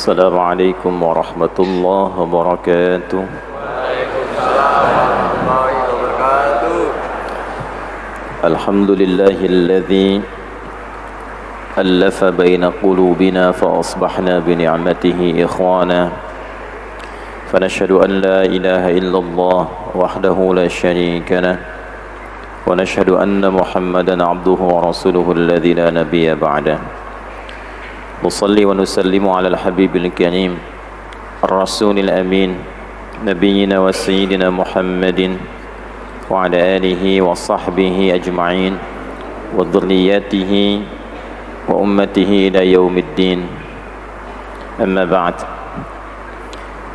السلام عليكم ورحمة الله وبركاته. Waalaikumsalam warahmatullahi wabarakatuh. الحمد لله الذي ألف بين قلوبنا فأصبحنا بنعمته إخوانا، فنشهد أن لا إله إلا الله وحده لا شريك له، ونشهد أن محمدا عبده ورسوله الذي لا نبي بعده. نصلي ونسلم على الحبيب الكريم الرسول الأمين نبينا وسيدنا محمد وعلى آله وصحبه أجمعين وذرياته وأمته إلى يوم الدين. أما بعد،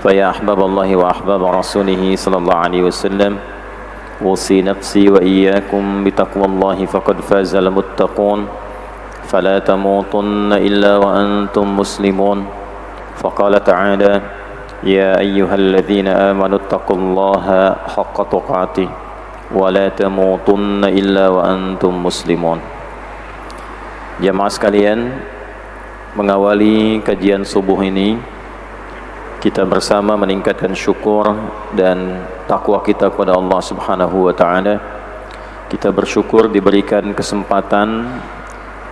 فيا أحباب الله وأحباب رسوله صلى الله عليه وسلم، أوصي نفسي وإياكم بتقوى الله فقد فاز المتقون، فلا تموتن إلا وأنتم مسلمون. فقال تعالى: يا أيها الذين آمنوا اتقوا الله حق تقاته ولا تموتن إلا وأنتم مسلمون. Jamaah sekalian, mengawali kajian subuh ini, kita bersama meningkatkan syukur dan takwa kita kepada Allah Subhanahu wa taala. Kita bersyukur diberikan kesempatan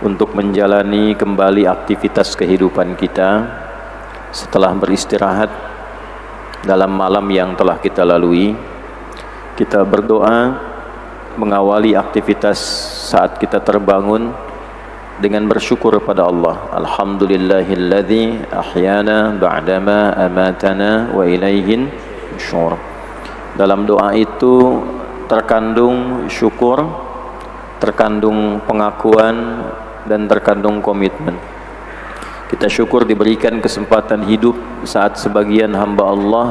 untuk menjalani kembali aktivitas kehidupan kita setelah beristirahat dalam malam yang telah kita lalui. Kita berdoa mengawali aktivitas saat kita terbangun dengan bersyukur pada Allah. Alhamdulillahilladzi ahyana ba'dama amatana wa ilaihin nusyur. Dalam doa itu terkandung syukur, terkandung pengakuan, dan terkandung komitmen. Kita syukur diberikan kesempatan hidup saat sebagian hamba Allah,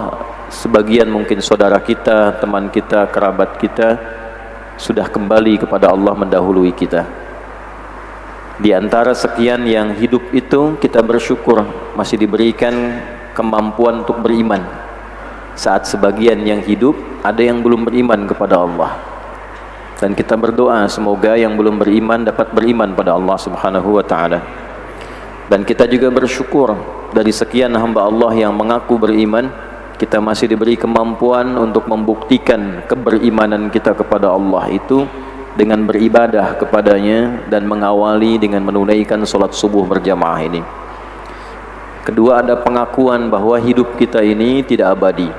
sebagian mungkin saudara kita, teman kita, kerabat kita sudah kembali kepada Allah mendahului kita. Di antara sekian yang hidup itu, kita bersyukur masih diberikan kemampuan untuk beriman. Saat sebagian yang hidup, ada yang belum beriman kepada Allah. Dan kita berdoa semoga yang belum beriman dapat beriman pada Allah Subhanahu wa taala. Dan kita juga bersyukur dari sekian hamba Allah yang mengaku beriman, kita masih diberi kemampuan untuk membuktikan keberimanan kita kepada Allah itu dengan beribadah kepadanya dan mengawali dengan menunaikan salat subuh berjamaah ini. Kedua, ada pengakuan bahwa hidup kita ini tidak abadi.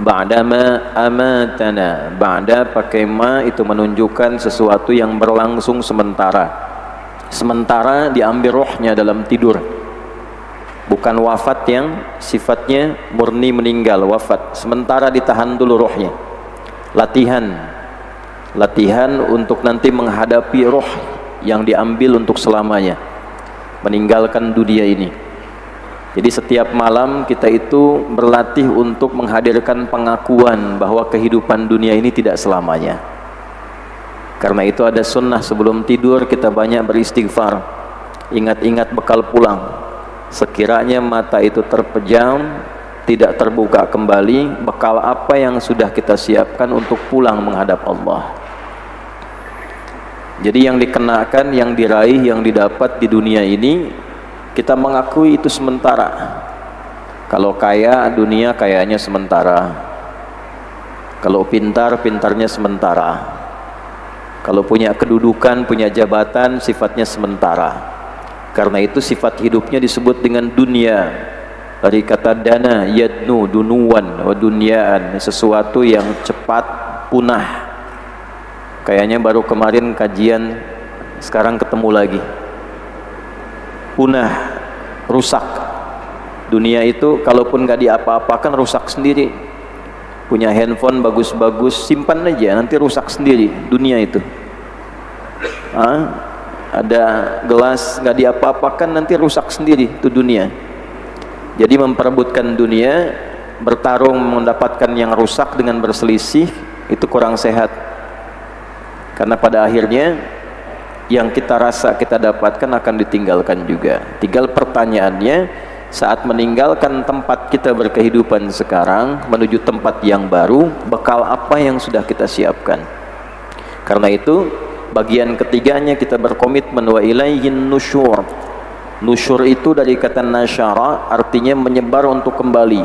Ba'dama amatana, ba'da pakai ma itu menunjukkan sesuatu yang berlangsung sementara. Sementara diambil rohnya dalam tidur. Bukan wafat yang sifatnya murni meninggal, wafat. Sementara ditahan dulu rohnya. Latihan untuk nanti menghadapi roh yang diambil untuk selamanya, meninggalkan dunia ini. Jadi setiap malam kita itu berlatih untuk menghadirkan pengakuan bahwa kehidupan dunia ini tidak selamanya. Karena itu ada sunnah sebelum tidur kita banyak beristighfar, ingat-ingat bekal pulang. Sekiranya mata itu terpejam, tidak terbuka kembali, bekal apa yang sudah kita siapkan untuk pulang menghadap Allah. Jadi yang dikenakan, yang diraih, yang didapat di dunia ini, kita mengakui itu sementara. Kalau kaya, dunia kayanya sementara. Kalau pintar, pintarnya sementara. Kalau punya kedudukan, punya jabatan, sifatnya sementara. Karena itu sifat hidupnya disebut dengan dunia. Dari kata dana, yadnu, dunuan, wa dunyaan, sesuatu yang cepat punah. Kayaknya baru kemarin kajian, sekarang ketemu lagi. Punah, rusak. Dunia itu kalaupun gak diapa-apakan rusak sendiri. Punya handphone bagus-bagus, simpan aja, nanti rusak sendiri dunia itu. Ada gelas gak diapa-apakan, nanti rusak sendiri itu dunia. Jadi memperebutkan dunia, bertarung mendapatkan yang rusak dengan berselisih, itu kurang sehat. Karena pada akhirnya yang kita rasa kita dapatkan akan ditinggalkan juga. Tinggal pertanyaannya, saat meninggalkan tempat kita berkehidupan sekarang menuju tempat yang baru, bekal apa yang sudah kita siapkan. Karena itu bagian ketiganya kita berkomitmen wa ilaihin nusyur. Nusyur itu dari kata nasyara, artinya menyebar untuk kembali.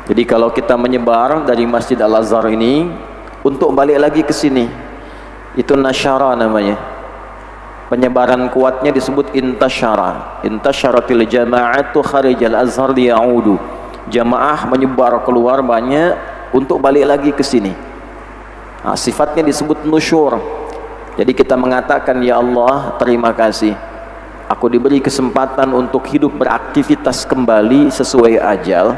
Jadi kalau kita menyebar dari Masjid Al-Azhar ini untuk balik lagi ke sini, itu nasyara namanya. Penyebaran kuatnya disebut intasyara. Intasyaratil jama'atu kharijal azhar liya'udu. Jamaah menyebar keluar banyak untuk balik lagi ke sini. Nah, sifatnya disebut nusyur. Jadi kita mengatakan, ya Allah, terima kasih, aku diberi kesempatan untuk hidup beraktivitas kembali sesuai ajal,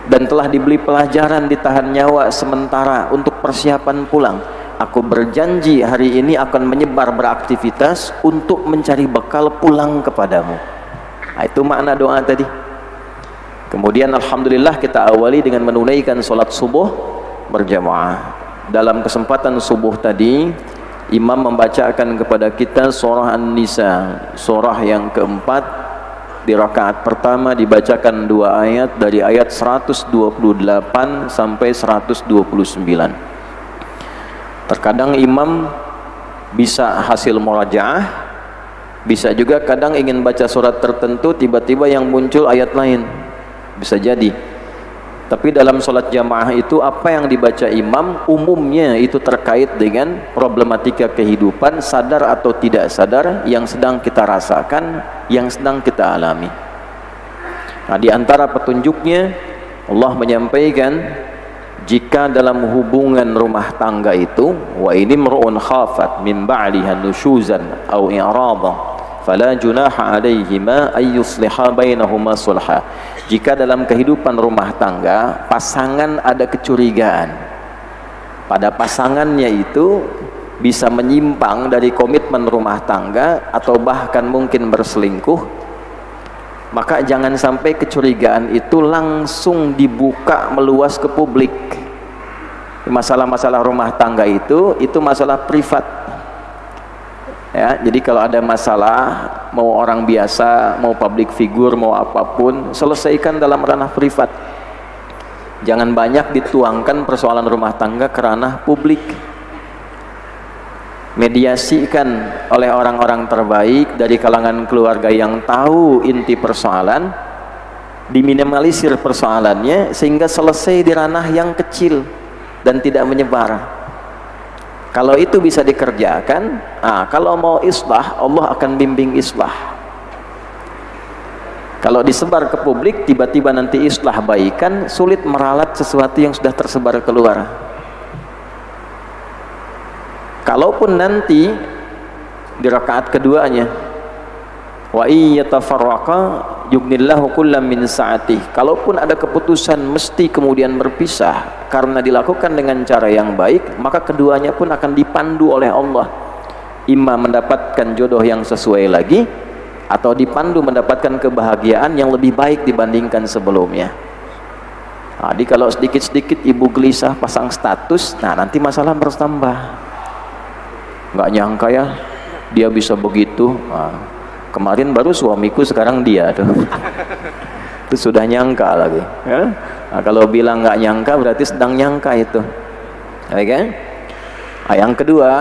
dan telah diberi pelajaran ditahan nyawa sementara untuk persiapan pulang. Aku berjanji hari ini akan menyebar beraktivitas untuk mencari bekal pulang kepadamu. Nah, itu makna doa tadi. Kemudian alhamdulillah kita awali dengan menunaikan sholat subuh berjamaah. Dalam kesempatan subuh tadi, imam membacakan kepada kita surah An-Nisa, surah yang keempat. Di rakaat pertama dibacakan 2 ayat dari ayat 128 sampai 129. Terkadang imam bisa hasil murajaah, bisa juga kadang ingin baca surat tertentu tiba-tiba yang muncul ayat lain, bisa jadi. Tapi dalam sholat jamaah itu apa yang dibaca imam umumnya itu terkait dengan problematika kehidupan, sadar atau tidak sadar, yang sedang kita rasakan, yang sedang kita alami. Nah, di antara petunjuknya Allah menyampaikan, jika dalam hubungan rumah tangga itu, wa ini mru'un khafat min ba'liha nusyuzan aw i'radan fala junaha alaihima ay yusliha bainahuma sulha. Jika dalam kehidupan rumah tangga pasangan ada kecurigaan pada pasangannya itu, bisa menyimpang dari komitmen rumah tangga atau bahkan mungkin berselingkuh, maka jangan sampai kecurigaan itu langsung dibuka meluas ke publik. Masalah-masalah rumah tangga itu masalah privat. Ya, jadi kalau ada masalah, mau orang biasa, mau public figure, mau apapun, selesaikan dalam ranah privat. Jangan banyak dituangkan persoalan rumah tangga ke ranah publik. Mediasikan oleh orang-orang terbaik dari kalangan keluarga yang tahu inti persoalan, diminimalisir persoalannya sehingga selesai di ranah yang kecil dan tidak menyebar. Kalau itu bisa dikerjakan, kalau mau islah, Allah akan bimbing islah. Kalau disebar ke publik, tiba-tiba nanti islah baikan, sulit meralat sesuatu yang sudah tersebar keluar. Kalaupun nanti di rakaat keduanya, wa iyyatafarraqa yughnillahu kullam min sa'atih, kalaupun ada keputusan mesti kemudian berpisah karena dilakukan dengan cara yang baik, maka keduanya pun akan dipandu oleh Allah, imma mendapatkan jodoh yang sesuai lagi, atau dipandu mendapatkan kebahagiaan yang lebih baik dibandingkan sebelumnya. Jadi kalau sedikit-sedikit ibu gelisah pasang status, nanti masalah bertambah. Nggak nyangka ya dia bisa begitu. Kemarin baru suamiku, sekarang dia tuh. Itu sudah nyangka lagi ya? Kalau bilang nggak nyangka berarti sedang nyangka itu. Okay? Yang kedua,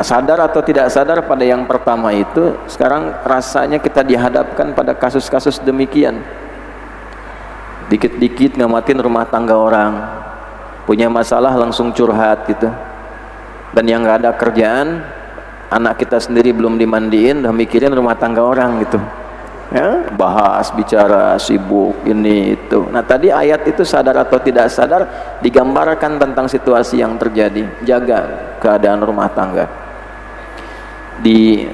sadar atau tidak sadar pada yang pertama itu, sekarang rasanya kita dihadapkan pada kasus-kasus demikian. Dikit-dikit ngamatin rumah tangga orang, punya masalah langsung curhat gitu. Dan yang nggak ada kerjaan, anak kita sendiri belum dimandiin, udah mikirin rumah tangga orang gitu ya, bahas, bicara, sibuk, ini itu. Nah tadi ayat itu sadar atau tidak sadar digambarkan tentang situasi yang terjadi. Jaga keadaan rumah tangga. Di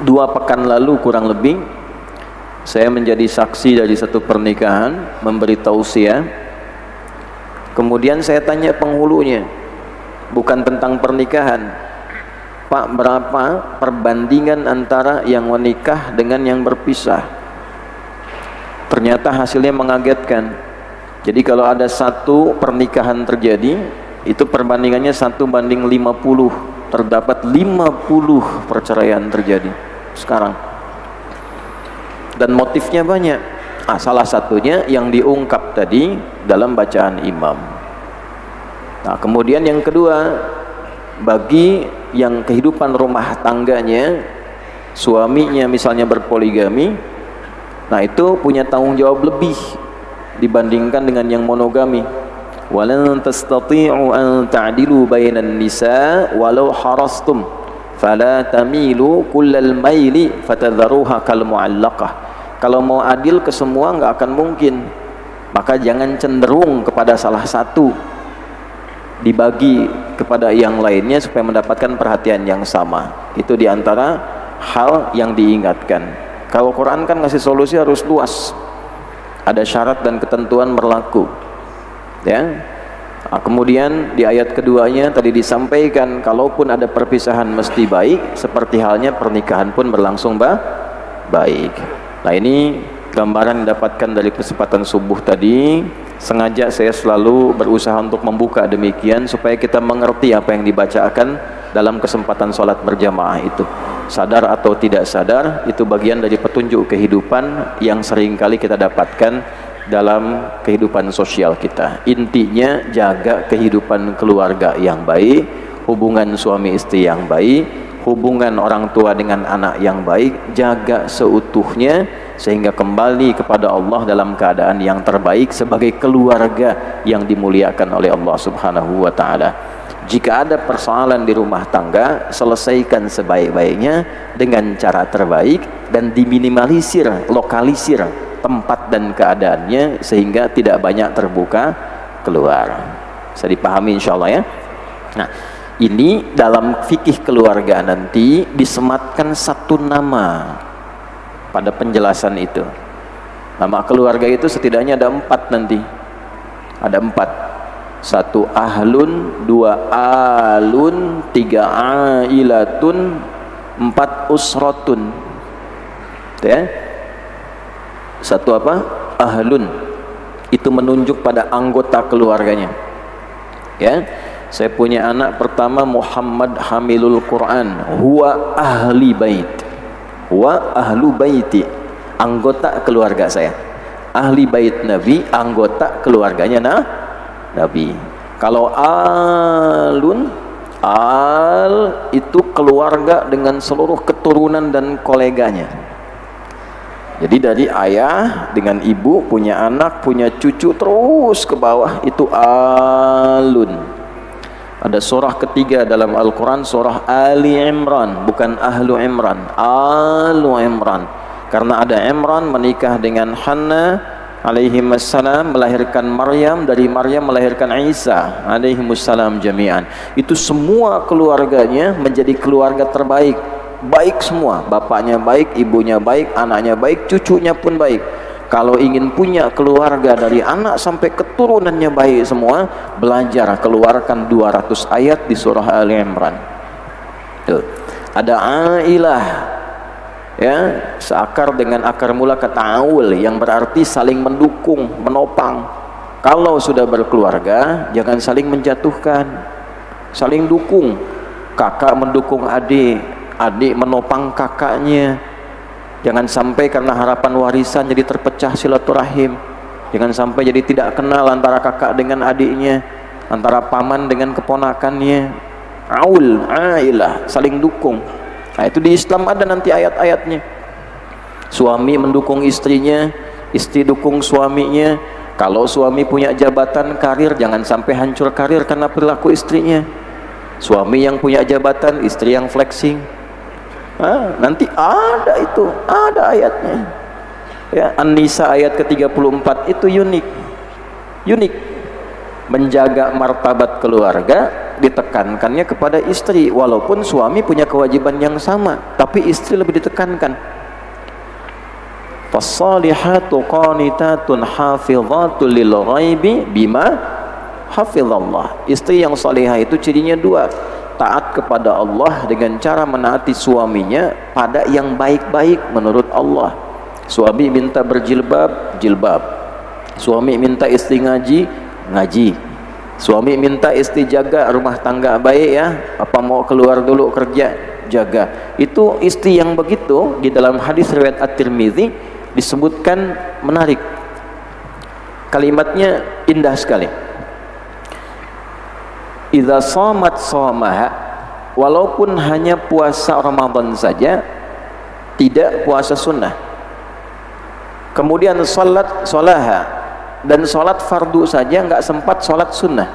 2 pekan lalu kurang lebih, saya menjadi saksi dari satu pernikahan, memberi tausiah. Kemudian saya tanya penghulunya, bukan tentang pernikahan, Pak, berapa perbandingan antara yang menikah dengan yang berpisah? Ternyata hasilnya mengagetkan. Jadi kalau ada satu pernikahan terjadi, itu perbandingannya 1:50. Terdapat 50 perceraian terjadi sekarang. Dan motifnya banyak. Salah satunya yang diungkap tadi dalam bacaan imam. Nah, kemudian yang kedua, bagi yang kehidupan rumah tangganya, suaminya misalnya berpoligami, nah itu punya tanggung jawab lebih dibandingkan dengan yang monogami. Walan tastati'u an ta'dilu bainan nisa walau harastum fala tamilu kullal maili fatadharuha kal mu'allaqah. Kalau mau adil ke semua enggak akan mungkin, maka jangan cenderung kepada salah satu, dibagi kepada yang lainnya supaya mendapatkan perhatian yang sama. Itu diantara hal yang diingatkan. Kalau Quran kan ngasih solusi harus luas, ada syarat dan ketentuan berlaku, ya. Nah, kemudian di ayat keduanya tadi disampaikan, kalaupun ada perpisahan mesti baik, seperti halnya pernikahan pun berlangsung baik. Nah, ini gambaran didapatkan dari kesempatan subuh tadi. Sengaja saya selalu berusaha untuk membuka demikian supaya kita mengerti apa yang dibacakan dalam kesempatan sholat berjamaah itu. Sadar atau tidak sadar, itu bagian dari petunjuk kehidupan yang seringkali kita dapatkan dalam kehidupan sosial kita. Intinya jaga kehidupan keluarga yang baik, hubungan suami istri yang baik, hubungan orang tua dengan anak yang baik, jaga seutuhnya sehingga kembali kepada Allah dalam keadaan yang terbaik sebagai keluarga yang dimuliakan oleh Allah Subhanahu wa taala. Jika ada persoalan di rumah tangga, selesaikan sebaik-baiknya dengan cara terbaik dan diminimalisir, lokalisir tempat dan keadaannya sehingga tidak banyak terbuka keluar. Bisa dipahami insyaallah ya. Nah, ini dalam fikih keluarga nanti disematkan satu nama pada penjelasan itu. Nama keluarga itu setidaknya ada 4 nanti. Ada 4. 1 ahlun, 2 alun, 3 ailatun, 4 usratun. Ya. 1 apa? Ahlun. Itu menunjuk pada anggota keluarganya. Ya. Saya punya anak pertama Muhammad Hamilul Quran, huwa ahli bait. Huwa ahlu baiti, anggota keluarga saya. Ahli bait Nabi, anggota keluarganya Nabi. Kalau alun, al itu keluarga dengan seluruh keturunan dan koleganya. Jadi dari ayah dengan ibu punya anak, punya cucu terus ke bawah, itu alun. Ada surah ketiga dalam Al-Quran, surah Ali Imran, bukan Ahlu Imran, Alu Imran. Karena ada Imran menikah dengan Hanna alaihimussalam, melahirkan Maryam, dari Maryam melahirkan Isa alaihimussalam jami'an. Itu semua keluarganya menjadi keluarga terbaik, baik semua, bapaknya baik, ibunya baik, anaknya baik, cucunya pun baik. Kalau ingin punya keluarga dari anak sampai keturunannya baik semua, belajar keluarkan 200 ayat di surah Ali Imran. Tuh. Ada ailah, ya, seakar dengan akar mula kata awul yang berarti saling mendukung, menopang. Kalau sudah berkeluarga, jangan saling menjatuhkan, saling dukung. Kakak mendukung adik, adik menopang kakaknya. Jangan sampai karena harapan warisan jadi terpecah silaturahim. Jangan sampai jadi tidak kenal antara kakak dengan adiknya, antara paman dengan keponakannya. Aul, ailah, saling dukung. Nah, itu di Islam ada nanti ayat-ayatnya. Suami mendukung istrinya, istri dukung suaminya. Kalau suami punya jabatan karir, jangan sampai hancur karir karena perilaku istrinya. Suami yang punya jabatan, istri yang flexing. Nanti ada itu, ada ayatnya. Ya, An-Nisa ayat ke-34 itu unik. Menjaga martabat keluarga ditekankannya kepada istri, walaupun suami punya kewajiban yang sama, tapi istri lebih ditekankan. Fas-salihatu qanitatun hafidhatul lil ghaibi bima hafizallah. Istri yang salihah itu cirinya 2. Taat kepada Allah dengan cara menaati suaminya pada yang baik-baik menurut Allah. Suami minta berjilbab, jilbab. Suami minta istri ngaji, ngaji. Suami minta istri jaga rumah tangga baik ya, apa mau keluar dulu kerja, jaga. Itu istri yang begitu di dalam hadis riwayat At-Tirmidzi disebutkan menarik. Kalimatnya indah sekali. Idza shamat shamaha, walaupun hanya puasa Ramadan saja, tidak puasa sunnah. Kemudian salat solaha, dan salat fardu saja nggak sempat salat sunnah.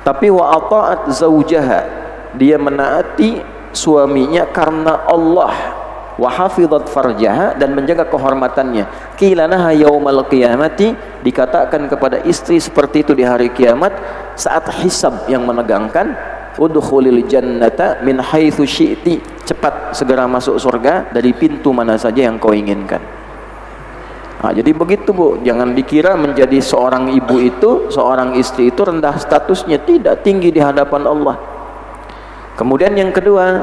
Tapi wa ata'at zaujaha, dia menaati suaminya karena Allah, wa hafizat farjaha, dan menjaga kehormatannya. Qilanaha yaumal qiyamati, dikatakan kepada istri seperti itu di hari kiamat saat hisab yang menegangkan, udkhulil jannata min haitsu syi'ti, cepat segera masuk surga dari pintu mana saja yang kau inginkan. Nah, jadi begitu Bu, jangan dikira menjadi seorang ibu itu, seorang istri itu rendah statusnya, tidak, tinggi di hadapan Allah. Kemudian yang kedua,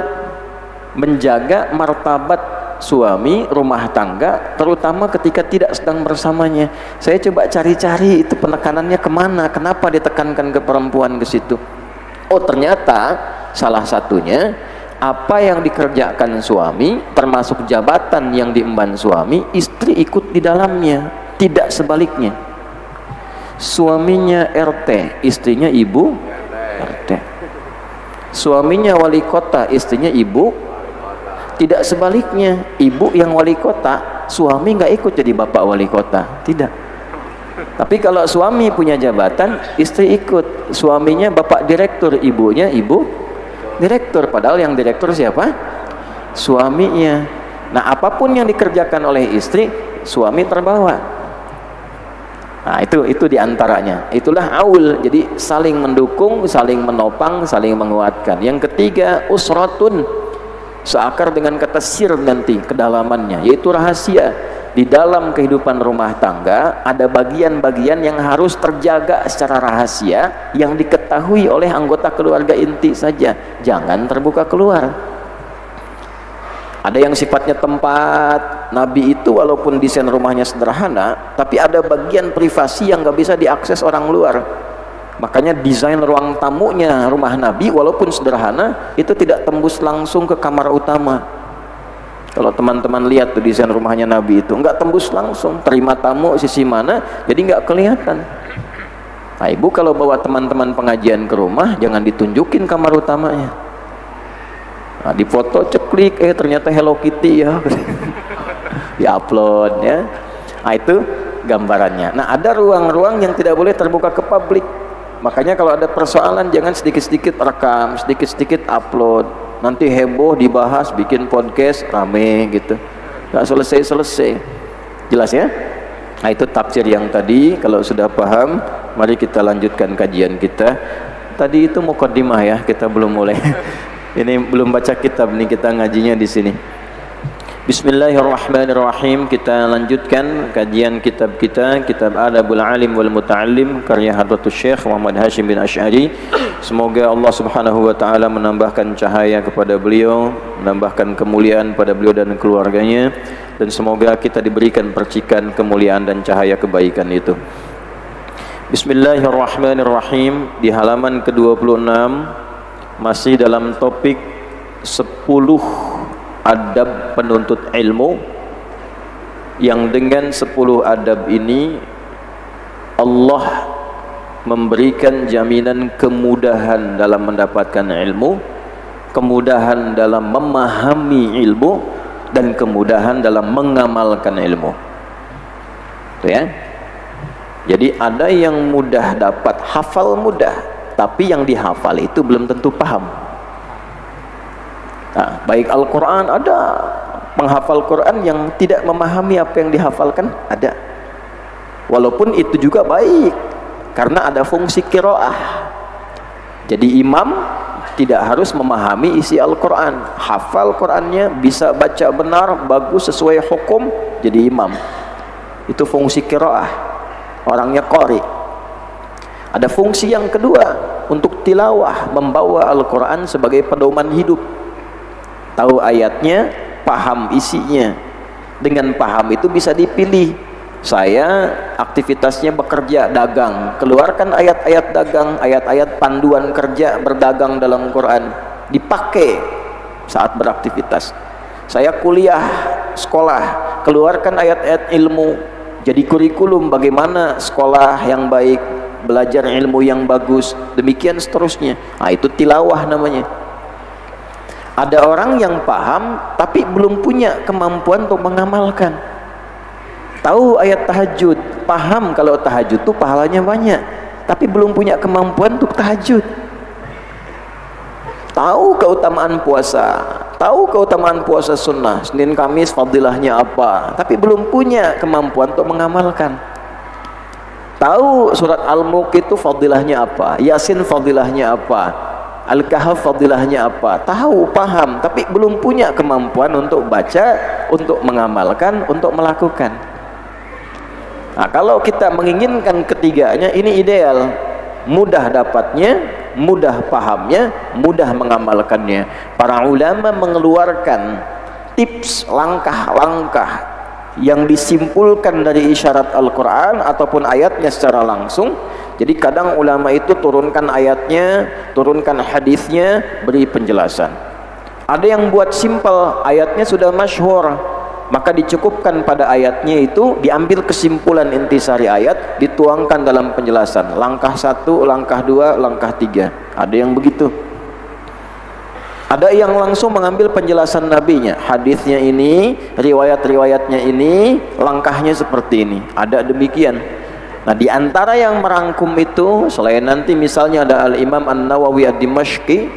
menjaga martabat suami rumah tangga, terutama ketika tidak sedang bersamanya. Saya coba cari-cari itu penekanannya kemana, kenapa ditekankan ke perempuan ke situ. Oh, ternyata salah satunya apa yang dikerjakan suami, termasuk jabatan yang diemban suami, istri ikut di dalamnya, tidak sebaliknya. Suaminya RT, istrinya ibu RT. Suaminya wali kota, istrinya ibu, tidak sebaliknya. Ibu yang wali kota, suami nggak ikut jadi bapak wali kota, tidak. Tapi kalau suami punya jabatan, istri ikut. Suaminya bapak direktur, ibunya ibu direktur, padahal yang direktur siapa? Suaminya. Nah, apapun yang dikerjakan oleh istri, suami terbawa. Nah, itu diantaranya. Itulah aul. Jadi saling mendukung, saling menopang, saling menguatkan. Yang ketiga, usratun, seakar dengan kata sir nanti kedalamannya, yaitu rahasia. Di dalam kehidupan rumah tangga ada bagian-bagian yang harus terjaga secara rahasia, yang diketahui oleh anggota keluarga inti saja, jangan terbuka keluar. Ada yang sifatnya tempat. Nabi itu walaupun desain rumahnya sederhana, tapi ada bagian privasi yang gak bisa diakses orang luar. Makanya desain ruang tamunya rumah Nabi walaupun sederhana, itu tidak tembus langsung ke kamar utama. Kalau teman-teman lihat tuh desain rumahnya Nabi itu nggak tembus langsung, terima tamu sisi mana, jadi nggak kelihatan. Nah, ibu kalau bawa teman-teman pengajian ke rumah, jangan ditunjukin kamar utamanya. Nah, di foto ceklik, ternyata Hello Kitty ya, di-upload ya. Nah, itu gambarannya. Nah, ada ruang-ruang yang tidak boleh terbuka ke publik. Makanya kalau ada persoalan, jangan sedikit-sedikit rekam, sedikit-sedikit upload. Nanti heboh dibahas, bikin podcast rame gitu, nggak selesai-selesai. Jelas ya? Nah, itu tafsir yang tadi. Kalau sudah paham, mari kita lanjutkan kajian kita. Tadi itu mukadimah ya, kita belum mulai. Ini belum baca kitab nih, kita ngajinya di sini. Bismillahirrahmanirrahim. Kita lanjutkan kajian kitab kita, kitab Adabul Alim wal Muta'allim, karya Hadratus Syekh Muhammad Hashim bin Asy'ari. Semoga Allah Subhanahu wa taala menambahkan cahaya kepada beliau, menambahkan kemuliaan pada beliau dan keluarganya, dan semoga kita diberikan percikan kemuliaan dan cahaya kebaikan itu. Bismillahirrahmanirrahim. Di halaman ke-26 masih dalam topik 10 adab penuntut ilmu, yang dengan 10 adab ini Allah memberikan jaminan kemudahan dalam mendapatkan ilmu, kemudahan dalam memahami ilmu, dan kemudahan dalam mengamalkan ilmu. Tuh ya. Jadi ada yang mudah dapat, hafal mudah, tapi yang dihafal itu belum tentu paham. Nah, baik Al-Quran, ada penghafal Quran yang tidak memahami apa yang dihafalkan, ada. Walaupun itu juga baik, karena ada fungsi qiraah. Jadi imam tidak harus memahami isi Al-Quran, hafal Qurannya, bisa baca benar, bagus, sesuai hukum, jadi imam. Itu fungsi qiraah, orangnya qari. Ada fungsi yang kedua, untuk tilawah, membawa Al-Quran sebagai pedoman hidup. Tahu ayatnya, paham isinya. Dengan paham itu bisa dipilih. Saya aktivitasnya bekerja, dagang, keluarkan ayat-ayat dagang, ayat-ayat panduan kerja berdagang dalam Quran, dipakai saat beraktivitas. Saya kuliah, sekolah, keluarkan ayat-ayat ilmu, jadi kurikulum bagaimana sekolah yang baik, belajar ilmu yang bagus, demikian seterusnya. Nah, itu tilawah namanya. Ada orang yang paham tapi belum punya kemampuan untuk mengamalkan. Tahu ayat tahajud, paham kalau tahajud itu pahalanya banyak, tapi belum punya kemampuan untuk tahajud. Tahu keutamaan puasa, tahu keutamaan puasa sunnah, Senin Kamis fadilahnya apa, tapi belum punya kemampuan untuk mengamalkan. Tahu surat Al-Mulk itu fadilahnya apa, Yasin fadilahnya apa, Al-Kahf fadilahnya apa, tahu, paham, tapi belum punya kemampuan untuk baca, untuk mengamalkan, untuk melakukan. Nah, kalau kita menginginkan ketiganya, ini ideal, mudah dapatnya, mudah pahamnya, mudah mengamalkannya. Para ulama mengeluarkan tips, langkah-langkah yang disimpulkan dari isyarat Al-Quran ataupun ayatnya secara langsung. Jadi kadang ulama itu turunkan ayatnya, turunkan hadisnya, beri penjelasan. Ada yang buat simpel, ayatnya sudah masyhur, maka dicukupkan pada ayatnya itu, diambil kesimpulan intisari ayat, dituangkan dalam penjelasan. Langkah 1, langkah 2, langkah 3. Ada yang begitu. Ada yang langsung mengambil penjelasan nabinya, hadisnya ini, riwayat-riwayatnya ini, langkahnya seperti ini. Ada demikian. Nah, di antara yang merangkum itu, selain nanti misalnya ada Al-Imam An-Nawawi Ad-Dimashqi,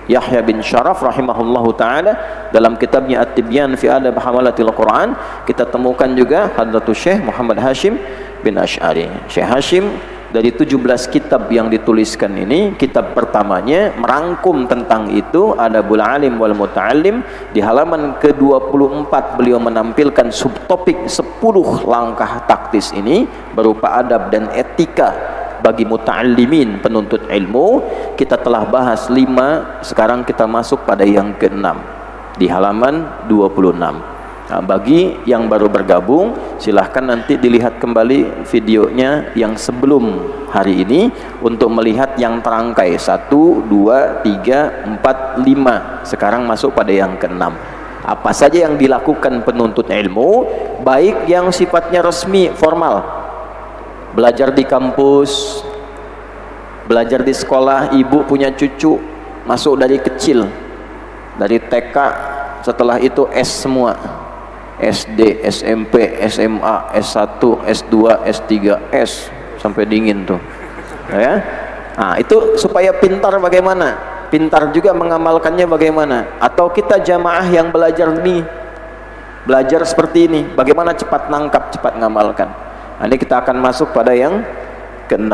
Yahya bin Syaraf rahimahullahu ta'ala, dalam kitabnya At-Tibyan fi Adab Hamalatil Quran, kita temukan juga Hadratus Syekh Muhammad Hashim bin Asy'ari. Syekh Hashim, dari 17 kitab yang dituliskan ini, kitab pertamanya merangkum tentang itu, Adabul Alim wal Muta'allim. Di halaman ke-24 beliau menampilkan subtopik 10 langkah taktis ini berupa adab dan etika bagi muta'allimin, penuntut ilmu. Kita telah bahas 5, sekarang kita masuk pada yang ke-6 di halaman 26. Nah, bagi yang baru bergabung, silahkan nanti dilihat kembali videonya yang sebelum hari ini untuk melihat yang terangkai 1, 2, 3, 4, 5. Sekarang masuk pada yang ke-6. Apa saja yang dilakukan penuntut ilmu, baik yang sifatnya resmi, formal, belajar di kampus, belajar di sekolah, ibu punya cucu, masuk dari kecil, dari TK, setelah itu S semua, SD, SMP, SMA, S1, S2, S3, S sampai dingin tuh, ya. Nah, itu supaya pintar bagaimana? Pintar juga mengamalkannya bagaimana? Atau kita jamaah yang belajar ini, belajar seperti ini, bagaimana cepat nangkap, cepat ngamalkan? Nah, ini kita akan masuk pada yang ke-6.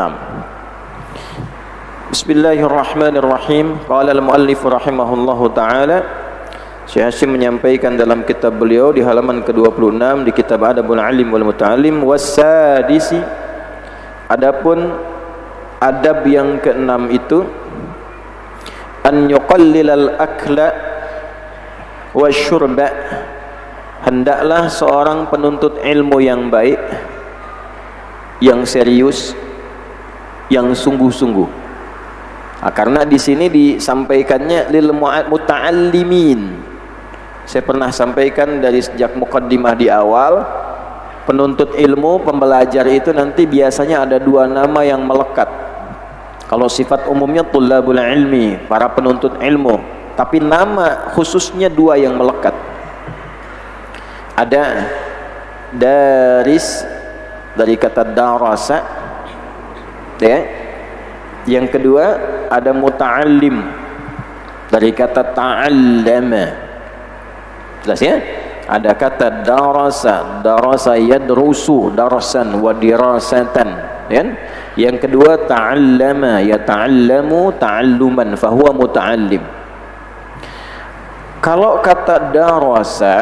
Bismillahirrahmanirrahim. Qala al-muallif rahimahullahu ta'ala, Syekh Hashim menyampaikan dalam kitab beliau di halaman ke-26 di kitab Adabul Alim wal Muta'allim, wasadisi, adapun adab yang ke-6 itu, an yuqallilal akla wasyurba, hendaklah seorang penuntut ilmu yang baik, yang serius, yang sungguh-sungguh. Nah, karena di sini disampaikannya lil muta'allimin. Saya pernah sampaikan dari sejak muqaddimah di awal, penuntut ilmu, pembelajar itu nanti biasanya ada 2 nama yang melekat. Kalau sifat umumnya tullabul ilmi, para penuntut ilmu, tapi nama khususnya 2 yang melekat. Ada daris, dari kata darasa, ya. Yang kedua ada muta'allim, dari kata ta'allama. Jelas ya? Ada kata darasa, darasa yadrusu, darasan wa dirasatan, ya? Yang kedua ta'allama, yata'allamu ta'alluman, fahuwa muta'allim. Kalau kata darasa,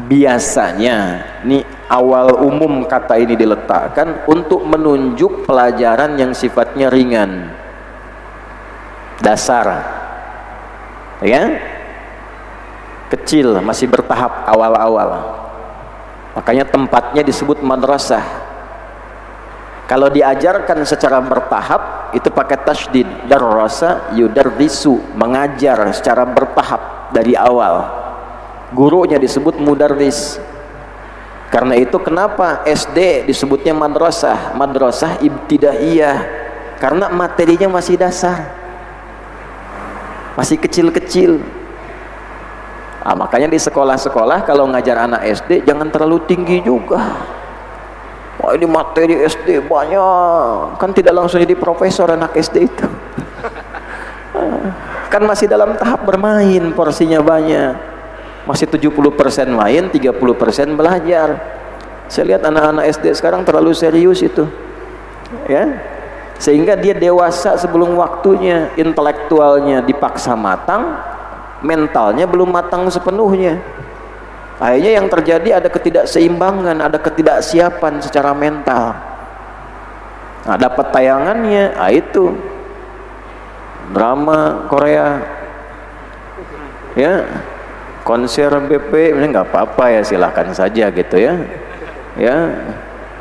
biasanya ini awal umum kata ini diletakkan untuk menunjuk pelajaran yang sifatnya ringan, dasar, ya, kecil, masih bertahap awal-awal. Makanya tempatnya disebut madrasah. Kalau diajarkan secara bertahap itu pakai tasydid, darasa yudarrisu, mengajar secara bertahap dari awal. Gurunya disebut mudarris. Karena itu kenapa SD disebutnya madrasah, madrasah ibtidaiyah, karena materinya masih dasar, masih kecil-kecil. Nah, makanya di sekolah-sekolah kalau ngajar anak SD jangan terlalu tinggi juga. Wah, ini materi SD banyak, kan tidak langsung jadi profesor anak SD itu. Kan masih dalam tahap bermain, porsinya banyak, masih 70% main, 30% belajar. Saya lihat anak-anak SD sekarang terlalu serius itu, ya, sehingga dia dewasa sebelum waktunya, intelektualnya dipaksa matang, mentalnya belum matang sepenuhnya. Akhirnya yang terjadi ada ketidakseimbangan, ada ketidaksiapan secara mental. Nah, dapat tayangannya, itu drama Korea, ya, konser BP, ini nggak apa-apa ya, silahkan saja gitu ya, ya,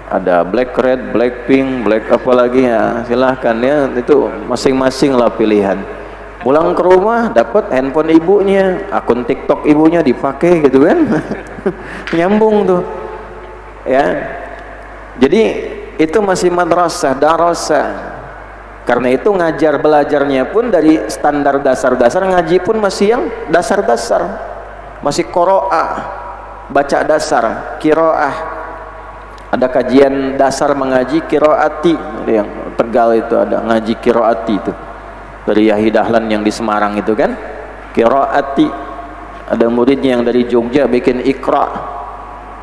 ada Black Red, Blackpink, Black apa lagi ya, silahkan ya, itu masing-masing lah pilihan. Pulang ke rumah dapat handphone ibunya, akun TikTok ibunya dipakai gitu kan. Nyambung tuh, ya. Jadi itu masih madrasah, darasah. Karena itu ngajar belajarnya pun dari standar dasar-dasar, ngaji pun masih yang dasar-dasar, masih qiraah, baca dasar, qiraah. Ada kajian dasar mengaji qiraati, yang Tegal itu ada ngaji qiraati itu. Dari Yahya Dahlan yang di Semarang itu kan, qiraati. Ada muridnya yang dari Jogja bikin ikra.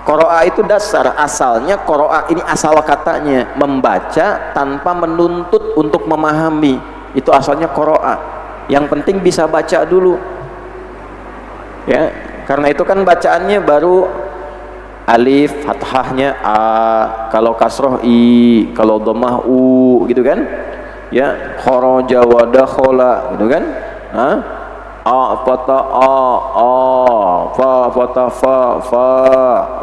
Qiraah itu dasar, asalnya qiraah ini asal katanya membaca tanpa menuntut untuk memahami. Itu asalnya qiraah. Yang penting bisa baca dulu. Ya, karena itu kan bacaannya baru alif, fathahnya a, kalau kasroh i, kalau dhammah u gitu kan. Ya, kharaja wa dakhala gitu kan. Hah? A fata a, fa fata fa,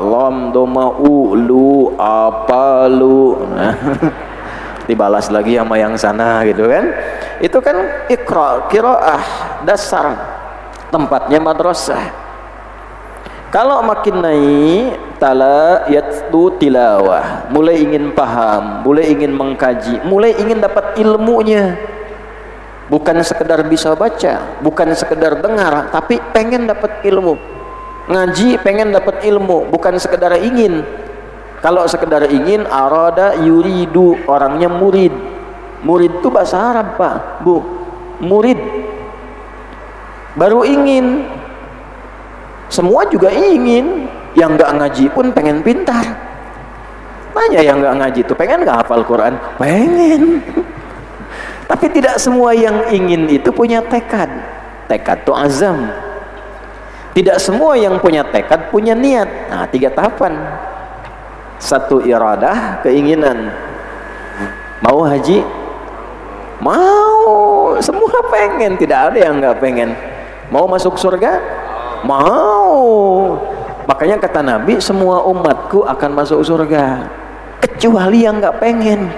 lam dhamma u, lu apa lu. Nah, dibalas lagi sama yang sana gitu kan. Itu kan iqra, qiraah dasar, tempatnya madrasah. Kalau makin naik tala yatlu tilawah, mulai ingin paham, mulai ingin mengkaji, mulai ingin dapat ilmunya, bukan sekedar bisa baca, bukan sekedar dengar, tapi pengen dapat ilmu. Ngaji pengen dapat ilmu, bukan sekedar ingin. Kalau sekedar ingin, arada yuridu, orangnya murid. Murid itu bahasa Arab Pak, Bu, murid. Baru ingin. Semua juga ingin, yang nggak ngaji pun pengen pintar. Tanya yang nggak ngaji itu pengen nggak hafal Quran? Pengen. Tapi tidak semua yang ingin itu punya tekad. Tekad itu azam. Tidak semua yang punya tekad punya niat. Nah, 3 tahapan. 1 iradah, keinginan. Mau haji? Mau. Semua pengen, tidak ada yang nggak pengen. Mau masuk surga? Mau. Makanya kata Nabi, semua umatku akan masuk surga kecuali yang nggak pengen.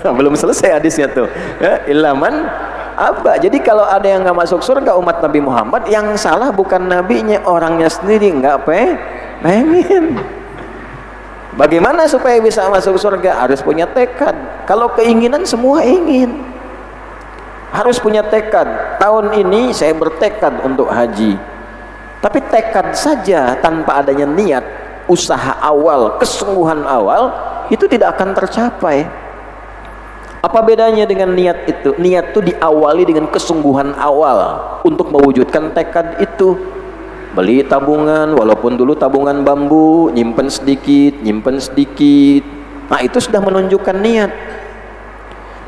Nah, belum selesai hadisnya tuh, ya, ilaman apa. Jadi kalau ada yang nggak masuk surga umat Nabi Muhammad, yang salah bukan nabinya, orangnya sendiri nggak pengen. Bagaimana supaya bisa masuk surga? Harus punya tekad. Kalau keinginan, semua ingin, harus punya tekad. Tahun ini saya bertekad untuk haji. Tapi tekad saja tanpa adanya niat, usaha awal, kesungguhan awal, itu tidak akan tercapai. Apa bedanya dengan niat itu? Niat itu diawali dengan kesungguhan awal untuk mewujudkan tekad itu. Beli tabungan, walaupun dulu tabungan bambu, nyimpen sedikit. Nah, itu sudah menunjukkan niat.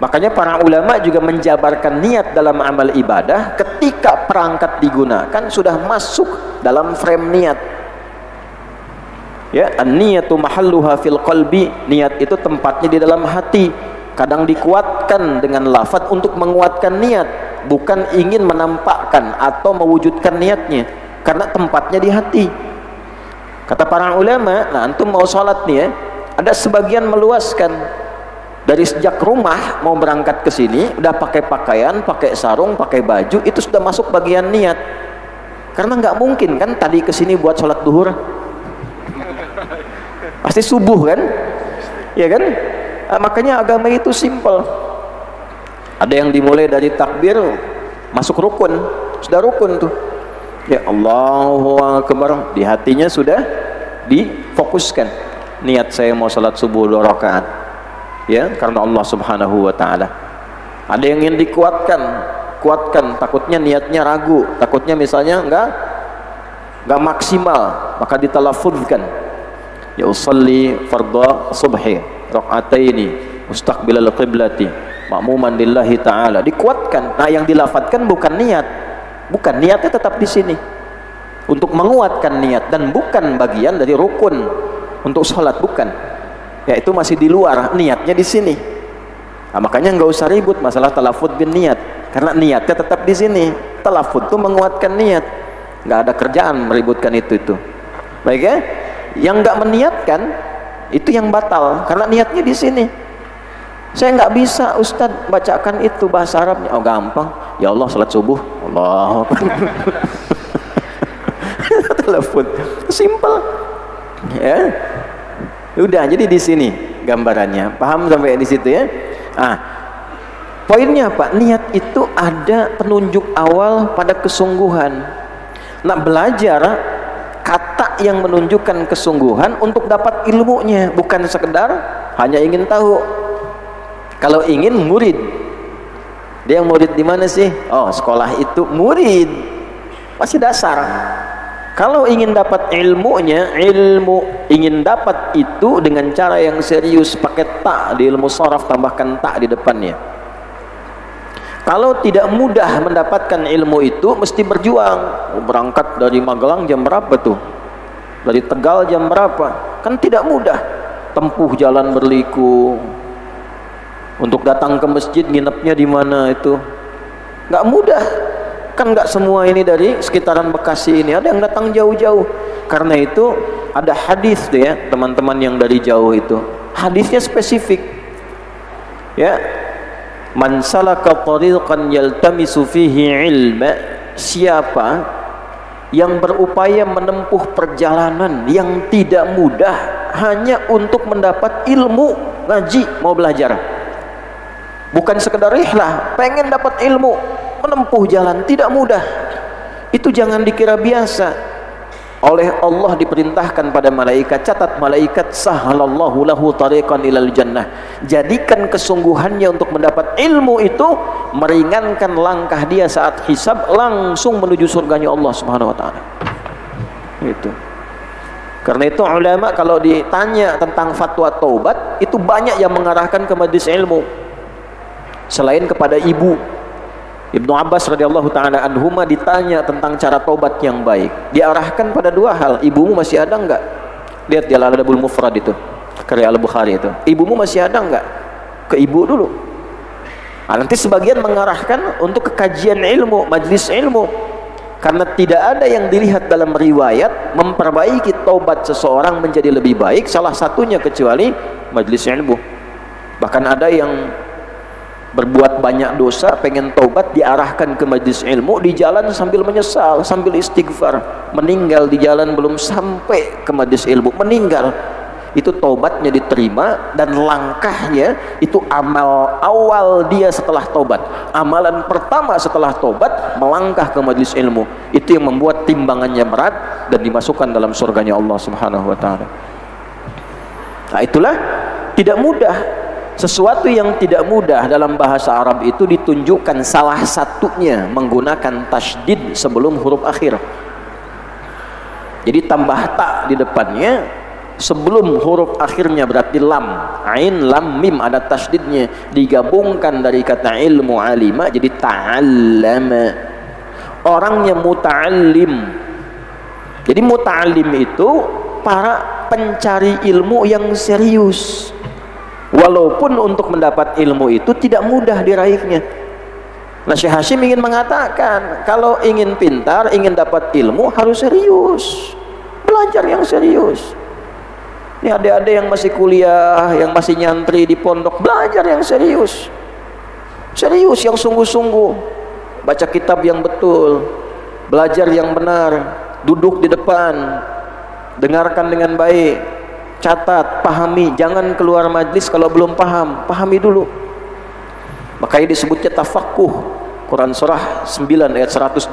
Makanya para ulama juga menjabarkan niat dalam amal ibadah ketika perangkat digunakan sudah masuk dalam frame niat. Ya, an-niyatu mahalluha fil qalbi, niat itu tempatnya di dalam hati. Kadang dikuatkan dengan lafaz untuk menguatkan niat, bukan ingin menampakkan atau mewujudkan niatnya, karena tempatnya di hati. Kata para ulama, nah antum mau sholat nih ya, ada sebagian meluaskan. Dari sejak rumah mau berangkat ke sini udah pakai pakaian, pakai sarung, pakai baju, itu sudah masuk bagian niat. Karena nggak mungkin kan tadi ke sini buat sholat duhur, pasti subuh kan, ya kan? Nah, makanya agama itu simple. Ada yang dimulai dari takbir masuk rukun, sudah rukun tuh. Ya Allahu Akbar, di hatinya sudah difokuskan. Niat saya mau salat subuh 2 rakaat. Ya, karena Allah Subhanahu wa taala. Ada yang ingin kuatkan, takutnya niatnya ragu, takutnya misalnya enggak maksimal, maka ditalaffuzkan. Ya usalli fardha subhi raka'ataini mustaqbilal qiblati ma'muman lillahi ta'ala. Dikuatkan. Nah, yang dilafadzkan bukan niat. Bukan, niatnya tetap di sini. Untuk menguatkan niat dan bukan bagian dari rukun untuk sholat, bukan. Ya, itu masih di luar, niatnya di sini. Nah, makanya nggak usah ribut masalah talafud bin niat, karena niatnya tetap di sini. Talafud itu menguatkan niat. Nggak ada kerjaan meributkan itu. Baik ya? Yang nggak meniatkan itu yang batal, karena niatnya di sini. Saya nggak bisa Ustadz bacakan itu bahasa Arabnya. Oh gampang, ya Allah salat subuh, Allah. Telepon, simple, ya. Udah, jadi di sini gambarannya, paham sampai di situ ya? Ah, poinnya apa? Niat itu ada penunjuk awal pada kesungguhan. Nah, belajar kata yang menunjukkan kesungguhan untuk dapat ilmunya, bukan sekedar hanya ingin tahu. Kalau ingin murid, dia murid di mana sih? Oh, sekolah itu murid, masih dasar. Kalau ingin dapat ilmunya, ingin dapat itu dengan cara yang serius, pakai tak di ilmu sharaf, tambahkan tak di depannya. Kalau tidak mudah mendapatkan ilmu itu, mesti berjuang. Berangkat dari Magelang jam berapa tuh? Dari Tegal jam berapa? Kan tidak mudah. Tempuh jalan berliku. Untuk datang ke masjid, nginepnya di mana itu? Nggak mudah. Kan nggak semua ini dari sekitaran Bekasi ini. Ada yang datang jauh-jauh. Karena itu ada hadis tuh ya, teman-teman yang dari jauh itu. Hadisnya spesifik. Ya. Man salaka tariqan yaltamisu fihi ilma, siapa yang berupaya menempuh perjalanan yang tidak mudah hanya untuk mendapat ilmu, ngaji, mau belajar, bukan sekedar rihlah, pengen dapat ilmu, menempuh jalan tidak mudah, itu jangan dikira biasa. Oleh Allah diperintahkan pada malaikat, catat malaikat, sahalallahu lahu tariqan ilal jannah, jadikan kesungguhannya untuk mendapat ilmu itu meringankan langkah dia saat hisab langsung menuju surganya Allah Subhanahu wa taala. Itu. Karena itu ulama kalau ditanya tentang fatwa taubat, itu banyak yang mengarahkan ke majelis ilmu. Selain kepada ibu, Ibnu Abbas radhiyallahu taala anhuma ditanya tentang cara taubat yang baik, diarahkan pada 2 hal. Ibumu masih ada enggak? Lihat di Al-Adabul Mufrad itu, karya Al-Bukhari itu. Ibumu masih ada enggak? Ke ibu dulu. Nah, nanti sebagian mengarahkan untuk kekajian ilmu, majlis ilmu. Karena tidak ada yang dilihat dalam riwayat memperbaiki taubat seseorang menjadi lebih baik, salah satunya kecuali majlis ilmu. Bahkan ada yang berbuat banyak dosa, pengen taubat, diarahkan ke majlis ilmu, di jalan sambil menyesal, sambil istighfar, meninggal di jalan belum sampai ke majlis ilmu, meninggal. Itu taubatnya diterima, dan langkahnya itu amal awal dia setelah taubat. Amalan pertama setelah taubat melangkah ke majlis ilmu. Itu yang membuat timbangannya berat dan dimasukkan dalam surganya Allah Subhanahu wa taala. Nah, itulah tidak mudah. Sesuatu yang tidak mudah dalam bahasa Arab itu ditunjukkan salah satunya menggunakan tasydid sebelum huruf akhir. Jadi tambah tak di depannya sebelum huruf akhirnya, berarti lam, ain, lam, mim, ada tasydidnya, digabungkan dari kata ilmu alima jadi ta'allama. Orangnya muta'allim. Jadi muta'allim itu para pencari ilmu yang serius. Walaupun untuk mendapat ilmu itu tidak mudah diraihnya. Nah, Syekh Hashim ingin mengatakan, kalau ingin pintar, ingin dapat ilmu harus serius. Belajar yang serius. Ini adik-adik yang masih kuliah, yang masih nyantri di pondok, belajar yang serius. Serius yang sungguh-sungguh. Baca kitab yang betul, belajar yang benar, duduk di depan, dengarkan dengan baik. Catat, pahami, jangan keluar majlis kalau belum paham, pahami dulu. Makanya disebutnya tafaqquh. Quran surah 9 ayat 122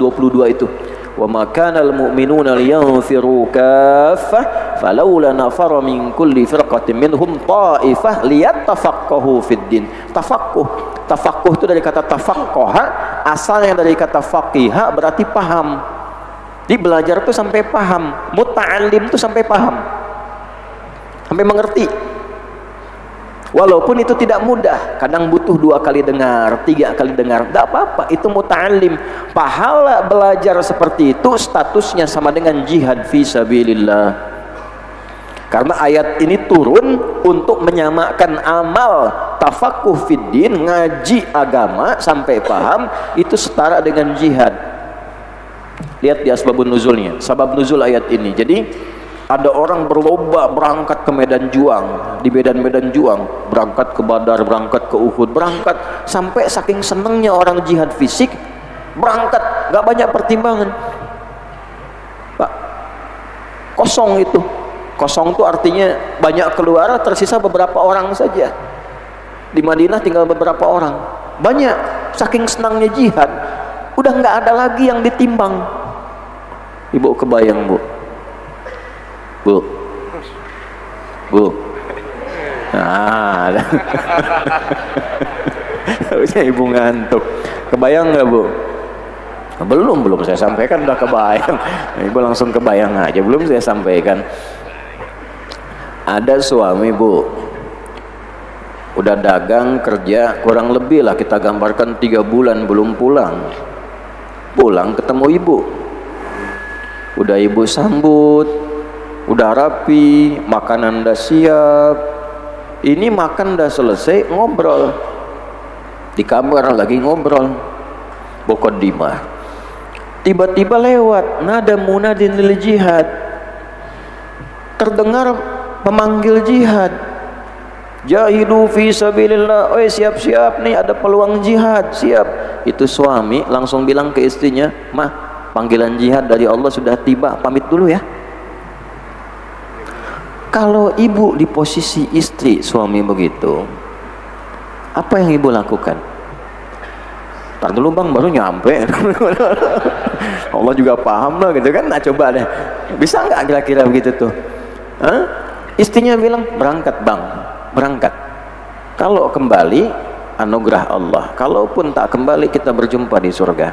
itu. wa ma kana al-mu'minuna liyanfiru kaffah falawla nafara min kulli firqatin minhum ta'ifah liyattafaqahu fid din. Tafaqquh itu dari kata tafaqqaha, asalnya dari kata faqiha, berarti paham. Jadi belajar itu sampai paham, muta'allim itu sampai paham, sampai mengerti. Walaupun itu tidak mudah, kadang butuh 2 kali dengar, 3 kali dengar, tidak apa-apa, itu muta'allim. Pahala belajar seperti itu statusnya sama dengan jihad fi sabilillah. Karena ayat ini turun untuk menyamakan amal tafaqquh fiddin, ngaji agama sampai paham, itu setara dengan jihad. Lihat di asbabun nuzulnya, sabab nuzul ayat ini. Jadi ada orang berlomba berangkat ke medan juang, di medan-medan juang, berangkat ke Badar, berangkat ke Uhud, berangkat sampai saking senangnya orang jihad fisik, berangkat, gak banyak pertimbangan. Pak, kosong itu. Kosong itu artinya banyak keluar, tersisa beberapa orang saja. Di Madinah tinggal beberapa orang. Banyak, saking senangnya jihad, udah gak ada lagi yang ditimbang. Ibu kebayang, Bu? Nah, harusnya ibu ngantuk. Kebayang nggak, Bu? Belum saya sampaikan, udah kebayang. Ibu langsung kebayang aja, belum saya sampaikan. Ada suami, Bu, udah dagang kerja kurang lebih lah kita gambarkan 3 bulan belum pulang. Pulang ketemu ibu, udah ibu sambut, udah rapi, makanan udah siap. Ini makan udah selesai, ngobrol di kamar lagi ngobrol, Bokodimah. Tiba-tiba lewat nada munadin lil jihad, terdengar pemanggil jihad, jahidu fi sabilillah. Oi, siap-siap nih, ada peluang jihad, siap. Itu suami langsung bilang ke istrinya, "Mah, panggilan jihad dari Allah sudah tiba, pamit dulu ya." Kalau ibu di posisi istri suami begitu, apa yang ibu lakukan? Ntar dulu bang, baru nyampe. Allah juga paham lah gitu kan. Nah coba deh, bisa nggak kira-kira begitu tuh? Hah? Istrinya bilang, berangkat bang, berangkat. Kalau kembali, anugerah Allah. Kalaupun tak kembali, kita berjumpa di surga.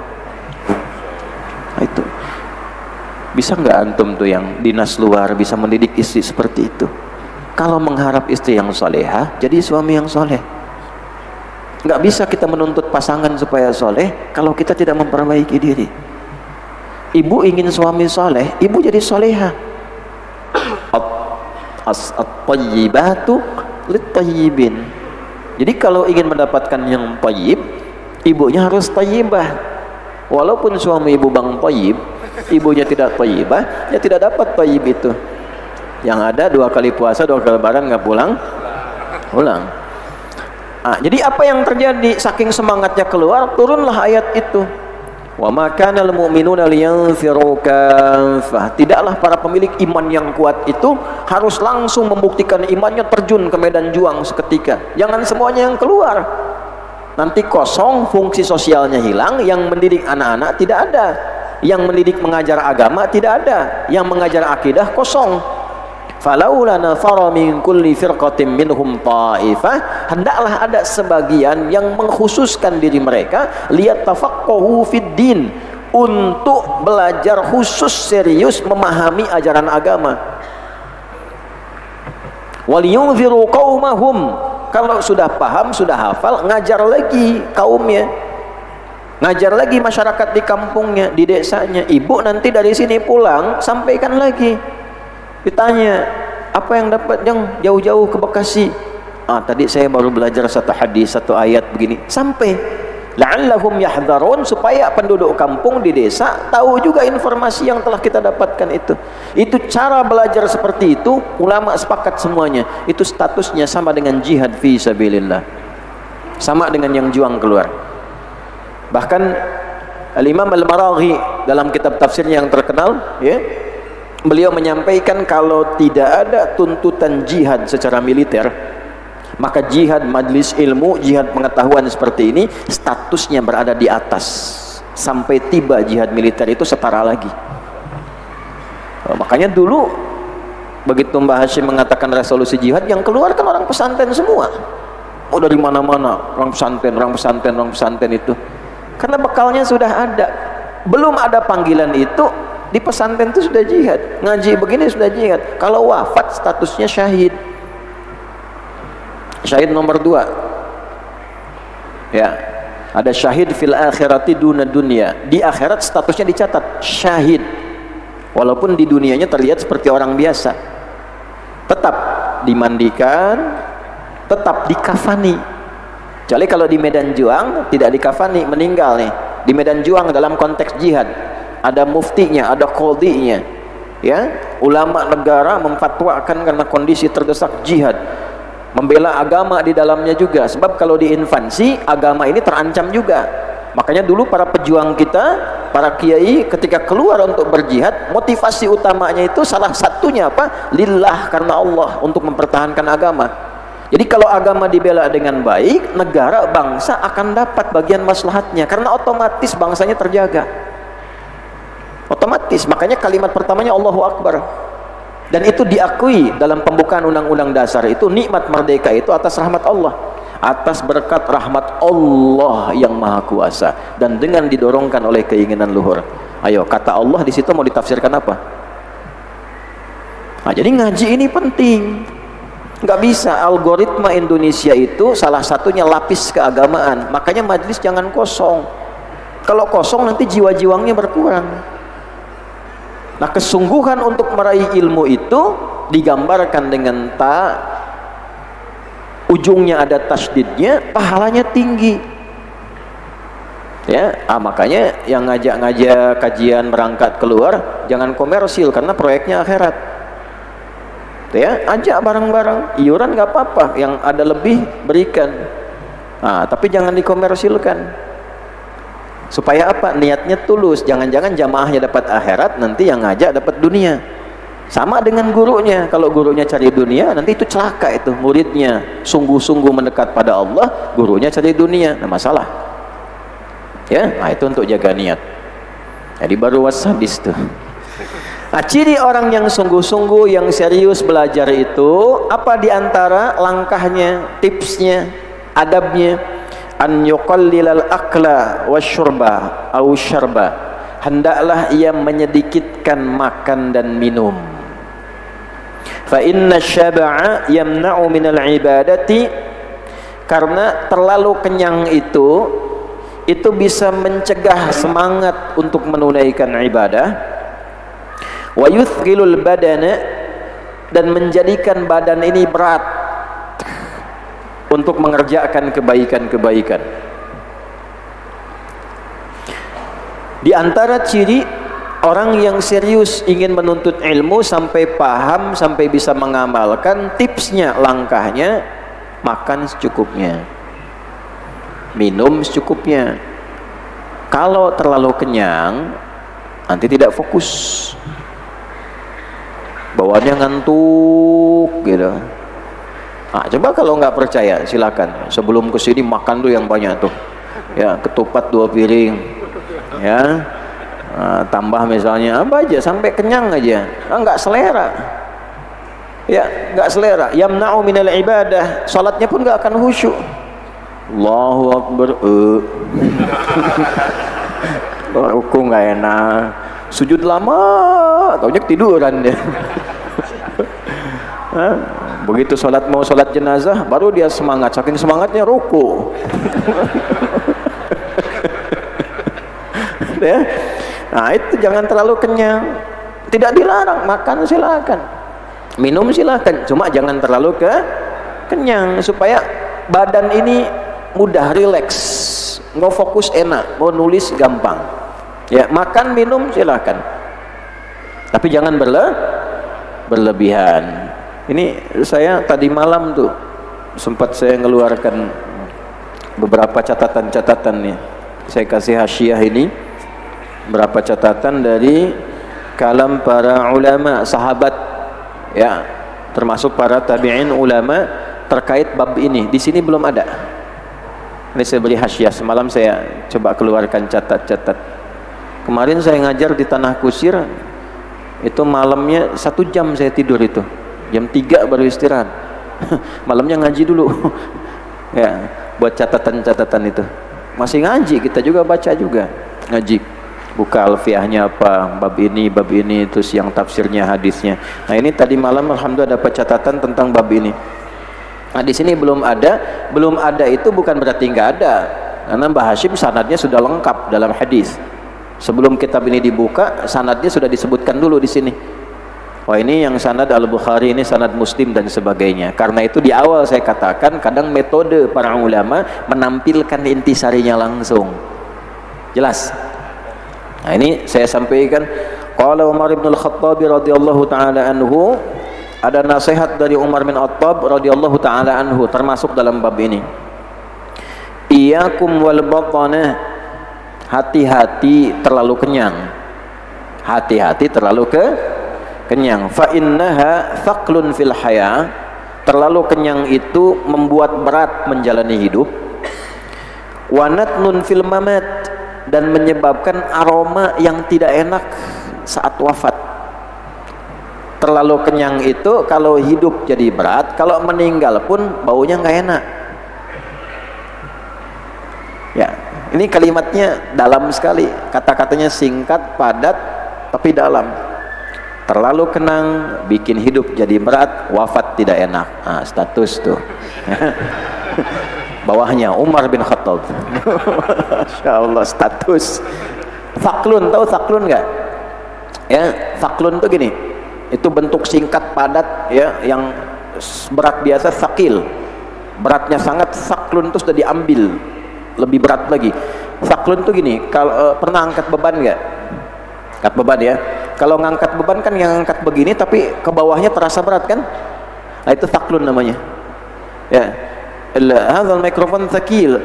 Nah, itu. Bisa nggak antum tuh yang dinas luar bisa mendidik istri seperti itu? Kalau mengharap istri yang solehah, jadi suami yang soleh. Nggak bisa kita menuntut pasangan supaya soleh kalau kita tidak memperbaiki diri. Ibu ingin suami soleh, ibu jadi solehah. At-tayyibatu lit-tayyibin. Jadi kalau ingin mendapatkan yang tayyib, ibunya harus tayyibah. Walaupun suami ibu bang tayyib, ibunya tidak tayyibah, ya tidak dapat tayyib itu. Yang ada 2 kali puasa, 2 kali lebaran nggak pulang. Jadi apa yang terjadi? Saking semangatnya keluar, turunlah ayat itu. Wa ma kana al-mu'minuna liyanfiru kaffah. Tidaklah para pemilik iman yang kuat itu harus langsung membuktikan imannya, terjun ke medan juang seketika. Jangan semuanya yang keluar. Nanti kosong, fungsi sosialnya hilang, yang mendidik anak-anak tidak ada, yang mendidik mengajar agama tidak ada, yang mengajar akidah kosong. Falaula nafara min kulli firqatin minhum ta'ifah, hendaklah ada sebagian yang mengkhususkan diri mereka liyattafaqahu fid din, untuk belajar khusus serius memahami ajaran agama. Waliyunziru qaumahum, kalau sudah paham, sudah hafal, ngajar lagi kaumnya, ngajar lagi masyarakat di kampungnya, di desanya. Ibu nanti dari sini pulang, sampaikan lagi. Ditanya, apa yang dapat yang jauh-jauh ke Bekasi? Tadi saya baru belajar 1 hadis, 1 ayat begini. Sampai la'allahum yahdharun, supaya penduduk kampung di desa tahu juga informasi yang telah kita dapatkan itu. Itu cara belajar seperti itu, ulama sepakat semuanya. Itu statusnya sama dengan jihad fi sabilillah, sama dengan yang juang keluar. Bahkan Al-Imam Al-Maraghi dalam kitab tafsirnya yang terkenal, ya, beliau menyampaikan kalau tidak ada tuntutan jihad secara militer, maka jihad majlis ilmu, jihad pengetahuan seperti ini statusnya berada di atas sampai tiba jihad militer itu setara lagi. Makanya dulu begitu Mbah Hashim mengatakan resolusi jihad, yang keluar kan orang pesantren semua. Oh, dari mana-mana orang pesantren itu. Karena bekalnya sudah ada. Belum ada panggilan itu, di pesantren itu sudah jihad. Ngaji begini sudah jihad. Kalau wafat statusnya syahid. Syahid nomor 2. Ya. Ada syahid fil akhirati duna dunya. Di akhirat statusnya dicatat syahid. Walaupun di dunianya terlihat seperti orang biasa. Tetap dimandikan, tetap dikafani. Kecuali kalau di medan juang tidak dikafani, meninggal nih. Di medan juang dalam konteks jihad, ada muftinya, ada qadhinya. Ya, ulama negara memfatwakan karena kondisi terdesak jihad. Membela agama di dalamnya juga. Sebab kalau di invasi, agama ini terancam juga. Makanya dulu para pejuang kita, para kiai ketika keluar untuk berjihad, motivasi utamanya itu salah satunya apa? Lillah, karena Allah, untuk mempertahankan agama. Jadi kalau agama dibela dengan baik, negara, bangsa akan dapat bagian maslahatnya, karena otomatis bangsanya terjaga. Otomatis. Makanya kalimat pertamanya Allahu Akbar. Dan itu diakui dalam pembukaan Undang-Undang Dasar itu, nikmat merdeka itu atas rahmat Allah, atas berkat rahmat Allah yang Maha Kuasa, dan dengan didorongkan oleh keinginan luhur. Ayo, kata Allah di situ mau ditafsirkan apa? Nah, jadi ngaji ini penting. Nggak bisa, algoritma Indonesia itu salah satunya lapis keagamaan. Makanya majelis jangan kosong. Kalau kosong nanti jiwa-jiwangnya berkurang. Nah, kesungguhan untuk meraih ilmu itu digambarkan dengan ujungnya ada tasdidnya, pahalanya tinggi. Ya, makanya yang ngajak-ngajak kajian berangkat keluar jangan komersil, karena proyeknya akhirat. Ya, ajak bareng-bareng, iuran nggak apa-apa, yang ada lebih berikan. Nah, tapi jangan dikomersilkan. Supaya apa? Niatnya tulus. Jangan-jangan jamaahnya dapat akhirat, nanti yang ngajak dapat dunia. Sama dengan gurunya. Kalau gurunya cari dunia, nanti itu celaka itu. Muridnya sungguh-sungguh mendekat pada Allah, gurunya cari dunia. Nah, masalah. Ya, nah itu untuk jaga niat. Jadi baru washabis tuh. Nah, ciri orang yang sungguh-sungguh, yang serius belajar itu apa diantara langkahnya, tipsnya, adabnya? An yuqallilal akla wasyurba au syarba, hendaklah ia menyedikitkan makan dan minum. Fa inna syab'a yamna'u minal ibadati, karena terlalu kenyang itu bisa mencegah semangat untuk menunaikan ibadah. Wa yuthqilul badana, dan menjadikan badan ini berat untuk mengerjakan kebaikan-kebaikan. Di antara ciri orang yang serius ingin menuntut ilmu sampai paham, sampai bisa mengamalkan, tipsnya, langkahnya, makan secukupnya, minum secukupnya. Kalau terlalu kenyang, nanti tidak fokus, bawaannya ngantuk gitu. Nah, coba kalau nggak percaya, silakan sebelum kesini makan tuh yang banyak tuh, ya, ketupat 2 piring, ya, tambah misalnya apa aja sampai kenyang aja. Nggak selera, ya, nggak selera. Yamna'u minal ibadah, salatnya pun nggak akan khusyuk. Allahu Akbar, ruku nggak enak, sujud lama, taunya ketiduran deh. Begitu mau sholat jenazah, baru dia semangat, saking semangatnya ruku. Ya. Nah, itu jangan terlalu kenyang. Tidak dilarang, makan silakan, minum silakan, cuma jangan terlalu kenyang, supaya badan ini mudah rileks, mau fokus enak, mau nulis gampang. Ya, makan minum silakan, tapi jangan berlebihan. Ini saya tadi malam tuh sempat saya ngeluarkan beberapa catatan-catatan nih. Saya kasih hasyiah ini beberapa catatan dari kalam para ulama sahabat, ya, termasuk para tabi'in ulama terkait bab ini. Di sini belum ada. Ini saya beri hasyiah, semalam saya coba keluarkan catat-catat. Kemarin saya ngajar di Tanah Kusir, itu malamnya 1 jam saya tidur itu, jam 3 baru istirahat. Malamnya ngaji dulu. Ya, buat catatan-catatan itu. Masih ngaji, kita juga baca juga ngaji. Buka alfiahnya apa, bab ini, terus yang tafsirnya, hadisnya. Nah ini tadi malam alhamdulillah dapat catatan tentang bab ini. Nah di sini belum ada itu bukan berarti nggak ada, karena Mbah Hashim sanadnya sudah lengkap dalam hadis. Sebelum kitab ini dibuka, sanadnya sudah disebutkan dulu di sini. Wah ini yang sanad Al-Bukhari, ini sanad Muslim dan sebagainya. Karena itu di awal saya katakan kadang metode para ulama menampilkan intisarinya langsung. Jelas? Nah ini saya sampaikan. Qala Umar bin Al-Khattab radhiyallahu taala anhu, ada nasihat dari Umar bin Khattab radhiyallahu taala anhu termasuk dalam bab ini. Iyyakum wal batana, hati-hati terlalu kenyang. Hati-hati terlalu kenyang. Fa innaha thaqlun fil haya, terlalu kenyang itu membuat berat menjalani hidup. Wa natnun fil mamat, dan menyebabkan aroma yang tidak enak saat wafat. Terlalu kenyang itu kalau hidup jadi berat, kalau meninggal pun baunya nggak enak. Ya, ini kalimatnya dalam sekali, kata-katanya singkat, padat, tapi dalam. Terlalu kenang bikin hidup jadi berat, wafat tidak enak. Nah, status tuh. Bawahnya Umar bin Khattab. Masya Allah, status. Thaklun, tahu thaklun nggak? Ya, thaklun tuh gini. Itu bentuk singkat padat ya, yang berat biasa thaqil. Beratnya sangat, thaklun itu sudah diambil. Lebih berat lagi. Thaklun tuh gini, kalau pernah angkat beban nggak? Angkat beban ya. Kalau ngangkat beban kan yang angkat begini tapi ke bawahnya terasa berat kan? Nah itu thaklun namanya. Ya. Hadzal mikrofon thaqil.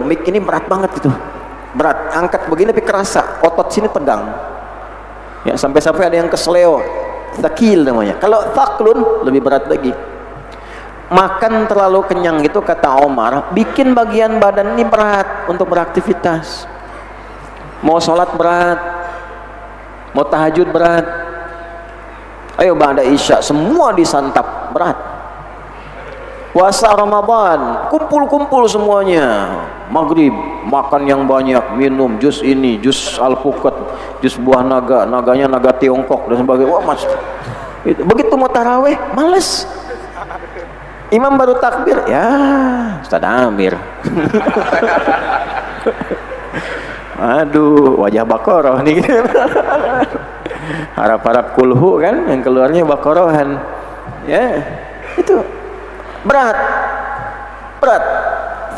Mic ini berat banget itu. Berat, angkat begini tapi kerasa otot sini tegang. Ya, sampai-sampai ada yang kesleo. Thaqil namanya. Kalau thaklun lebih berat lagi. Makan terlalu kenyang itu kata Omar, bikin bagian badan ini berat untuk beraktivitas. Mau sholat berat, mau tahajud berat. Ayo ba'da isya semua disantap berat. Puasa Ramadan kumpul-kumpul semuanya. Maghrib makan yang banyak, minum jus ini, jus alpukat, jus buah naga, naganya naga Tiongkok dan sebagainya. Wah mas, begitu mau taraweh males. Imam baru takbir, ya Ustaz Amir. Aduh, wajah Baqarah nih. Harap-harap kulhu kan, yang keluarnya Baqarahan. Ya, itu berat,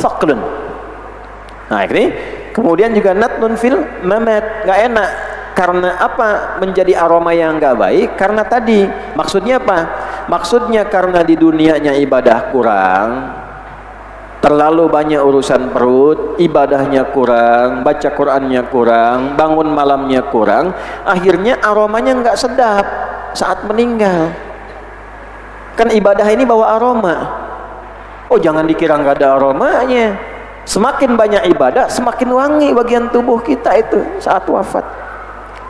thaklun. Nah ini kemudian juga natnun fil mamat, nggak enak. Karena apa? Menjadi aroma yang nggak baik. Karena tadi maksudnya apa? Maksudnya karena di dunianya ibadah kurang, terlalu banyak urusan perut, ibadahnya kurang, baca Qur'annya kurang, bangun malamnya kurang, akhirnya aromanya nggak sedap saat meninggal. Kan ibadah ini bawa aroma. Oh jangan dikira nggak ada aromanya. Semakin banyak ibadah, semakin wangi bagian tubuh kita itu saat wafat.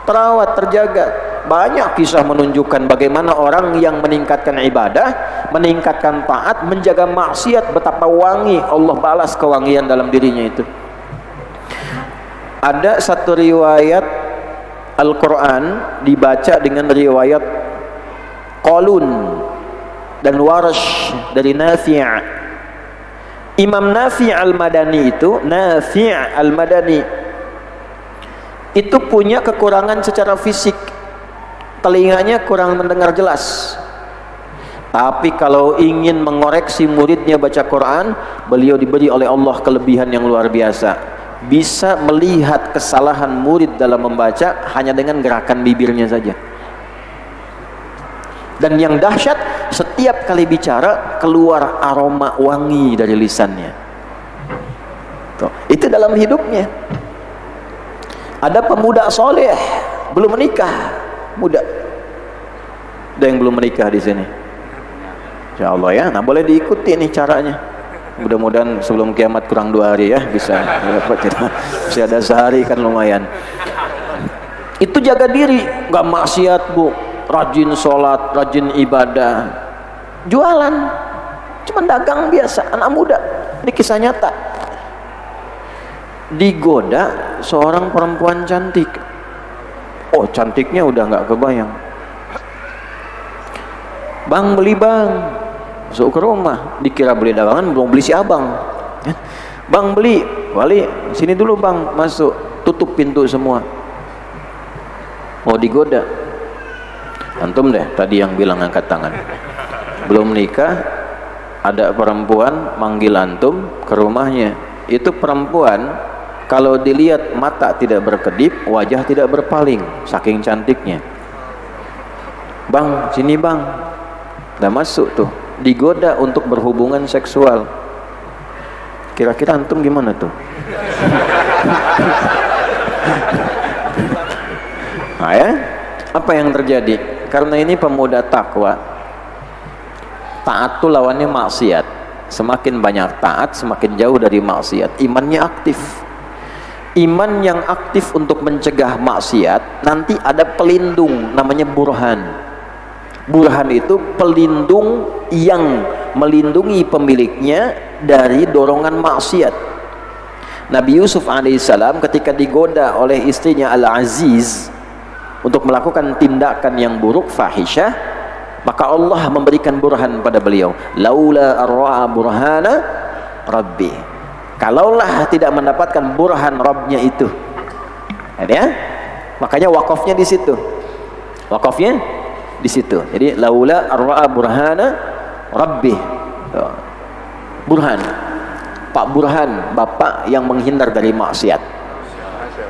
Terawat, terjaga. Banyak kisah menunjukkan bagaimana orang yang meningkatkan ibadah, meningkatkan taat, menjaga maksiat, betapa wangi Allah balas kewangian dalam dirinya itu. Ada satu riwayat Al-Quran dibaca dengan riwayat Qalun dan Warsh dari Nafi'. Imam Nafi' Al-Madani itu, Nafi' Al-Madani itu punya kekurangan secara fisik. Telinganya kurang mendengar jelas. Tapi kalau ingin mengoreksi muridnya baca Quran, beliau diberi oleh Allah kelebihan yang luar biasa. Bisa melihat kesalahan murid dalam membaca hanya dengan gerakan bibirnya saja. Dan yang dahsyat, setiap kali bicara keluar aroma wangi dari lisannya. Tuh, itu dalam hidupnya. Ada pemuda soleh belum menikah, muda. Ada yang belum menikah di sini. Insya Allah ya. Nah boleh diikuti nih caranya. Mudah-mudahan sebelum kiamat kurang 2 hari ya bisa dapat kita. Masih ada sehari kan lumayan. Itu jaga diri, nggak maksiat bu, rajin sholat, rajin ibadah, jualan, cuma dagang biasa, anak muda. Ini kisah nyata. Digoda seorang perempuan cantik. Oh cantiknya udah nggak kebayang. Bang beli bang, masuk ke rumah, dikira beli dagangan, belum beli si abang. Bang beli, wali sini dulu bang, masuk, tutup pintu semua. Mau digoda. Antum deh tadi yang bilang angkat tangan. Belum nikah, ada perempuan manggil antum ke rumahnya. Itu perempuan kalau dilihat mata tidak berkedip, wajah tidak berpaling, saking cantiknya. Bang, sini bang. Udah masuk tuh, digoda untuk berhubungan seksual. Kira-kira antum gimana tuh? Nah ya, apa yang terjadi? Karena ini pemuda takwa, taat tuh lawannya maksiat. Semakin banyak taat, semakin jauh dari maksiat. Imannya aktif. Iman yang aktif untuk mencegah maksiat, nanti ada pelindung namanya burhan. Burhan itu pelindung yang melindungi pemiliknya dari dorongan maksiat. Nabi Yusuf alaihissalam ketika digoda oleh istrinya Al-Aziz untuk melakukan tindakan yang buruk, fahisyah, maka Allah memberikan burhan pada beliau. Laula arra'a burhana rabbi. Kalaulah tidak mendapatkan burhan Rabbnya itu, ya, makanya wakafnya di situ. Wakafnya di situ. Jadi laula arra'a burhana rabbi. Burhan. Pak Burhan, bapak yang menghindar dari maksiat.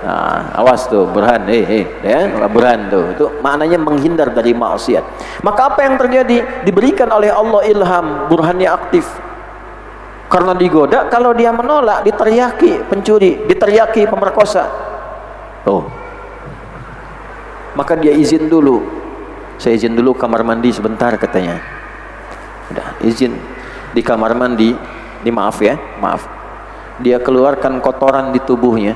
Nah, awas tuh Burhan, ya, Pak Burhan tuh. Itu maknanya menghindar dari maksiat. Maka apa yang terjadi? Diberikan oleh Allah ilham, burhannya aktif. Karena digoda, kalau dia menolak, diteriaki pencuri, diteriaki pemerkosa. Oh. Maka dia izin dulu. Saya izin dulu kamar mandi sebentar katanya. Udah, izin di kamar mandi. Ini maaf ya, maaf. Dia keluarkan kotoran di tubuhnya.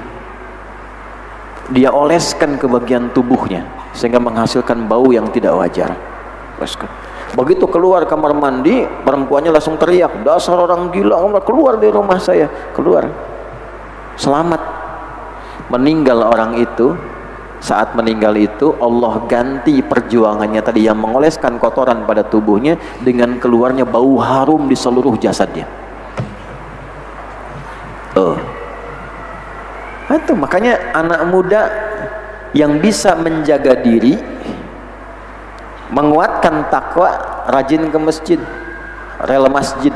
Dia oleskan ke bagian tubuhnya sehingga menghasilkan bau yang tidak wajar. Begitu keluar kamar mandi, perempuannya langsung teriak, dasar orang gila, keluar dari rumah saya, keluar. Selamat. Meninggal orang itu. Saat meninggal itu Allah ganti perjuangannya tadi yang mengoleskan kotoran pada tubuhnya dengan keluarnya bau harum di seluruh jasadnya. Itu makanya anak muda yang bisa menjaga diri, menguatkan takwa, rajin ke masjid, rel masjid.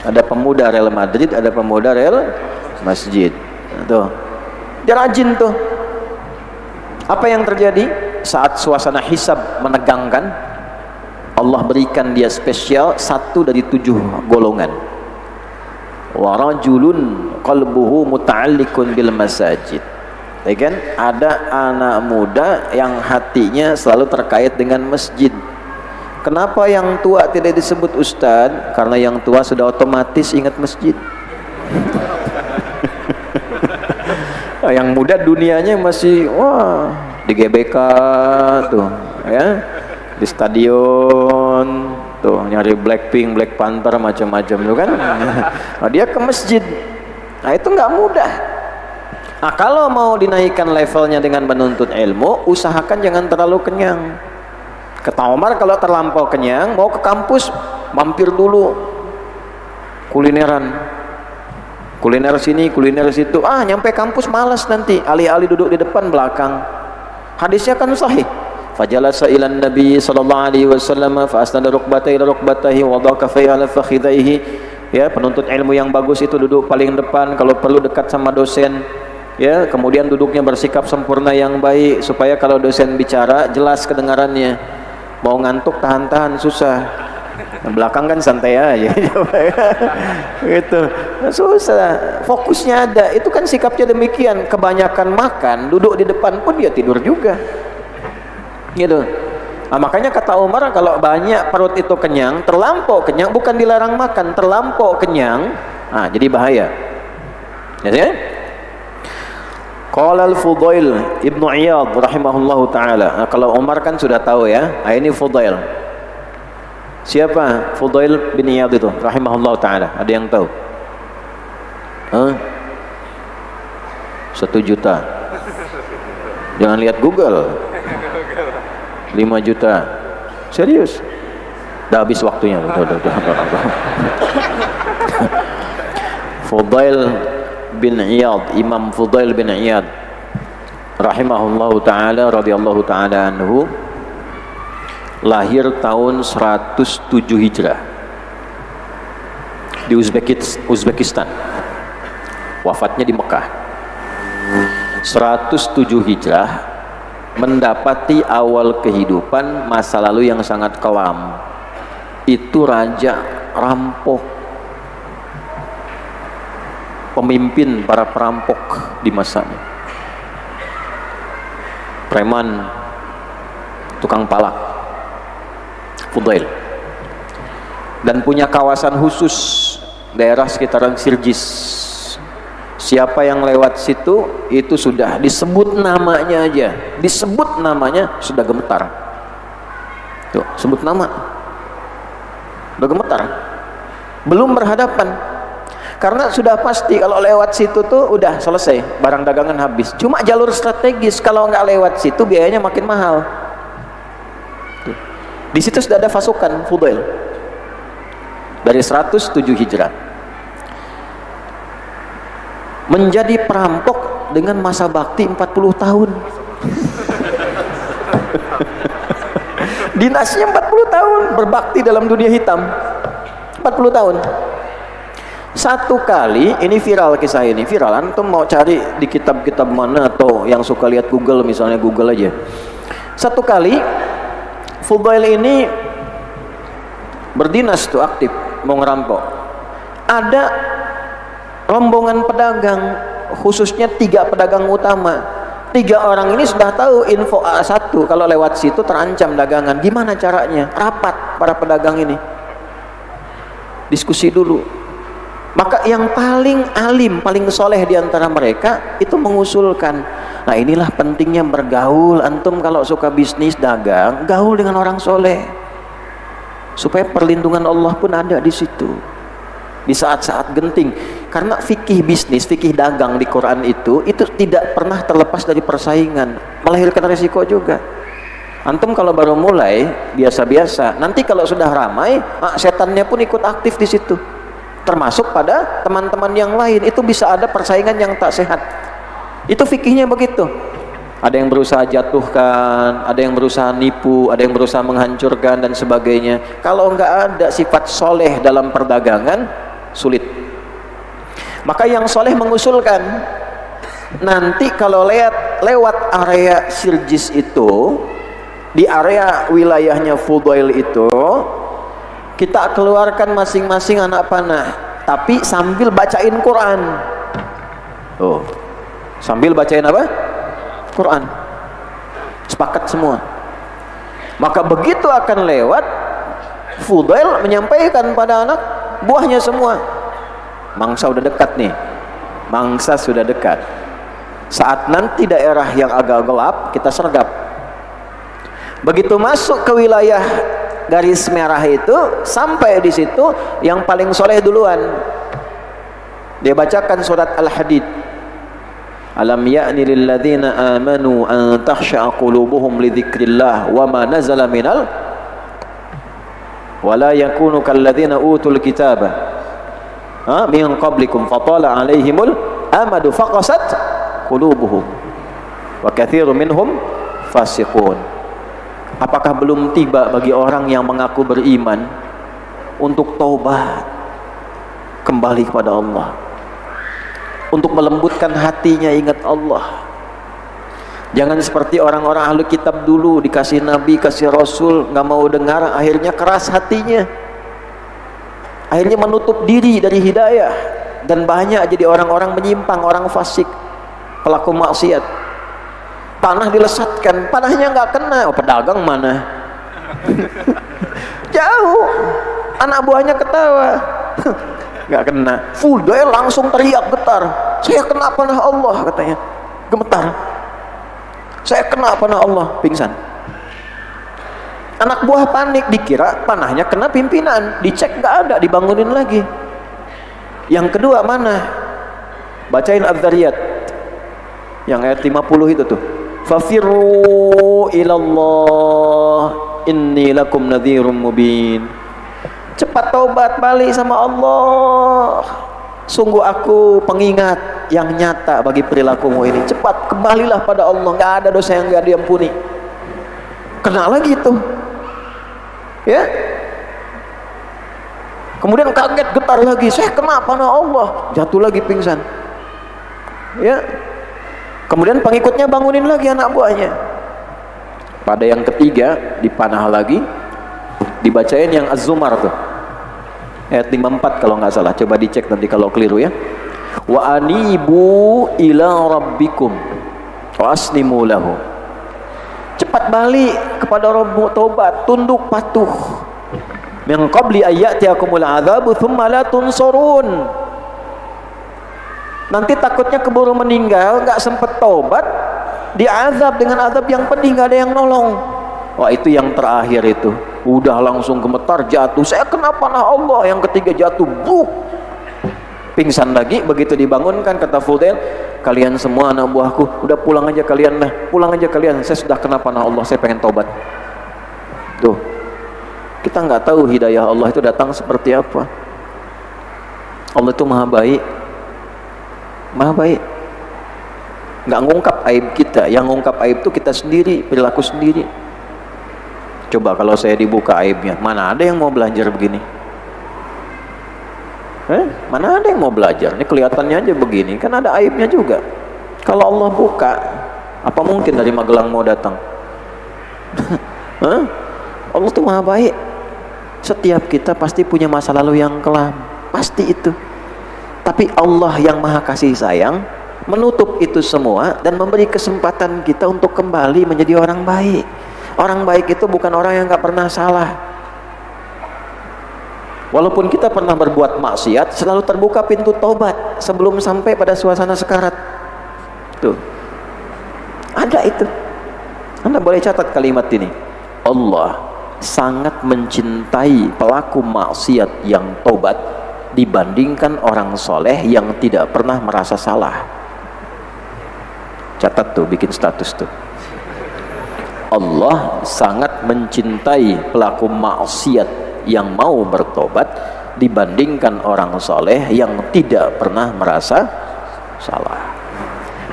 Ada pemuda rel Madrid, ada pemuda rel masjid. Tuh, dia rajin tuh. Apa yang terjadi saat suasana hisab menegangkan? Allah berikan dia spesial 1 dari 7 golongan. Wa rajulun qalbuhu muta'alliqun bil masajid. Ya kan? Ada anak muda yang hatinya selalu terkait dengan masjid. Kenapa yang tua tidak disebut ustaz? Karena yang tua sudah otomatis ingat masjid. Yang muda dunianya masih wah di GBK tuh ya, di stadion tuh nyari Blackpink, Black Panther macam-macam tuh kan. Nah, dia ke masjid. Nah itu nggak mudah. Nah kalau mau dinaikkan levelnya dengan menuntut ilmu, usahakan jangan terlalu kenyang. Kata Omar kalau terlampau kenyang, mau ke kampus mampir dulu kulineran. Kuliner sini, kuliner situ. Nyampe kampus malas nanti. Alih-alih duduk di depan, belakang. Hadisnya kan sahih. Fajalasa ilan Nabi sallallahu alaihi wasallam fa asnada rukbatayhi ila rukbatahi wa wada'a kaffayhi ala fakhidaihi. Ya, penuntut ilmu yang bagus itu duduk paling depan, kalau perlu dekat sama dosen. Ya, kemudian duduknya bersikap sempurna yang baik supaya kalau dosen bicara jelas kedengarannya. Mau ngantuk tahan-tahan susah. Belakang kan santai aja. Gitu. Susah. Fokusnya ada. Itu kan sikapnya demikian. Kebanyakan makan, duduk di depan pun dia tidur juga. Gitu. Nah, makanya kata Umar, kalau banyak perut itu kenyang, terlampau kenyang, bukan dilarang makan, terlampau kenyang, nah jadi bahaya. Ya? Qala al-Fudail Ibnu Iyad rahimahullahu taala. Nah, kalau Umar kan sudah tahu ya. Nah, ini Fudail. Siapa Fudail bin Iyad itu rahimahullahu taala? Ada yang tahu? 1 juta. Jangan lihat Google. 5 juta. Serius? Dah habis waktunya. Fudail bin Iyad, Imam Fudail bin Iyad rahimahullahu taala radhiyallahu taala anhu, lahir tahun 107 Hijrah di Uzbekistan. Wafatnya di Mekah. 107 Hijrah, mendapati awal kehidupan masa lalu yang sangat kelam. Itu raja rampok, pemimpin para perampok di masanya, preman, tukang palak, Fudail, dan punya kawasan khusus daerah sekitaran Sirjis. Siapa yang lewat situ itu sudah disebut namanya aja, disebut namanya sudah gemetar. Tuh, sebut nama udah gemetar, belum berhadapan. Karena sudah pasti kalau lewat situ tuh udah selesai, barang dagangan habis. Cuma jalur strategis, kalau nggak lewat situ biayanya makin mahal. Tuh. Di situ sudah ada pasukan Fudail dari 107 Hijrah. Menjadi perampok dengan masa bakti 40 tahun. Dinasnya 40 tahun berbakti dalam dunia hitam. 40 tahun. Satu kali, ini viral kisah ini, viral. Antum mau cari di kitab-kitab mana atau yang suka lihat Google, misalnya Google aja. Satu kali Fudail ini berdinas tuh, aktif mau ngerampok. Ada rombongan pedagang, khususnya 3 pedagang utama. 3 orang ini sudah tahu info A1, kalau lewat situ terancam dagangan. Gimana caranya? Rapat para pedagang ini, diskusi dulu. Maka yang paling alim, paling soleh di antara mereka itu mengusulkan, nah inilah pentingnya bergaul. Antum kalau suka bisnis dagang, gaul dengan orang soleh, supaya perlindungan Allah pun ada di situ di saat-saat genting. Karena fikih bisnis, fikih dagang di Quran itu tidak pernah terlepas dari persaingan, melahirkan risiko juga. Antum kalau baru mulai biasa-biasa, nanti kalau sudah ramai, setannya pun ikut aktif di situ. Termasuk pada teman-teman yang lain, itu bisa ada persaingan yang tak sehat. Itu fikihnya begitu. Ada yang berusaha jatuhkan, ada yang berusaha nipu, ada yang berusaha menghancurkan dan sebagainya. Kalau nggak ada sifat soleh dalam perdagangan, sulit. Maka yang soleh mengusulkan, nanti kalau lewat area Sirjis itu, di area wilayahnya Fudail itu, kita keluarkan masing-masing anak panah, tapi sambil bacain Quran. Oh, sambil bacain apa? Quran. Sepakat semua. Maka begitu akan lewat, Fudail menyampaikan pada anak buahnya semua, mangsa udah dekat nih, mangsa sudah dekat. Saat nanti daerah yang agak gelap, kita sergap. Begitu masuk ke wilayah garis merah itu, sampai di situ yang paling soleh duluan, dia bacakan surat Al-Hadid. Alam ya'ni lil ladzina amanu an takhsha'a qulubuhum li dzikrillah wa ma nazala minal wa la yakunu kal ladzina utul kitaba min qablikum fatala 'alaihimul amadu faqasat qulubuhum wa katsirun minhum fasiqun. Apakah belum tiba bagi orang yang mengaku beriman untuk taubat, kembali kepada Allah, untuk melembutkan hatinya, ingat Allah. Jangan seperti orang-orang ahli kitab dulu, dikasih nabi, kasih rasul, nggak mau dengar, akhirnya keras hatinya, akhirnya menutup diri dari hidayah, dan banyak jadi orang-orang menyimpang, orang fasik, pelaku maksiat. Tanah dilesatkan, panahnya nggak kena, pedagang mana? Jauh. Anak buahnya ketawa. Nggak kena. Fudail langsung teriak getar. Saya kena panah Allah katanya. Gemetar. Saya kena panah Allah, pingsan. Anak buah panik, dikira panahnya kena pimpinan. Dicek nggak ada, dibangunin lagi. Yang kedua mana? Bacain Az-Zariyat. Yang ayat 50 itu tuh. Fafirru ilallah inni lakum nadhirum mubin. Cepat taubat, balik sama Allah. Sungguh aku pengingat yang nyata bagi perilakumu ini. Cepat kembalilah pada Allah. Nggak ada dosa yang nggak diampuni. Kena lagi tuh, ya. Kemudian kaget, getar lagi. Saya kena panah Allah. Jatuh lagi pingsan, ya. Kemudian pengikutnya bangunin lagi anak buahnya. Pada yang ketiga dipanah lagi, dibacain yang Az-Zumar tuh. Ayat 54 kalau nggak salah, coba dicek nanti kalau keliru ya. Wa anibu ila rabbikum wa aslimu lahu. Cepat balik kepada Rabbmu, taubat, tunduk patuh. Min qabli ayyatiakumul adzabu tsumma la tunsurun. Nanti takutnya keburu meninggal, nggak sempet taubat, diazab dengan azab yang pedih, nggak ada yang nolong. Wah, itu yang terakhir itu. Udah langsung gemetar, jatuh. Saya kena panah Allah. Yang ketiga jatuh, buk. Pingsan lagi. Begitu dibangunkan, kata Fudail, kalian semua anak buahku, udah pulang aja kalian lah. Pulang aja kalian. Saya sudah kena panah Allah. Saya pengen taubat. Tuh. Kita nggak tahu hidayah Allah itu datang seperti apa. Allah itu maha baik. Maha baik. Nggak ngungkap aib kita. Yang ngungkap aib itu kita sendiri, perilaku sendiri. Coba kalau saya dibuka aibnya, mana ada yang mau belajar begini? Mana ada yang mau belajar? Ini kelihatannya aja begini, kan ada aibnya juga. Kalau Allah buka, apa mungkin dari Magelang mau datang? Allah tuh maha baik. Setiap kita pasti punya masa lalu yang kelam, pasti itu. Tapi Allah yang maha kasih sayang menutup itu semua dan memberi kesempatan kita untuk kembali menjadi orang baik. Orang baik itu bukan orang yang gak pernah salah. Walaupun kita pernah berbuat maksiat, selalu terbuka pintu taubat sebelum sampai pada suasana sekarat. Tuh, ada itu. Anda boleh catat kalimat ini. Allah sangat mencintai pelaku maksiat yang taubat dibandingkan orang soleh yang tidak pernah merasa salah. Catat tuh, bikin status tuh. Allah sangat mencintai pelaku maksiat yang mau bertobat dibandingkan orang soleh yang tidak pernah merasa salah.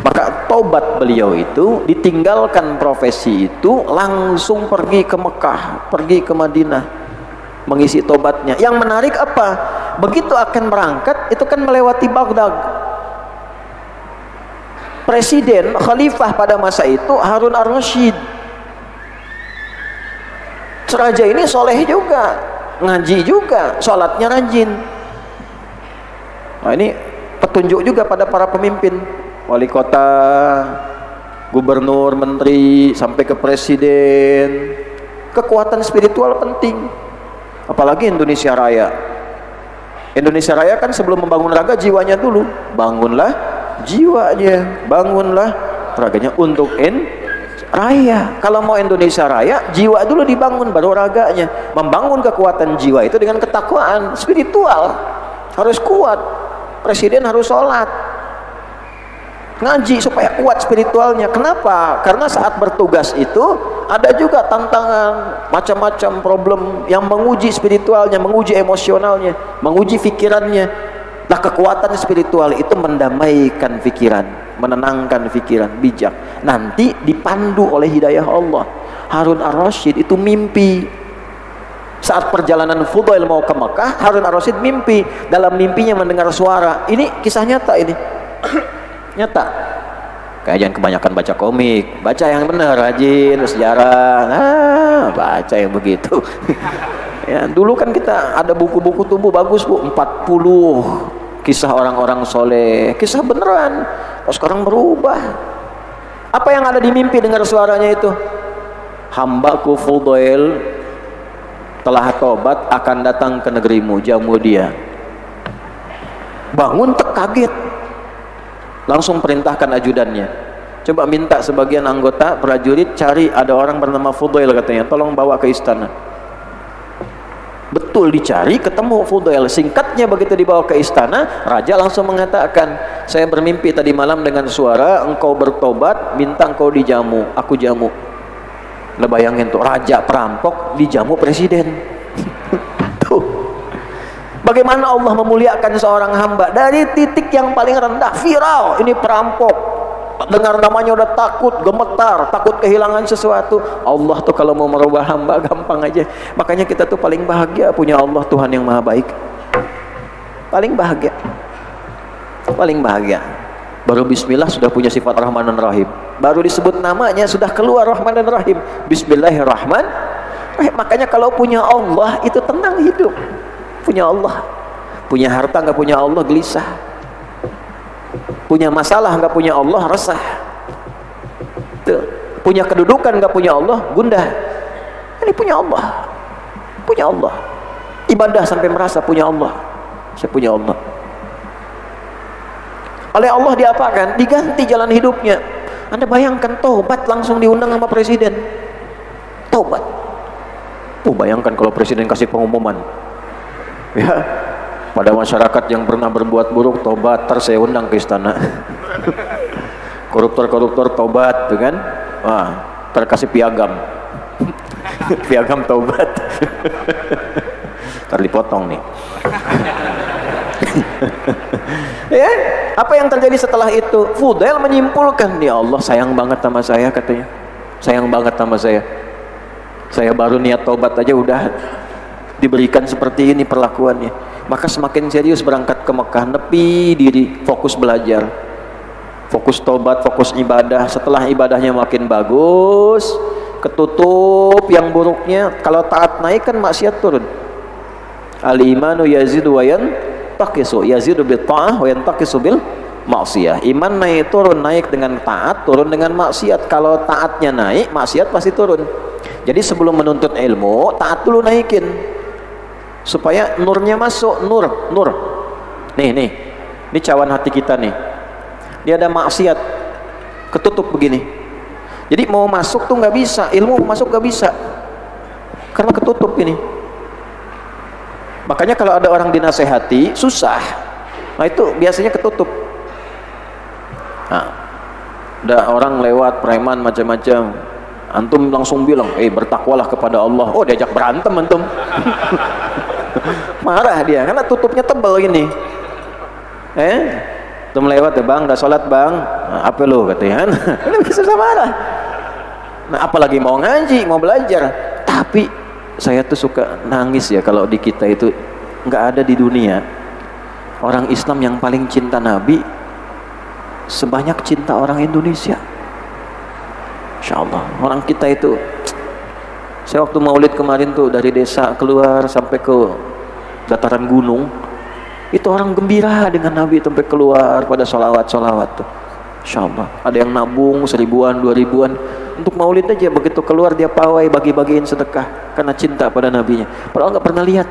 Maka tobat beliau itu, ditinggalkan profesi itu, langsung pergi ke Mekah, pergi ke Madinah mengisi tobatnya. Yang menarik apa? Begitu akan berangkat, itu kan melewati Baghdad. Presiden, khalifah pada masa itu Harun ar-Rasyid. Raja ini soleh juga, ngaji juga, sholatnya rajin. Nah, ini petunjuk juga pada para pemimpin, wali kota, gubernur, menteri, sampai ke presiden. Kekuatan spiritual penting, apalagi Indonesia Raya. Indonesia Raya kan sebelum membangun raga, jiwanya dulu. Bangunlah jiwanya, bangunlah raganya untuk raya. Kalau mau Indonesia Raya, jiwa dulu dibangun, baru raganya. Membangun kekuatan jiwa itu dengan ketakwaan spiritual, harus kuat. Presiden harus sholat, ngaji supaya kuat spiritualnya. Kenapa? Karena saat bertugas itu ada juga tantangan, macam-macam problem yang menguji spiritualnya, menguji emosionalnya, menguji pikirannya. Nah, kekuatan spiritual itu mendamaikan pikiran, menenangkan pikiran, bijak. Nanti dipandu oleh hidayah Allah. Harun ar-Rasyid itu mimpi. Saat perjalanan Fudail mau ke Mekah, Harun ar-Rasyid mimpi. Dalam mimpinya mendengar suara. Ini kisah nyata ini. Nyata. Kayak jangan kebanyakan baca komik. Baca yang benar, rajin, sejarah. Baca yang begitu. Ya, dulu kan kita ada buku-buku tubuh bagus, Bu, 40 kisah orang-orang soleh, kisah beneran. Oh, sekarang berubah. Apa yang ada di mimpi dengar suaranya itu? Hambaku Fudail telah tobat akan datang ke negerimu, jamu dia. Bangun kaget, langsung perintahkan ajudannya, coba minta sebagian anggota prajurit cari ada orang bernama Fudail katanya, tolong bawa ke istana. Betul dicari, ketemu Fudail. Singkatnya begitu dibawa ke istana, raja langsung mengatakan, saya bermimpi tadi malam dengan suara engkau bertobat, minta engkau dijamu, aku jamu. Nah bayangin tuh, raja perampok dijamu presiden. Tuh, bagaimana Allah memuliakan seorang hamba dari titik yang paling rendah, viral, ini perampok, dengar namanya udah takut, gemetar, takut kehilangan sesuatu. Allah tuh kalau mau merubah hamba gampang aja. Makanya kita tuh paling bahagia punya Allah, Tuhan yang maha baik. Paling bahagia, paling bahagia. Baru bismillah sudah punya sifat Rahman dan Rahim, baru disebut namanya sudah keluar Rahman dan Rahim. Bismillahirrahmanirrahim. Makanya kalau punya Allah itu tenang hidup. Punya Allah, punya harta nggak punya Allah gelisah, punya masalah nggak punya Allah resah. Tuh. Punya kedudukan nggak punya Allah gundah. Ini punya Allah, punya Allah. Ibadah sampai merasa punya Allah, saya punya Allah. Oleh Allah diapakan? Diganti jalan hidupnya. Anda bayangkan tobat langsung diundang sama presiden. Tobat. Tuh bayangkan kalau presiden kasih pengumuman, ya, pada masyarakat yang pernah berbuat buruk tobat, saya undang ke istana. Koruptor-koruptor tobat, tuh kan? Wah, terkasih piagam. Piagam tobat. Ntar dipotong nih. Ya, apa yang terjadi setelah itu? Fudail menyimpulkan, ya Allah sayang banget sama saya katanya. Sayang banget sama saya. Saya baru niat tobat aja udah diberikan seperti ini perlakuannya. Maka semakin serius berangkat ke Mekah, nepi diri, fokus belajar, fokus tobat, fokus ibadah. Setelah ibadahnya makin bagus, ketutup yang buruknya. Kalau taat naik kan maksiat turun. Al-imanu yazidu wa yantaqisu, yazidu bil ta'ah wa yantaqisu bil maksiyah. Iman naik turun, naik dengan taat, turun dengan maksiat. Kalau taatnya naik, maksiat pasti turun. Jadi sebelum menuntut ilmu, taat dulu naikin supaya nurnya masuk. Nur nih cawan hati kita nih, dia ada maksiat, ketutup begini. Jadi mau masuk tuh nggak bisa, ilmu masuk nggak bisa karena ketutup ini. Makanya kalau ada orang dinasehati susah, nah itu biasanya ketutup. Nah, ada orang lewat preman macam-macam, antum langsung bilang, bertakwalah kepada Allah. Oh, diajak berantem antum. Marah dia karena tutupnya tebal gini. Antum lewat ya bang, udah sholat bang, nah, apa lo katanya? Ini bisa marah. Nah, apalagi mau ngaji, mau belajar. Tapi saya tuh suka nangis ya kalau di kita itu nggak ada di dunia orang Islam yang paling cinta Nabi sebanyak cinta orang Indonesia. Insya Allah orang kita itu, saya waktu maulid kemarin tuh dari desa keluar sampai ke dataran gunung, itu orang gembira dengan Nabi sampai keluar pada sholawat tuh. Insya Allah ada yang nabung 1000-an 2000-an untuk maulid aja, begitu keluar dia pawai bagi-bagiin sedekah karena cinta pada nabinya. Padahal nggak pernah lihat.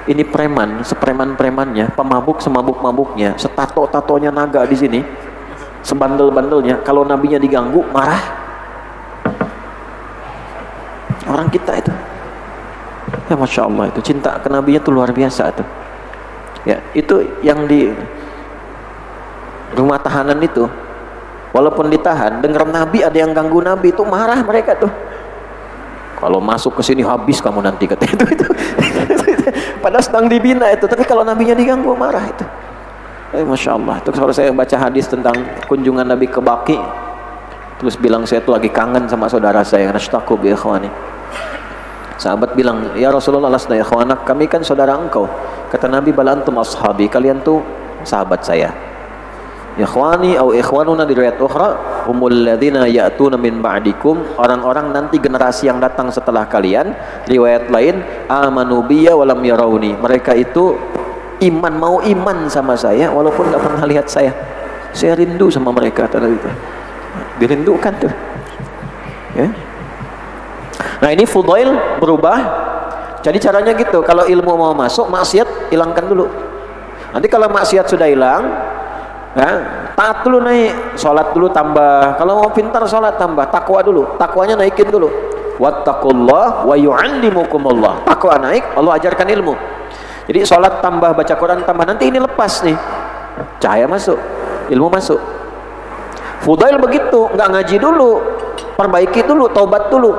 Ini preman, sepreman-premannya, pemabuk semabuk-mabuknya, setato-tatonya naga di sini, sebandel-bandelnya, kalau nabinya diganggu marah. Orang kita itu, ya masya Allah itu cinta ke nabinya tuh luar biasa tuh. Ya itu yang di rumah tahanan itu, walaupun ditahan, dengar Nabi ada yang ganggu Nabi itu marah mereka tuh. Kalau masuk ke sini habis kamu nanti katanya itu. Padahal sedang dibina itu, tapi kalau Nabinya diganggu marah itu. Masya Allah. Terus kalau saya baca hadis tentang kunjungan Nabi ke Baqi, terus bilang saya tuh lagi kangen sama saudara saya, nashtaqu bi ikhwani. Sahabat bilang, ya Rasulullah lasna ikhwanak, kami kan saudara engkau. Kata Nabi, bal antum ashabi, kalian tuh sahabat saya. Ikhwani atau ikhwanuna di riwayat ukhra, humul ladzina ya'tuna min ba'dikum, orang-orang nanti generasi yang datang setelah kalian. Riwayat lain, amanu biya walam yarawni, mereka itu iman, mau iman sama saya walaupun enggak pernah lihat saya. Saya rindu sama mereka tadi itu. Dirindukan tuh. Ya. Nah ini fudail berubah. Jadi caranya gitu, kalau ilmu mau masuk, maksiat hilangkan dulu. Nanti kalau maksiat sudah hilang, ya, taat dulu naik, sholat dulu tambah. Kalau mau pintar sholat tambah, takwa dulu, takwanya naikin dulu. Wattaqullah wa yu'allimukumullah. Takwa naik, Allah ajarkan ilmu. Jadi sholat tambah, baca Quran tambah, nanti ini lepas nih, cahaya masuk, ilmu masuk. Fudail begitu, nggak ngaji dulu, perbaiki dulu, taubat dulu.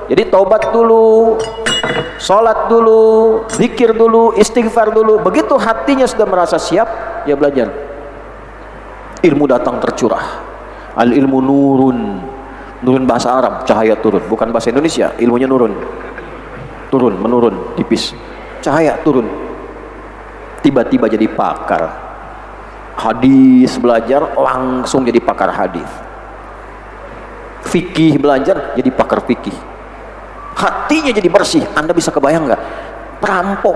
Jadi taubat dulu, sholat dulu, zikir dulu, istighfar dulu. Begitu hatinya sudah merasa siap, ya belajar. Ilmu datang tercurah. Al ilmu nurun. Nurun bahasa Arab, cahaya turun. Bukan bahasa Indonesia, ilmunya nurun. Turun, menurun, tipis. Cahaya turun. Tiba-tiba jadi pakar. Hadis belajar, langsung jadi pakar hadis. Fikih belajar, jadi pakar fikih. Hatinya jadi bersih. Anda bisa kebayang nggak? Perampok,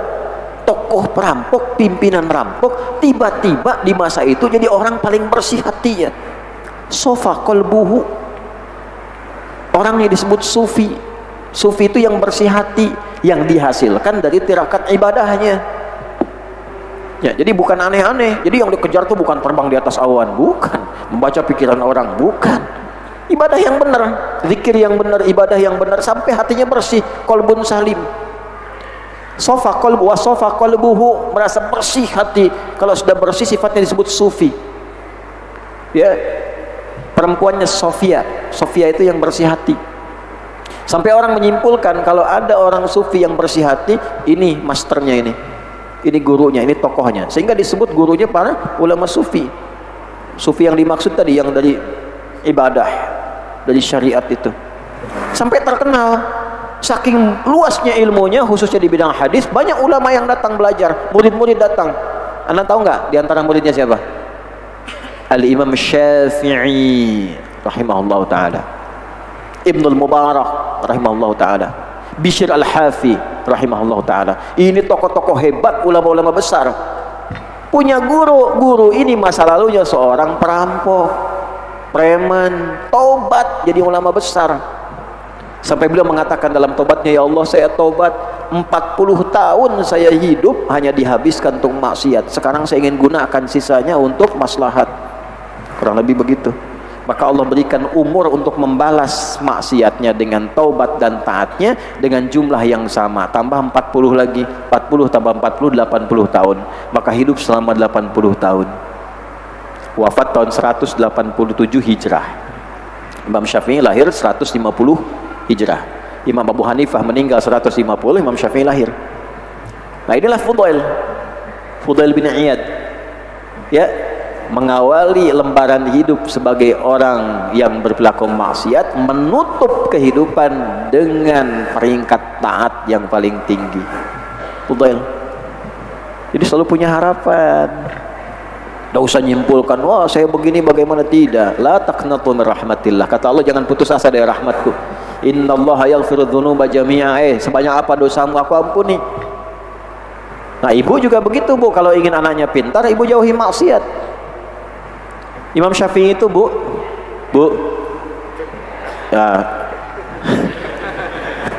tokoh perampok, pimpinan perampok, tiba-tiba di masa itu jadi orang paling bersih hatinya. Sofa qalbuhu. Orangnya disebut sufi. Sufi itu yang bersih hati, yang dihasilkan dari tirakat ibadahnya. Ya, jadi bukan aneh-aneh. Jadi yang dikejar tuh bukan terbang di atas awan, bukan. Membaca pikiran orang, bukan. Ibadah yang benar, zikir yang benar, ibadah yang benar sampai hatinya bersih, qalbun salim. Sofa qalbu wa sofa qalbuhu, merasa bersih hati. Kalau sudah bersih sifatnya disebut sufi. Ya. Perempuannya Sofia. Sofia itu yang bersih hati. Sampai orang menyimpulkan kalau ada orang sufi yang bersih hati, ini masternya ini. Ini gurunya, ini tokohnya. Sehingga disebut gurunya para ulama sufi. Sufi yang dimaksud tadi yang dari ibadah, dari syariat itu. Sampai terkenal. Saking luasnya ilmunya khususnya di bidang hadis, banyak ulama yang datang belajar, murid-murid datang. Anda tahu nggak di antara muridnya siapa? Al-Imam Syafi'i rahimahullah ta'ala, Ibnul Mubarak rahimahullah ta'ala, Bishr Al-Hafi rahimahullah ta'ala. Ini tokoh-tokoh hebat, ulama-ulama besar. Punya guru. Guru ini masa lalunya seorang perampok, preman, taubat jadi ulama besar. Sampai beliau mengatakan dalam taubatnya, ya Allah, saya taubat 40 tahun saya hidup hanya dihabiskan untuk maksiat. Sekarang saya ingin gunakan sisanya untuk maslahat. Kurang lebih begitu. Maka Allah berikan umur untuk membalas maksiatnya dengan taubat dan taatnya dengan jumlah yang sama. Tambah 40 lagi. 40 tambah 40, 80 tahun. Maka hidup selama 80 tahun. Wafat tahun 187 Hijrah. Imam Syafi'i lahir 150 Hijrah. Imam Abu Hanifah meninggal 150, Imam Syafi'i lahir. Nah inilah Fudail. Fudail bin Iyad. Ya, mengawali lembaran hidup sebagai orang yang berperilaku maksiat, menutup kehidupan dengan peringkat taat yang paling tinggi. Fudail. Jadi selalu punya harapan. Tidak usah nyimpulkan, wah saya begini bagaimana, tidak. La taqnatu min rahmatillah. Kata Allah, jangan putus asa dari rahmatku. Innallaha yaghfiru dzunuba jami'a. Sebanyak apa dosamu aku ampuni. Nah ibu juga begitu bu, kalau ingin anaknya pintar, ibu jauhi maksiat. Imam Syafi'i itu bu ya,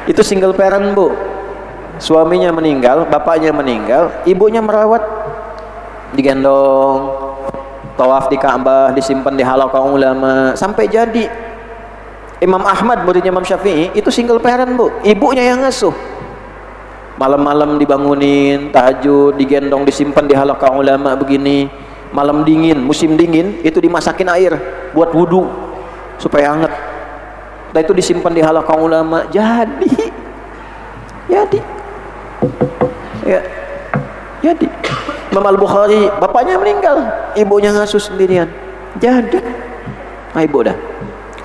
itu single parent bu, suaminya meninggal, bapaknya meninggal, ibunya merawat, digendong, tawaf di Ka'bah, disimpan di halaqah ulama sampai jadi. Imam Ahmad muridnya Imam Syafi'i itu single parent bu, ibunya yang ngasuh. Malam-malam dibangunin, tahajud, digendong, disimpan di halaqah ulama begini. Malam dingin, musim dingin itu dimasakin air buat wudu supaya hangat. Dan itu disimpan di halaqah ulama. Jadi ya, Imam Al-Bukhari bapaknya meninggal, ibunya ngasuh sendirian. Jadi nah ibu dah.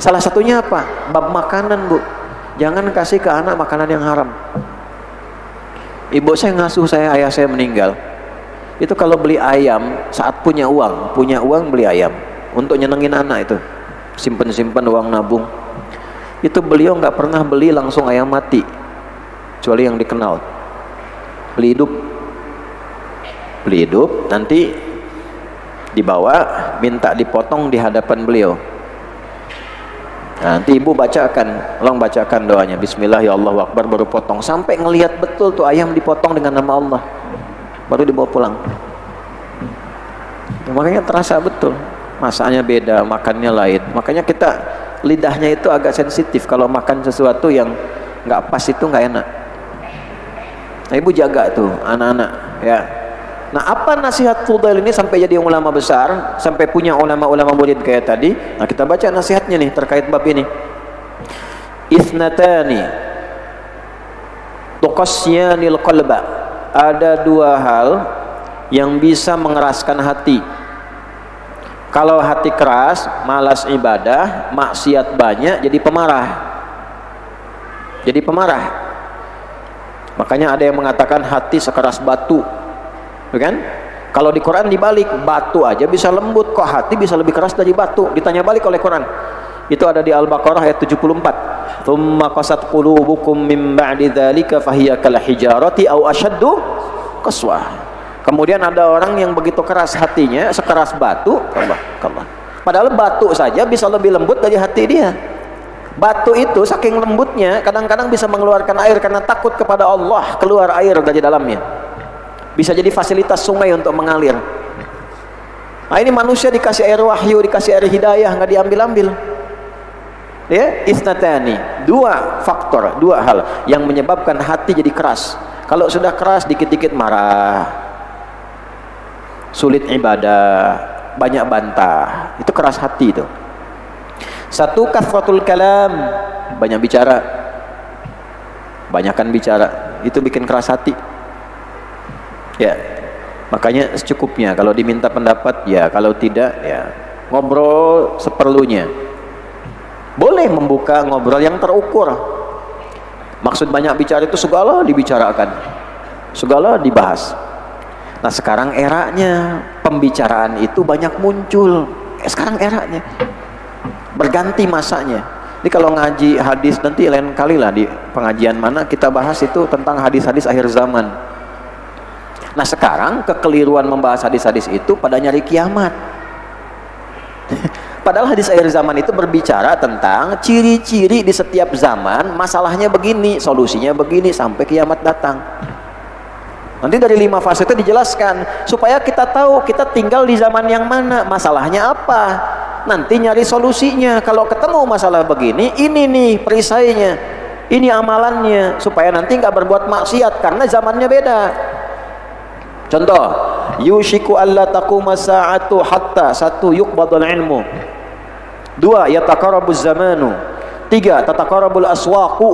Salah satunya apa? Bab makanan bu, jangan kasih ke anak makanan yang haram. Ibu saya ngasuh saya, ayah saya meninggal. Itu kalau beli ayam saat punya uang beli ayam untuk nyenengin anak, itu simpen uang nabung. Itu beliau nggak pernah beli langsung ayam mati, kecuali yang dikenal. Beli hidup nanti dibawa, minta dipotong di hadapan beliau. Nah, nanti ibu bacakan, tolong bacakan doanya. Bismillah ya Allahu Akbar, baru potong. Sampai ngelihat betul tuh ayam dipotong dengan nama Allah, baru dibawa pulang. Makanya terasa betul. Masaknya beda, makannya lain. Makanya kita lidahnya itu agak sensitif. Kalau makan sesuatu yang nggak pas itu nggak enak. Nah, ibu jaga tuh anak-anak ya. Nah, apa nasihat Fudail ini sampai jadi ulama besar, sampai punya ulama-ulama murid kayak tadi? Nah, kita baca nasihatnya nih terkait bab ini. Ithnatani tuqasyanil qalba. Ada dua hal yang bisa mengeraskan hati. Kalau hati keras, malas ibadah, maksiat banyak, jadi pemarah. Jadi pemarah. Makanya ada yang mengatakan hati sekeras batu. Kan? Kalau di Quran dibalik, batu aja bisa lembut, kok hati bisa lebih keras dari batu? Ditanya balik oleh Quran. Itu ada di Al-Baqarah ayat 74. Tsumma qasat qulubukum min ba'di dzalika fahiya kal hijarati aw ashaddu qaswah. Kemudian ada orang yang begitu keras hatinya, sekeras batu. Padahal batu saja bisa lebih lembut dari hati dia. Batu itu saking lembutnya, kadang-kadang bisa mengeluarkan air karena takut kepada Allah, keluar air dari dalamnya. Bisa jadi fasilitas sungai untuk mengalir. Nah, ini manusia dikasih air wahyu, dikasih air hidayah, nggak diambil-ambil. Ya, isnatani, dua faktor, dua hal yang menyebabkan hati jadi keras. Kalau sudah keras, dikit-dikit marah, sulit ibadah, banyak bantah, itu keras hati itu. Satu, kathratul kalam, banyak bicara, banyakan bicara, itu bikin keras hati. Ya, makanya secukupnya. Kalau diminta pendapat, ya. Kalau tidak, ya ngobrol seperlunya. Boleh membuka ngobrol yang terukur. Maksud banyak bicara itu segala dibicarakan, segala dibahas. Nah, sekarang eranya pembicaraan itu banyak muncul. Sekarang eranya berganti masanya. Jadi kalau ngaji hadis, nanti lain kali lah di pengajian mana kita bahas itu tentang hadis-hadis akhir zaman. Nah, sekarang kekeliruan membahas hadis-hadis itu pada nyari kiamat. Padahal hadis akhir zaman itu berbicara tentang ciri-ciri di setiap zaman, masalahnya begini, solusinya begini, sampai kiamat datang. Nanti dari 5 fase itu dijelaskan supaya kita tahu kita tinggal di zaman yang mana, masalahnya apa, nanti nyari solusinya. Kalau ketemu masalah begini, ini nih perisainya, ini amalannya, supaya nanti nggak berbuat maksiat karena zamannya beda. Contoh, yushiku alla taquma sa'atu hatta, 1, yuqbadul ilmu, 2, yataqarabuz zamanu, 3, tataqarabul aswaqu,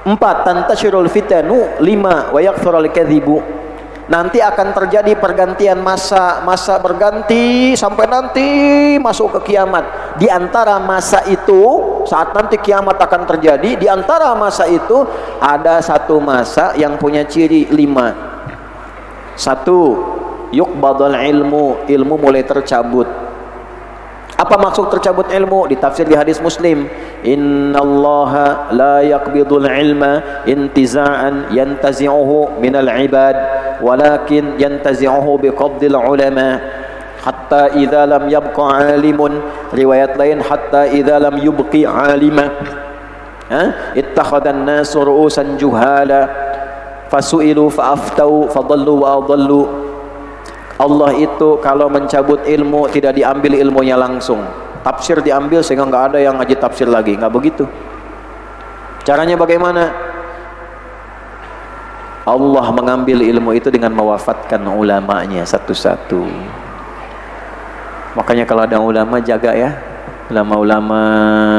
4, tantashirul fitanu, 5, wa yakthurul kadhibu. Nanti akan terjadi pergantian masa berganti sampai nanti masuk ke kiamat. Di antara masa itu, saat nanti kiamat akan terjadi, di antara masa itu ada satu masa yang punya ciri 5. 1, yuqbadul ilmu, ilmu mulai tercabut. Apa maksud tercabut ilmu? Ditafsir di hadis Muslim, innallaha la yaqbidul ilma intiza'an yantazi'uhu minal ibad, walakin yantazi'uhu biqabdil ulama, hatta idza lam yabqa alimun. Riwayat lain, hatta idza lam yubqi alima, ittakhadhan nasu ru'usan juhala fasu'ilu fa'aftau fadallu wa adallu. Allah itu kalau mencabut ilmu tidak diambil ilmunya langsung, tafsir diambil sehingga nggak ada yang ngaji tafsir lagi, nggak begitu. Caranya bagaimana? Allah mengambil ilmu itu dengan mewafatkan ulamanya satu-satu. Makanya kalau ada ulama, jaga ya, ulama-ulama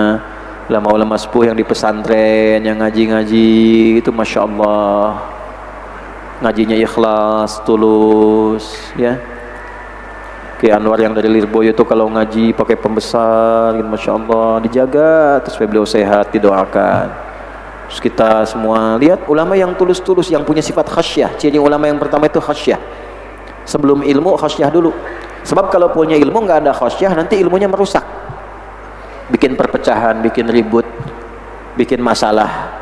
sepuh yang di pesantren, yang ngaji-ngaji itu Masya Allah, ngajinya ikhlas, tulus, ya. Kayak Anwar yang dari Lirboyo itu kalau ngaji pakai pembesar, gitu, Masya Allah, dijaga terus supaya beliau sehat, didoakan. Terus kita semua lihat ulama yang tulus-tulus, yang punya sifat khasyah. Ciri ulama yang pertama itu khasyah. Sebelum ilmu, khasyah dulu. Sebab kalau punya ilmu nggak ada khasyah, nanti ilmunya merusak, bikin perpecahan, bikin ribut, bikin masalah.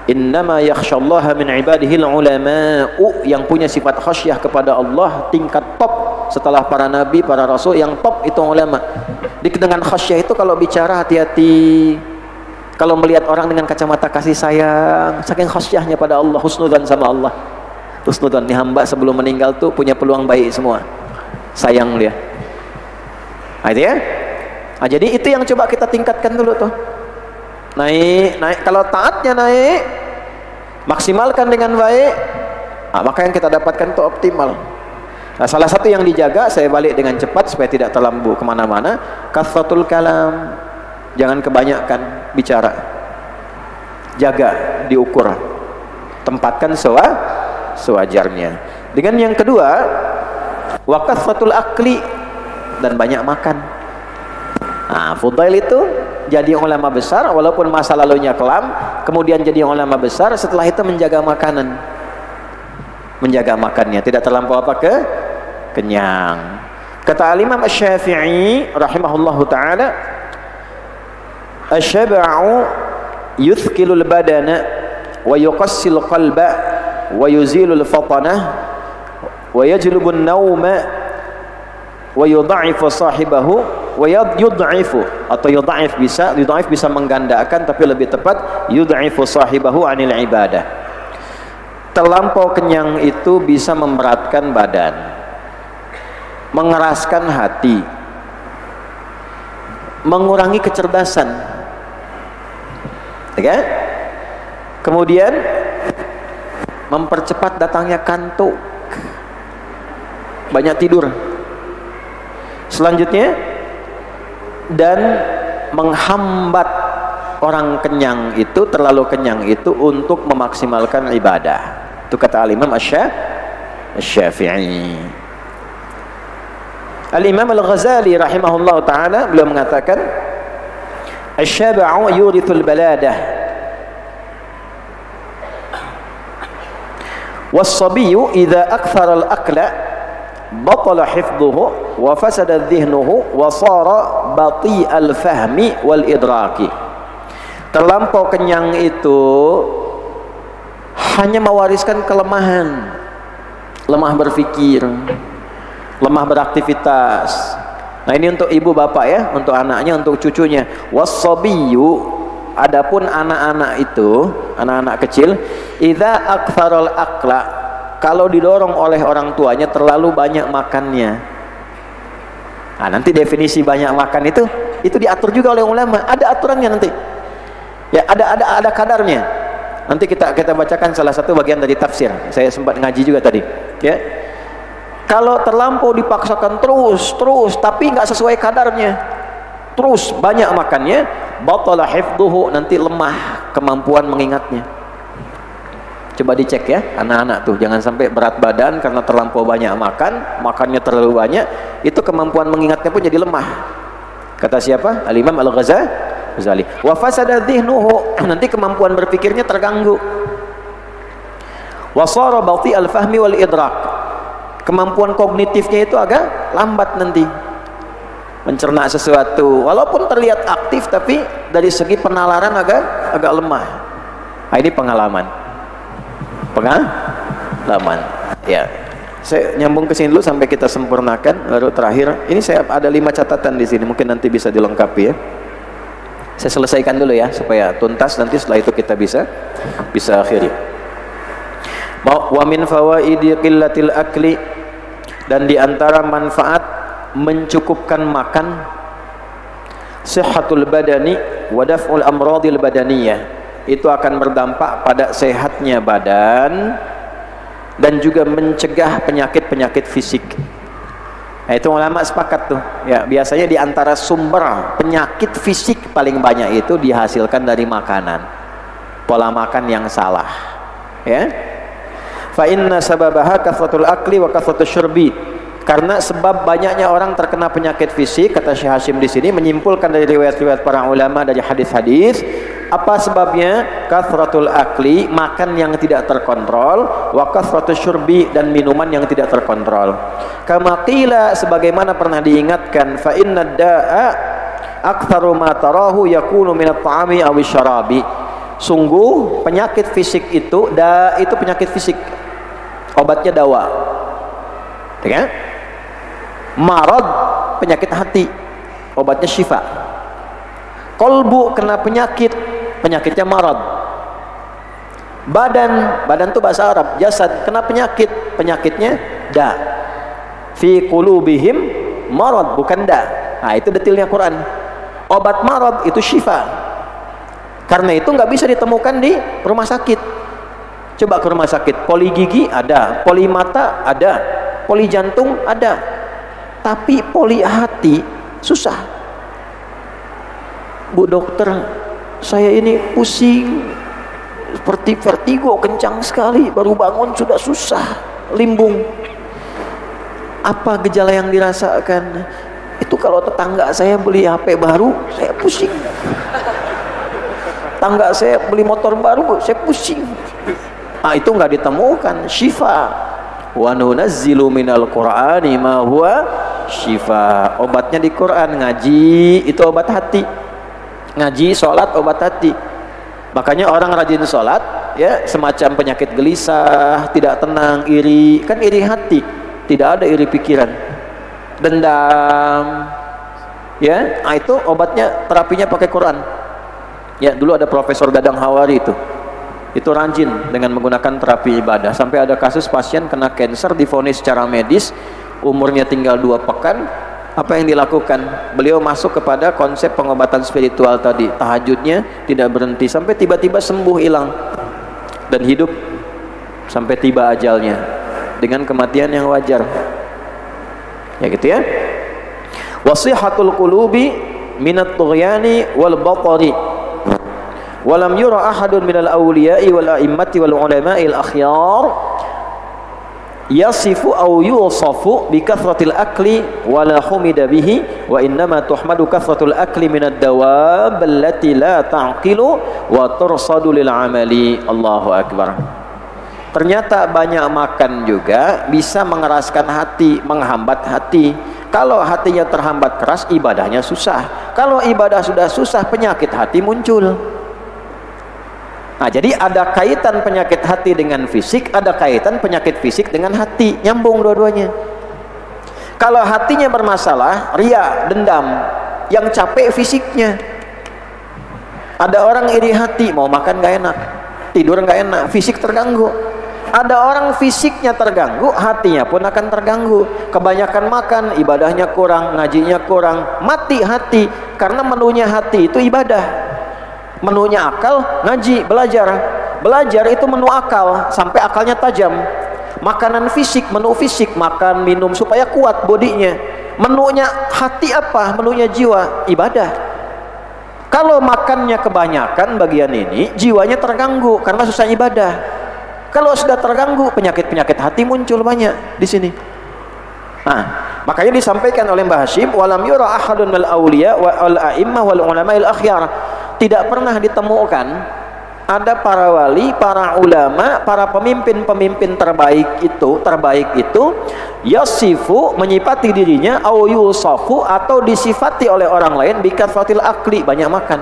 Innama yakhsyallaha min ibadihil ulama'u, yang punya sifat khasyah kepada Allah tingkat top setelah para nabi, para rasul, yang top itu ulama. Dengan khasyah itu kalau bicara hati-hati. Kalau melihat orang dengan kacamata kasih sayang, saking khasyahnya pada Allah, husnudzan sama Allah. Husnudzan, nih hamba sebelum meninggal tuh punya peluang baik semua. Sayang dia. Nah, itu ya. Nah, jadi itu yang coba kita tingkatkan dulu tuh. Naik. Kalau taatnya naik, maksimalkan dengan baik. Nah, maka yang kita dapatkan itu optimal. Nah, salah satu yang dijaga, saya balik dengan cepat supaya tidak terlambu kemana-mana, kathratul kalam, jangan kebanyakan bicara, jaga, diukur, tempatkan sewajarnya. Dengan yang kedua, wa kathratul akli, dan banyak makan. Nah, Fudail itu jadi ulama besar, walaupun masa lalunya kelam, kemudian jadi ulama besar, setelah itu menjaga makanan, menjaga makannya, tidak terlampau kenyang. Kata Imam Asy-Syafi'i rahimahullahu taala, asy-syab'u yuthqilul badana wa yuqassil qalba wa yuzilul fatanah wa yajlubun nauma wa yudha'ifu sahibahu wa yudha'ifu, atau yudha'if bisa menggandakan, tapi lebih tepat yudha'ifu sahibahu anil ibadah. Terlampau kenyang itu bisa memberatkan badan, mengeraskan hati, mengurangi kecerdasan, okay? Kemudian mempercepat datangnya kantuk, banyak tidur. Selanjutnya, dan menghambat orang kenyang itu, terlalu kenyang itu, untuk memaksimalkan ibadah. Itu kata Al-Imam Asy-Syafi'i. Al-Imam Al-Ghazali rahimahullah ta'ala beliau mengatakan, asy-syab'u yurithul baladah was-sabiyyu idza akthara al-akla batala hifdhuhu wa fasada dhihnuhu wa sara bati'al fahmi wal idraki. Terlampau kenyang itu hanya mewariskan kelemahan, lemah berpikir, lemah beraktivitas. Nah, ini untuk ibu bapak ya, untuk anaknya, untuk cucunya. Was-sabiyyu, adapun anak-anak itu, anak-anak kecil, idza aktsaral akla, kalau didorong oleh orang tuanya terlalu banyak makannya. Nah, nanti definisi banyak makan itu diatur juga oleh ulama, ada aturannya nanti. Ya, ada kadarnya. Nanti kita bacakan salah satu bagian dari tafsir. Saya sempat ngaji juga tadi, ya. Kalau terlampau dipaksakan terus, tapi nggak sesuai kadarnya, terus banyak makannya, batala hifdhuhu, nanti lemah kemampuan mengingatnya. Coba dicek ya, anak-anak tuh, jangan sampai berat badan karena terlampau banyak makannya terlalu banyak, itu kemampuan mengingatnya pun jadi lemah. Kata siapa? Al-Imam Al-Ghazali. Wa fasada dhihnuhu, nanti kemampuan berpikirnya terganggu. Wa sara bati'al fahmi wal idrak, kemampuan kognitifnya itu agak lambat nanti mencerna sesuatu, walaupun terlihat aktif tapi dari segi penalaran agak lemah. Nah, ini pengalaman ya. Saya nyambung ke sini dulu sampai kita sempurnakan, baru terakhir ini saya ada 5 catatan di sini, mungkin nanti bisa dilengkapi ya. Saya selesaikan dulu ya supaya tuntas, nanti setelah itu kita bisa akhiri. Wa min fawaidi qillatil akli, dan di antara manfaat mencukupkan makan, sihhatul badani wa daf'ul amradil badaniyah, itu akan berdampak pada sehatnya badan dan juga mencegah penyakit-penyakit fisik. Nah, itu ulama sepakat tuh ya, biasanya di antara sumber penyakit fisik paling banyak itu dihasilkan dari makanan, pola makan yang salah ya. Fa inna sababaha kathratul akli wa kathratus syurbi, karena sebab banyaknya orang terkena penyakit fisik, kata Syekh Hashim di sini menyimpulkan dari riwayat-riwayat para ulama, dari hadis-hadis. Apa sebabnya? Kathratul akli, makan yang tidak terkontrol, wa kathratus syurbi, dan minuman yang tidak terkontrol. Kama qila, sebagaimana pernah diingatkan, fa inna da'a aktsaru ma tarahu yakunu minat ta'ami aw syarabi. Sungguh penyakit fisik itu penyakit fisik, obatnya dawa, ya kan? Marad, penyakit hati, obatnya syifa. Kolbu kena penyakit, penyakitnya marad. Badan itu bahasa Arab, jasad kena penyakit, penyakitnya da. Fi qulubihim marad, bukan da. Nah, itu detailnya Quran. Obat marad itu syifa. Karena itu nggak bisa ditemukan di rumah sakit. Coba ke rumah sakit, poli gigi ada, poli mata ada, poli jantung ada, tapi poli hati susah. Bu dokter, saya ini pusing seperti vertigo kencang sekali, baru bangun sudah susah, limbung. Apa gejala yang dirasakan? Itu kalau tetangga saya beli HP baru, saya pusing. Tetangga saya beli motor baru, saya pusing. Nah, itu nggak ditemukan syifa. Wa nunazzilu minal Qur'ani ma huwa syifa. Obatnya di Quran, ngaji itu obat hati. Ngaji, sholat, obat hati. Makanya orang rajin sholat, ya, semacam penyakit gelisah, tidak tenang, iri, kan iri hati, tidak ada iri pikiran, dendam, ya, nah, itu obatnya, terapinya pakai Quran. Ya, dulu ada Profesor Dadang Hawari itu rajin dengan menggunakan terapi ibadah, sampai ada kasus pasien kena kanker, divonis secara medis, umurnya tinggal 2 pekan. Apa yang dilakukan? Beliau masuk kepada konsep pengobatan spiritual tadi. Tahajudnya tidak berhenti sampai tiba-tiba sembuh, hilang, dan hidup sampai tiba ajalnya dengan kematian yang wajar. Ya gitu ya. Wasihatul qulubi minat tughyani wal batari. Walam yura ahadun minal awliya'i wal a'immati wal ulama'il akhyar yasifu au yusafu bi kathratil akli wala humida bihi wa innama tuhmadu kathratul akli minad dawab allati la ta'qilu wa tursadu lil amali. Allahu akbar. Ternyata banyak makan juga bisa mengeraskan hati, menghambat hati. Kalau hatinya terhambat keras, ibadahnya susah. Kalau ibadah sudah susah, penyakit hati muncul. Nah, jadi ada kaitan penyakit hati dengan fisik, ada kaitan penyakit fisik dengan hati, nyambung dua-duanya. Kalau hatinya bermasalah, ria, dendam, yang capek fisiknya. Ada orang iri hati, mau makan gak enak, tidur gak enak, fisik terganggu. Ada orang fisiknya terganggu, hatinya pun akan terganggu. Kebanyakan makan, ibadahnya kurang, ngajinya kurang, mati hati. Karena menunya hati itu ibadah. Menunya akal, ngaji, belajar. Belajar itu menu akal, sampai akalnya tajam. Makanan fisik, menu fisik, makan, minum supaya kuat bodinya. Menunya hati apa? Menunya jiwa, ibadah. Kalau makannya kebanyakan bagian ini, jiwanya terganggu karena susah ibadah. Kalau sudah terganggu, penyakit-penyakit hati muncul banyak di sini. Nah, makanya disampaikan oleh Mbah Hashim, walam yura ahadun minal awliya wal a'immah wal ulama'il akhyar. Tidak pernah ditemukan ada para wali, para ulama, para pemimpin-pemimpin terbaik itu yasifu, menyifati dirinya, au yusafu, atau disifati oleh orang lain bikathratil akli, banyak makan,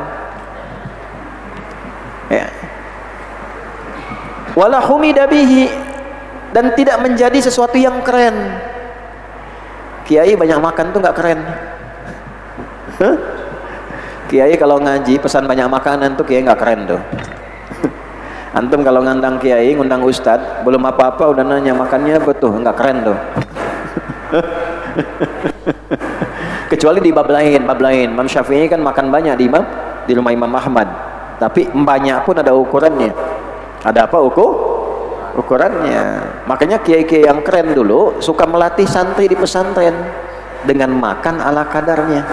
ya, wala humida bihi, dan tidak menjadi sesuatu yang keren. Kiai banyak makan tuh nggak keren. Kiai kalau ngaji pesan banyak makanan tuh kiai nggak keren tuh. Antum kalau ngundang kiai, ngundang ustad, belum apa-apa udah nanya makannya betul, nggak keren tuh. Kecuali di bab lain. Imam Syafi'i kan makan banyak di rumah Imam Ahmad, tapi banyak pun ada ukurannya. Ada apa ukurannya? Makanya kiai-kiai yang keren dulu suka melatih santri di pesantren dengan makan ala kadarnya.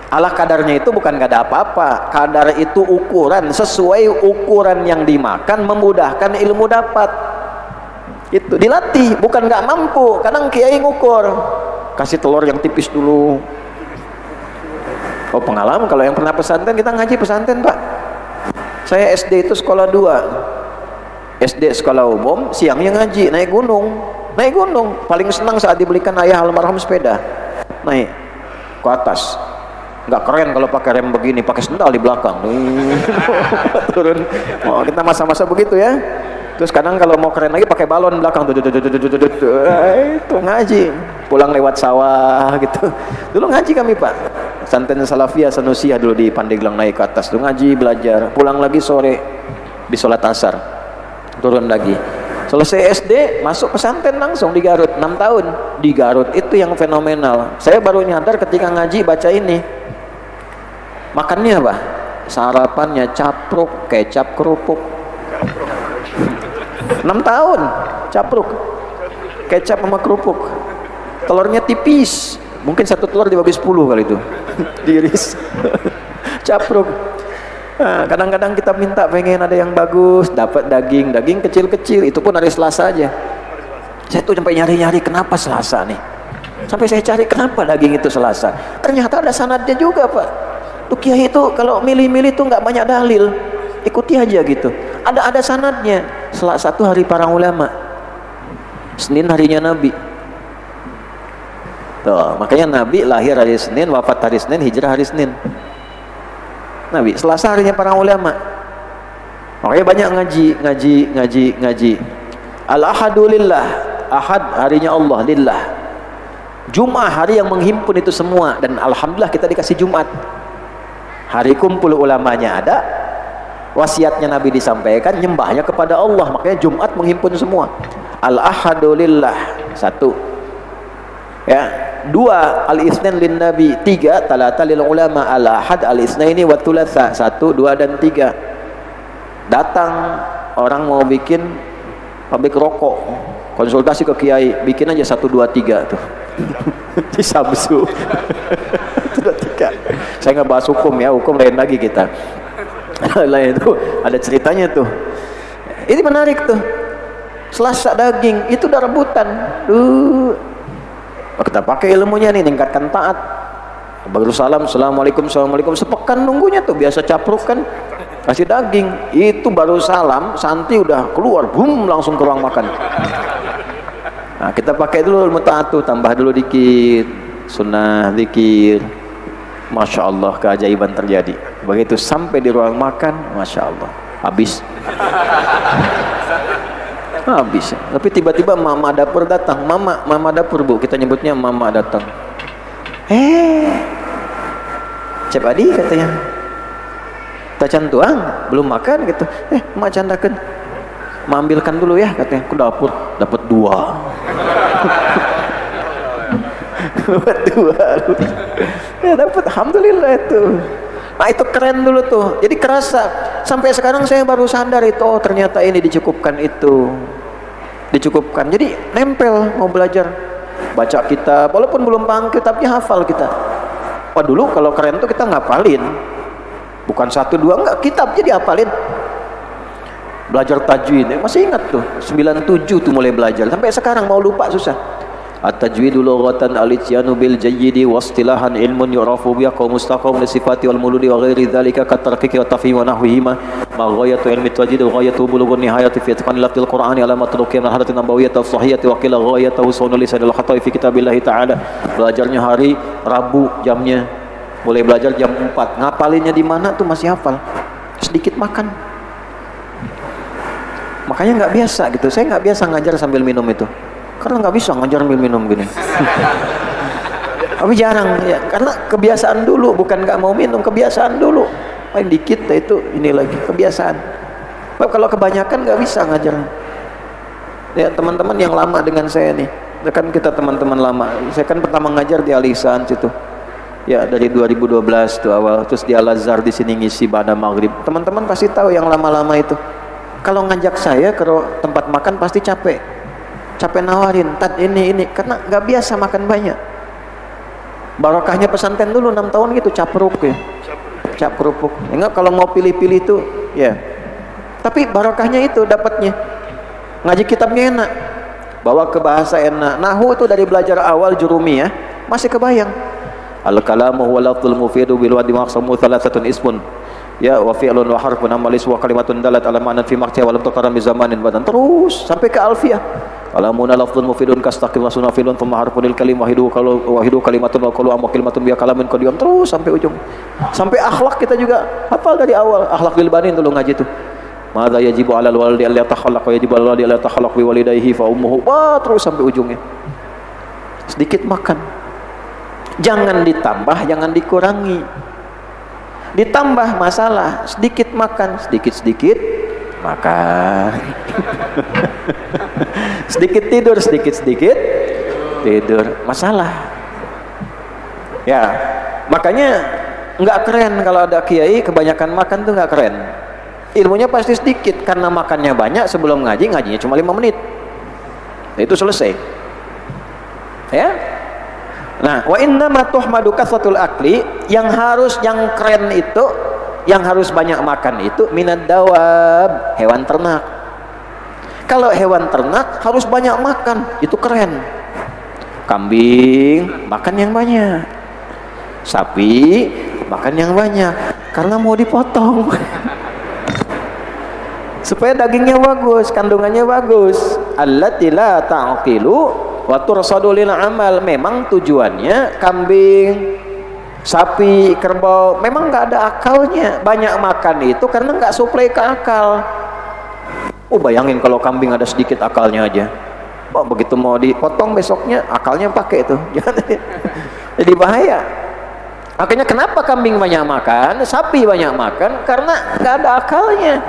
Ala kadarnya itu bukan gak ada apa-apa, kadar itu ukuran, sesuai ukuran yang dimakan memudahkan ilmu dapat. Itu dilatih, bukan gak mampu. Kadang kiai ngukur, kasih telur yang tipis dulu. Oh, pengalaman kalau yang pernah pesantren, kita ngaji pesantren Pak. Saya SD itu sekolah 2, SD sekolah umum, siangnya ngaji, naik gunung. Paling senang saat dibelikan ayah almarhum sepeda, naik ke atas. Nggak keren kalau pakai rem begini, pakai sendal di belakang. Turun. Oh, kita masa-masa begitu ya. Terus kadang kalau mau keren lagi pakai balon belakang. Itu ngaji. pulang lewat sawah gitu. Dulu ngaji kami Pak, pesantren Salafiyah Sanusiyah dulu di Pandeglang, naik ke atas dulu ngaji, belajar, pulang lagi sore di sholat asar, turun lagi. Selesai SD masuk pesantren langsung di Garut, 6 tahun di Garut. Itu yang fenomenal. Saya baru nyadar ketika ngaji baca ini. Makannya apa? Sarapannya capruk, kecap, kerupuk. 6 tahun capruk, kecap sama kerupuk. Telurnya tipis, mungkin satu telur dibagi 10 kali itu. Diiris. Capruk. Nah, kadang-kadang kita minta pengen ada yang bagus, dapat daging kecil-kecil, itu pun hari Selasa aja. Saya tuh sampai nyari-nyari kenapa Selasa nih. Sampai saya cari kenapa daging itu Selasa. Ternyata ada sanadnya juga Pak. Tuh kiai itu kalau milih-milih tuh nggak banyak dalil, ikuti aja gitu. Ada sanadnya. Selasa itu hari para ulama. Senin harinya Nabi. Tuh, makanya Nabi lahir hari Senin, wafat hari Senin, hijrah hari Senin. Nabi, Selasa harinya para ulama. Makanya banyak ngaji. Al-ahadu lillah, ahad harinya Allah, lillah. Jumat hari yang menghimpun itu semua, dan alhamdulillah kita dikasih Jumat. Hari kumpul ulamanya ada, wasiatnya Nabi disampaikan, nyembahnya kepada Allah, makanya Jumat menghimpun semua. Al-ahadu lillah, satu. Ya, dua, al-itsnain lin nabi, tiga, talata lil ulama, al-ahad al-itsnaini wa thulatsa, satu, dua, dan tiga. Datang orang mau bikin pabrik rokok, konsultasi ke kiai, bikin aja 1, 2, 3 tuh. Di Samsu. 1, 2, 3. Saya nggak bahas hukum ya, hukum lain lagi kita. Lain itu ada ceritanya tuh. Ini menarik tuh. Selasa daging itu udah rebutan. Kita pakai ilmunya nih, tingkatkan taat. Baru salam, assalamualaikum, assalamualaikum. Sepekan nunggunya tuh, biasa capruk kan, kasih daging. Itu baru salam, santi udah keluar, boom, langsung ke ruang makan. Nah, kita pakai dulu ilmu taat tuh, tambah dulu dikit, sunnah, zikir. Masya Allah, keajaiban terjadi. Begitu sampai di ruang makan, Masya Allah, habis. Habis. Tapi tiba-tiba mama dapur datang. Mama dapur Bu, kita nyebutnya mama datang. Cep Adi katanya, tacan tuang belum makan gitu. Mak candakan, ambilkan dulu ya katanya. Ke dapur dapat 2. Dapat 2. Ya dapat, alhamdulillah itu. Nah itu keren dulu tuh. Jadi kerasa. Sampai sekarang saya baru sadar itu, oh ternyata ini dicukupkan itu. Dicukupkan. Jadi nempel mau belajar. Baca kitab, walaupun belum paham kitabnya hafal kita. Wah dulu kalau keren tuh kita ngapalin. Bukan 1, 2, enggak, kitab jadi hafalin. Belajar tajwid, masih ingat tuh. 97 tuh mulai belajar. Sampai sekarang mau lupa susah. At-tajwidu lughatan al-ityanu bil jayyidi wa istilahan ilmun yu'rafu biha qaum mustaqam li sifati wal muludi wa ghairi dzalika ka tarqiqi wa tafhim wa nahwihima ma ghayatu ilmi tajwid wa ghayatu bulughun nihayati fi itqan lafzil qur'ani ala matruqi min hadatin nabawiyyah sahihati wa qila ghayatu sunul lisan al-khata'i fi kitabillah ta'ala. Belajarnya hari Rabu jamnya, mulai belajar jam 4. Ngapalinnya di mana tuh masih hafal. Sedikit makan. Makanya nggak biasa gitu. Saya nggak biasa ngajar sambil minum itu. Karena nggak bisa ngajar minum gini. Tapi jarang ya, karena kebiasaan dulu, bukan nggak mau minum, kebiasaan dulu. Paling dikit itu ini lagi kebiasaan. Tapi kalau kebanyakan nggak bisa ngajar. Ya teman-teman yang lama dengan saya nih, kan kita teman-teman lama. Saya kan pertama ngajar di Al-Ihsan situ. Ya dari 2012 tuh awal, terus di Al-Azhar di sini ngisi pada maghrib. Teman-teman pasti tahu yang lama-lama itu. Kalau ngajak saya ke tempat makan pasti capek nawarin, tat ini, karena nggak biasa makan banyak. Barokahnya pesantren dulu 6 tahun gitu, capruk ya, cap kerupuk. Enggak kalau mau pilih-pilih itu, ya. Tapi barokahnya itu dapatnya. Ngaji kitabnya enak, bawa ke bahasa enak. Nahwu itu dari belajar awal jurumi ya, masih kebayang. Al-kalamu huwa lafzul mufidu bil wadi maqsamu thalathatun ismun. Ya wa fi'lun wa harfun amalis wa kalimatun dalat ala ma'nan fi maqti wa lam taqaram bi zamanin badan. Terus sampai ke alfiyah. Kalamun lafzun mufidun kastaqim wa sunafilun thumma harfunil kalim wahidu kalimatun wa qalu amma kalimatun bi kalamin qadiyam, terus sampai ujung. Sampai akhlak kita juga hafal dari awal. Akhlak lil banin dulu ngaji tuh. Madza yajibu 'alal walidi an yatakhallaq wa yajibu 'alal walidi an yatakhallaq bi walidayhi fa ummuhu. Wah, terus sampai ujungnya. sedikit makan. Jangan ditambah, jangan dikurangi. Ditambah masalah, sedikit makan, sedikit-sedikit makan. Sedikit tidur, sedikit-sedikit tidur, masalah. Ya, makanya nggak keren kalau ada kiai kebanyakan makan tuh nggak keren. Ilmunya pasti sedikit karena makannya banyak, sebelum ngaji, ngajinya cuma 5 menit. Nah, itu selesai. Ya. Nah, wa inna ma tuhmadu kasratul akli, yang keren itu, yang harus banyak makan itu minad dawab, hewan ternak. Kalau hewan ternak harus banyak makan, itu keren. Kambing makan yang banyak, sapi makan yang banyak, karena mau dipotong supaya dagingnya bagus, kandungannya bagus. Allati la ta'qilu wa tursadu lil amal. Memang tujuannya kambing, sapi, kerbau memang nggak ada akalnya. Banyak makan itu karena nggak suplai ke akal. Bayangin kalau kambing ada sedikit akalnya aja, begitu mau dipotong besoknya akalnya pakai itu. Jadi bahaya. Makanya kenapa kambing banyak makan, sapi banyak makan, karena nggak ada akalnya,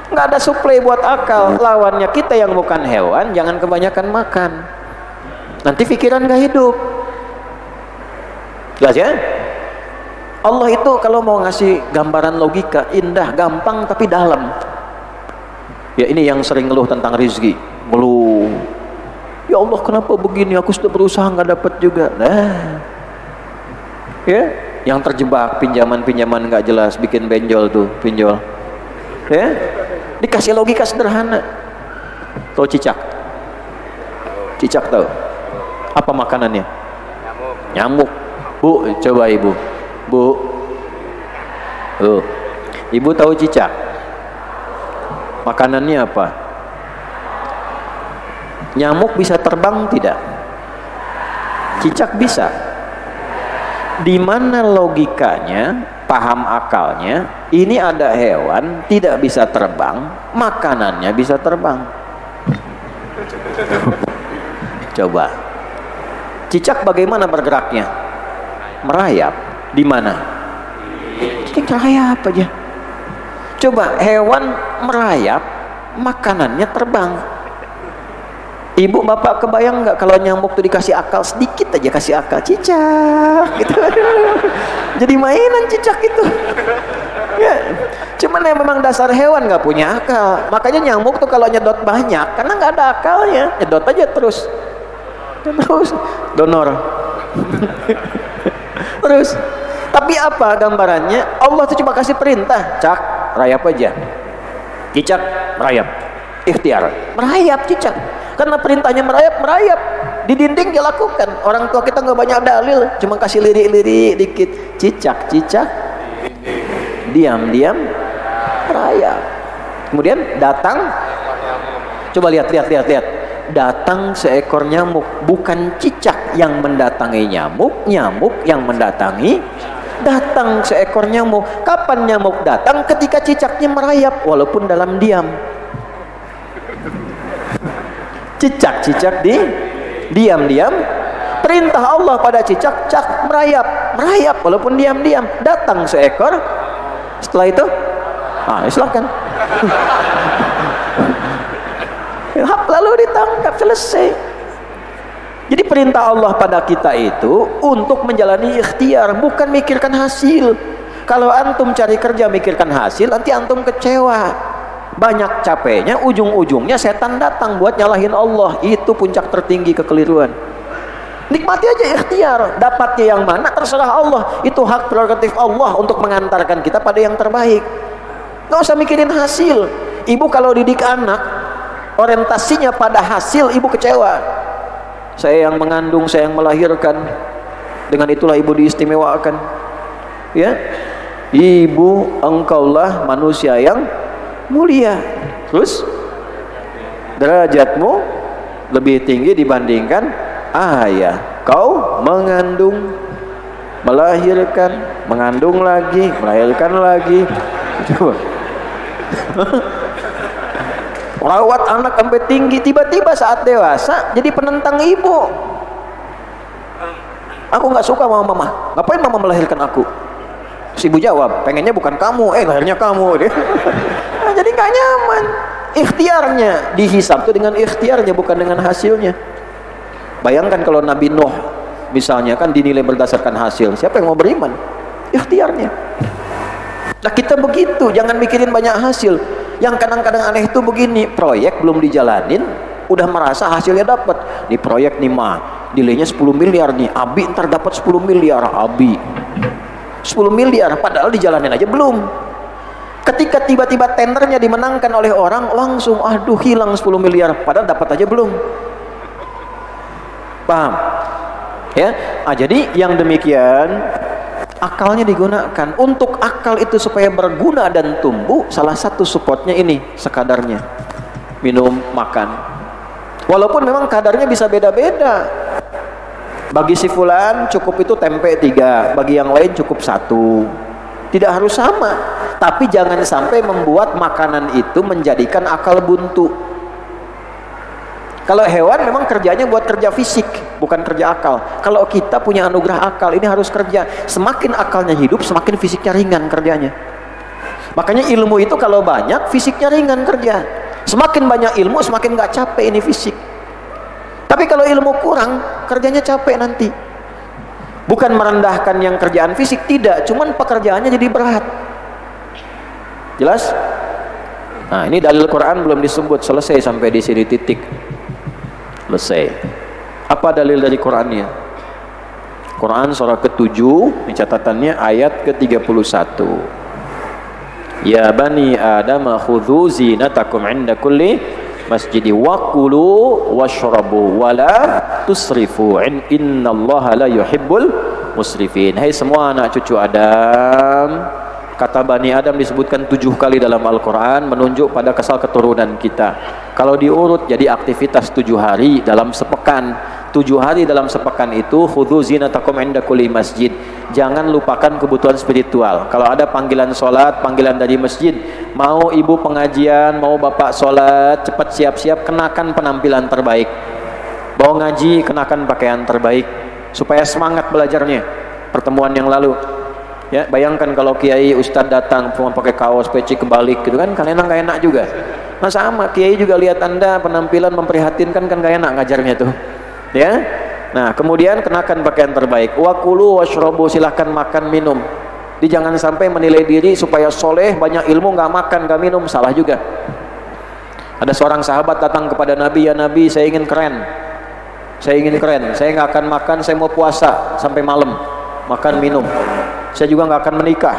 nggak ada suplai buat akal. Lawannya kita yang bukan hewan, jangan kebanyakan makan, nanti pikiran nggak hidup. Jelas ya? Allah itu kalau mau ngasih gambaran logika indah, gampang tapi dalam. Ya, ini yang sering ngeluh tentang rezeki, ngeluh, ya Allah kenapa begini, aku sudah berusaha nggak dapat juga. Nah, ya, yang terjebak pinjaman nggak jelas, bikin benjol tuh, pinjol. Ya, dikasih logika sederhana. Tahu cicak? Cicak tahu? Apa makanannya? Nyamuk. Bu, coba ibu. Bu. Ibu tahu cicak? Makanannya apa? Nyamuk bisa terbang tidak? Cicak bisa. Di mana logikanya, paham akalnya? Ini ada hewan tidak bisa terbang, makanannya bisa terbang. Coba. Cicak bagaimana bergeraknya? Merayap. Di mana? Cicak merayap aja. Coba hewan merayap, makanannya terbang. Ibu bapak kebayang nggak kalau nyamuk tuh dikasih akal sedikit aja, kasih akal, cicak gitu. Jadi mainan cicak itu. Ya, cuman yang memang dasar hewan nggak punya akal. Makanya nyamuk tuh kalau nyedot banyak, karena nggak ada akalnya, nyedot aja terus donor. Terus. Tapi apa gambarannya? Allah tuh cuma kasih perintah, cak, rayap aja. Cicak, merayap. Ikhtiar, merayap cicak. Karena perintahnya merayap. Di dinding dia lakukan. Orang tua kita nggak banyak dalil, cuma kasih lirik-lirik dikit. Cicak, diam, merayap. Kemudian datang, coba lihat. Datang seekor nyamuk, bukan cicak yang mendatangi nyamuk, nyamuk yang mendatangi. Datang seekor nyamuk. Kapan nyamuk datang? Ketika cicaknya merayap, walaupun dalam diam. Cicak diam. Perintah Allah pada cicak, cak merayap walaupun diam. Datang seekor. Setelah itu, silakan. Lalu ditangkap, selesai. Jadi perintah Allah pada kita itu untuk menjalani ikhtiar, bukan mikirkan hasil. Kalau antum cari kerja mikirkan hasil, nanti antum kecewa. Banyak capeknya, ujung-ujungnya setan datang buat nyalahin Allah. Itu puncak tertinggi kekeliruan. Nikmati aja ikhtiar, dapatnya yang mana terserah Allah. Itu hak prerogatif Allah untuk mengantarkan kita pada yang terbaik. Nggak usah mikirin hasil. Ibu kalau didik anak, orientasinya pada hasil, ibu kecewa. Saya yang mengandung, saya yang melahirkan, dengan itulah ibu diistimewakan. Ya, ibu, engkaulah manusia yang mulia. Terus derajatmu lebih tinggi dibandingkan ayah. Kau mengandung, melahirkan, mengandung lagi, melahirkan lagi. Coba. Rawat anak sampai tinggi, tiba-tiba saat dewasa jadi penentang ibu. Aku nggak suka sama mama. Ngapain mama melahirkan aku? Si ibu jawab, pengennya bukan kamu, lahirnya kamu. Nah, jadi nggak nyaman. Ikhtiarnya dihisab tuh dengan ikhtiarnya, bukan dengan hasilnya. Bayangkan kalau Nabi Nuh misalnya kan dinilai berdasarkan hasil, siapa yang mau beriman? Ikhtiarnya. Nah kita begitu, jangan mikirin banyak hasil. Yang kadang-kadang aneh itu begini, proyek belum dijalanin, udah merasa hasilnya dapat. Nih proyek nih nilainya 10 miliar nih, Abi ntar dapat 10 miliar, Abi 10 miliar, padahal dijalanin aja belum. Ketika tiba-tiba tendernya dimenangkan oleh orang, langsung aduh hilang 10 miliar, padahal dapat aja belum. Paham? Ya, jadi yang demikian akalnya digunakan. Untuk akal itu supaya berguna dan tumbuh, salah satu supportnya ini sekadarnya, minum, makan. Walaupun memang kadarnya bisa beda-beda. Bagi si fulan cukup itu tempe 3, bagi yang lain cukup 1. Tidak harus sama, tapi jangan sampai membuat makanan itu menjadikan akal buntu. Kalau hewan memang kerjanya buat kerja fisik, bukan kerja akal. Kalau kita punya anugerah akal, ini harus kerja. Semakin akalnya hidup, semakin fisiknya ringan kerjanya. Makanya ilmu itu kalau banyak, fisiknya ringan kerja. Semakin banyak ilmu, semakin gak capek ini fisik. Tapi kalau ilmu kurang, kerjanya capek nanti. Bukan merendahkan yang kerjaan fisik, tidak. Cuman pekerjaannya jadi berat. Jelas? Nah, ini dalil Quran belum disebut, selesai sampai di sini titik. Selesai. Apa dalil dari Qurannya? Quran surah ke-7, ini catatannya ayat ke-31. Ya bani Adam khudhu zinatakum 'inda kulli masjidi wa kulu washrabu wa la tusrifu innallaha la yuhibbul musrifin. Hai semua anak cucu Adam, kata Bani Adam disebutkan 7 kali dalam Al-Quran, menunjuk pada kesal keturunan kita. Kalau diurut jadi aktivitas 7 hari dalam sepekan. 7 hari dalam sepekan itu khudhu zinatakum 'inda kulli masjid. Jangan lupakan kebutuhan spiritual. Kalau ada panggilan sholat, panggilan dari masjid, mau ibu pengajian, mau bapak sholat, cepat siap-siap, kenakan penampilan terbaik. Mau ngaji, kenakan pakaian terbaik supaya semangat belajarnya. Pertemuan yang lalu, ya bayangkan kalau kiai ustadz datang cuma pakai kaos peci kebalik gitu kan enak juga juga. Nah sama, kiai juga lihat anda penampilan memprihatinkan kan gak enak ngajarnya tuh, ya. Nah kemudian kenakan pakaian terbaik. Wa kulu washrabu, silahkan makan minum. Jangan sampai menilai diri supaya soleh banyak ilmu nggak makan nggak minum, salah juga. Ada seorang sahabat datang kepada Nabi, ya Nabi saya ingin keren, saya nggak akan makan, saya mau puasa sampai malam, makan minum, saya juga nggak akan menikah,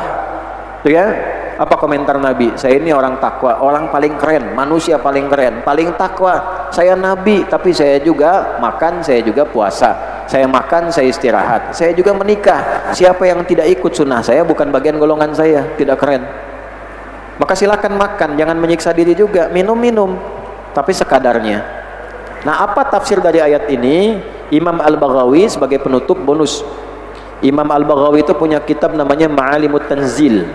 tuh ya. Apa komentar Nabi? Saya ini orang takwa, orang paling keren, manusia paling keren, paling takwa. Saya Nabi, tapi saya juga makan, saya juga puasa. Saya makan, saya istirahat, saya juga menikah. Siapa yang tidak ikut sunnah saya bukan bagian golongan saya, tidak keren. Maka silakan makan, jangan menyiksa diri juga. Minum, tapi sekadarnya. Nah, apa tafsir dari ayat ini? Imam Al-Baghawi sebagai penutup bonus. Imam Al-Baghawi itu punya kitab namanya Ma'alimut Tanzil.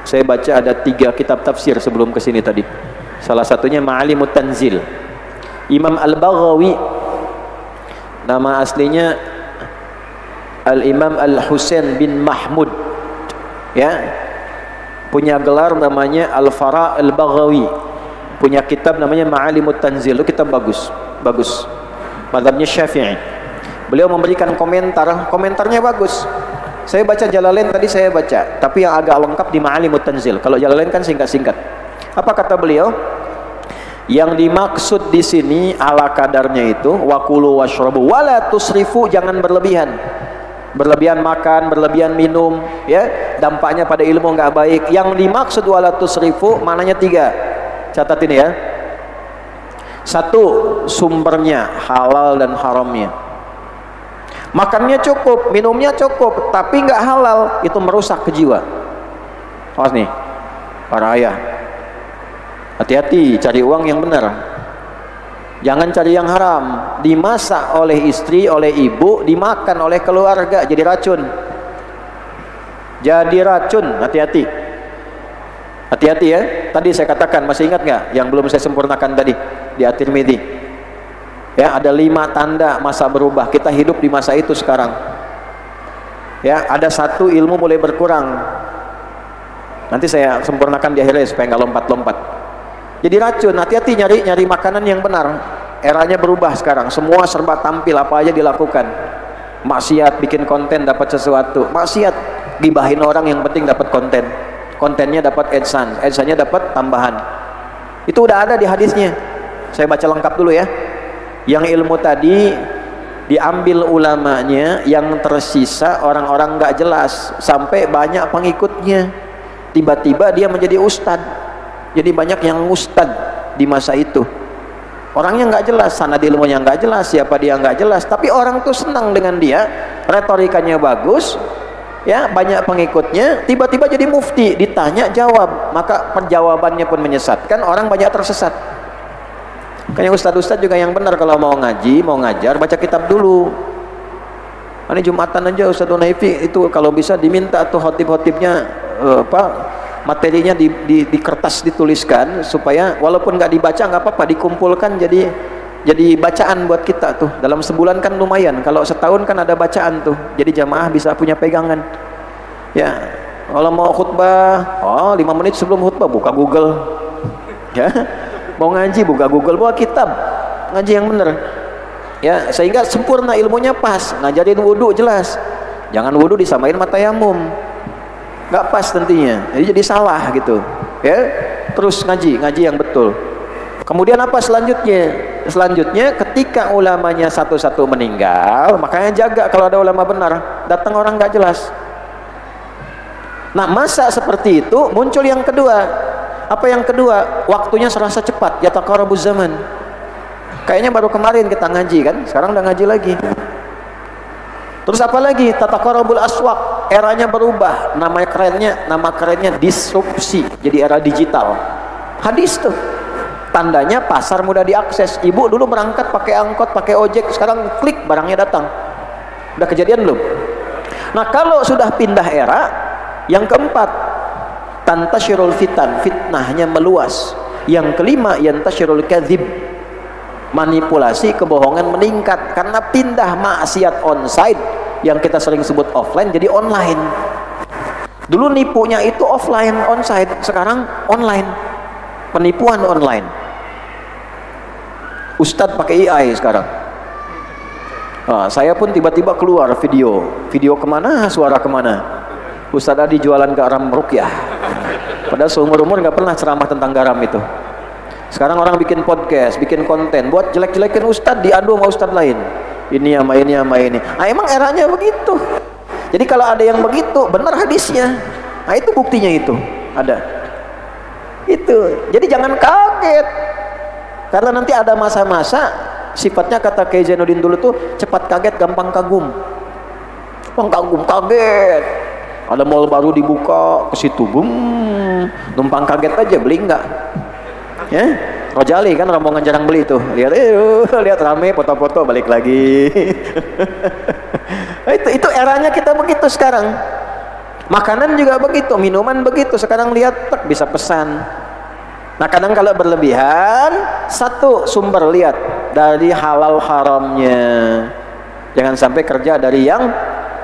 Saya baca ada 3 kitab tafsir sebelum kesini tadi. Salah satunya Ma'alimut Tanzil. Imam Al-Baghawi nama aslinya Al-Imam Al-Husain bin Mahmud, ya. Punya gelar namanya Al-Fara Al-Baghawi. Punya kitab namanya Ma'alimut Tanzil. Itu kitab bagus. Mazhabnya Syafi'i. Beliau memberikan komentarnya bagus. Saya baca Jalalain tadi saya baca, tapi yang agak lengkap di Ma'alimut Tanzil. Kalau Jalalain kan singkat-singkat. Apa kata beliau? Yang dimaksud di sini ala kadarnya itu wakulu washrabu wala tusrifu, jangan berlebihan. Berlebihan makan, berlebihan minum, ya, dampaknya pada ilmu nggak baik. Yang dimaksud wala tusrifu maknanya 3. Catat ini ya. 1, sumbernya halal dan haramnya. Makannya cukup, minumnya cukup, tapi nggak halal, itu merusak ke jiwa. Awas nih, para ayah, hati-hati cari uang yang benar. Jangan cari yang haram. Dimasak oleh istri, oleh ibu, dimakan oleh keluarga, jadi racun. Jadi racun, hati-hati. Hati-hati ya. Tadi saya katakan, masih ingat nggak yang belum saya sempurnakan tadi di At-Tirmidzi? Ya, ada 5 tanda masa berubah. Kita hidup di masa itu sekarang. Ya, ada satu ilmu mulai berkurang. Nanti saya sempurnakan di akhirnya supaya nggak lompat-lompat. Jadi racun, hati-hati nyari makanan yang benar. Eranya berubah sekarang, semua serba tampil, apa aja dilakukan. Maksiat, bikin konten dapat sesuatu. Maksiat, gibahin orang yang penting dapat konten. Kontennya dapat AdSense-nya dapat tambahan. Itu udah ada di hadisnya. Saya baca lengkap dulu ya. Yang ilmu tadi diambil ulamanya, yang tersisa orang-orang nggak jelas, sampai banyak pengikutnya. Tiba-tiba dia menjadi ustadz. Jadi banyak yang ustadz di masa itu. Orangnya nggak jelas, sanad ilmunya nggak jelas, siapa dia nggak jelas, tapi orang tuh senang dengan dia, retorikanya bagus, ya, banyak pengikutnya, tiba-tiba jadi mufti, ditanya jawab, maka penjawabannya pun menyesatkan, orang banyak tersesat. Kayaknya ustadz-ustadz juga yang benar kalau mau ngaji, mau ngajar, baca kitab dulu. Ini Jumatan aja Ustadz Unaifi itu kalau bisa diminta tuh khotib-khotibnya materinya di kertas dituliskan, supaya walaupun nggak dibaca nggak apa-apa, dikumpulkan jadi bacaan buat kita tuh. Dalam sebulan kan lumayan, kalau setahun kan ada bacaan tuh, jadi jamaah bisa punya pegangan. Ya, kalau mau khutbah, 5 menit sebelum khutbah buka Google, ya, mau ngaji buka Google, bawa kitab, ngaji yang bener, ya, sehingga sempurna ilmunya pas. Ngajarin wudhu jelas, jangan wudhu disamain sama tayamum, nggak pas tentunya, jadi salah gitu, ya. Terus ngaji yang betul. Kemudian apa selanjutnya ketika ulamanya satu-satu meninggal, makanya jaga kalau ada ulama benar, datang orang nggak jelas. Nah, masa seperti itu muncul yang kedua. Apa yang kedua? Waktunya serasa cepat, yataqarabuz zaman. Kayaknya baru kemarin kita ngaji kan, sekarang udah ngaji lagi. Terus apa lagi? Tataqarabul aswaq, eranya berubah. Nama kerennya disrupsi, jadi era digital. Hadis tuh. Tandanya pasar mudah diakses. Ibu dulu berangkat pakai angkot, pakai ojek, sekarang klik barangnya datang. Udah kejadian belum? Nah, kalau sudah pindah era, yang keempat, tantasyirul fitan, fitnahnya meluas. Yang kelima, yantasyirul kadzib, manipulasi, kebohongan meningkat karena pindah maksiat onsite yang kita sering sebut offline jadi online. Dulu nipunya itu offline onsite, sekarang online, penipuan online. Ustadz pakai AI sekarang. Saya pun tiba-tiba keluar video kemana, suara kemana. Ustadz Adi jualan garam ruqyah, padahal seumur-umur nggak pernah ceramah tentang garam itu. Sekarang orang bikin podcast, bikin konten buat jelek-jelekin ustadz, diadu sama ustadz lain. Ini sama ini. Nah, emang eranya begitu. Jadi kalau ada yang begitu, benar hadisnya. Nah, itu buktinya itu. Ada. Itu. Jadi jangan kaget. Karena nanti ada masa-masa sifatnya kata Kiai Zainuddin dulu tuh cepat kaget, gampang kagum. Kaget. Ada mall baru dibuka, ke situ numpang kaget aja, beli enggak? Ya, Rojali kan rombongan jarang beli tuh. Lihat rame, foto-foto, balik lagi. itu eranya kita begitu sekarang. Makanan juga begitu, minuman begitu. Sekarang lihat bisa pesan. Nah, kadang kalau berlebihan, satu sumber lihat dari halal haramnya. Jangan sampai kerja dari yang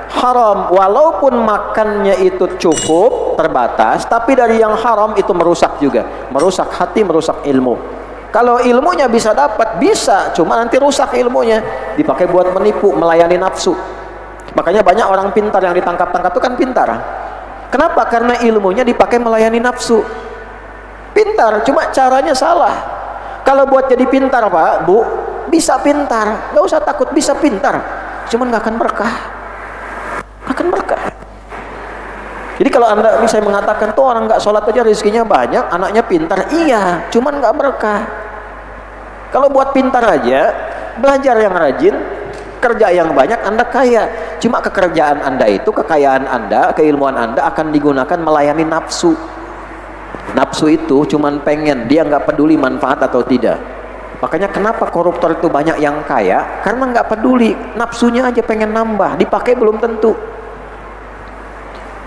haram, walaupun makannya itu cukup terbatas, tapi dari yang haram itu merusak juga, merusak hati, merusak ilmu. Kalau ilmunya bisa dapat, bisa, cuma nanti rusak ilmunya, dipakai buat menipu, melayani nafsu. Makanya banyak orang pintar yang ditangkap-tangkap itu kan pintar. Kenapa? Karena ilmunya dipakai melayani nafsu. Pintar, cuma caranya salah. Kalau buat jadi pintar Pak, Bu, bisa pintar, nggak usah takut, bisa pintar, cuman nggak akan berkah. Jadi kalau anda bisa mengatakan tuh orang nggak sholat aja rezekinya banyak, anaknya pintar, iya, cuman nggak berkah. Kalau buat pintar aja, belajar yang rajin, kerja yang banyak, anda kaya. Cuma kekerjaan anda itu, kekayaan anda, keilmuan anda akan digunakan melayani nafsu. Nafsu itu cuman pengen, dia nggak peduli manfaat atau tidak. Makanya kenapa koruptor itu banyak yang kaya? Karena nggak peduli, nafsunya aja pengen nambah, dipakai belum tentu.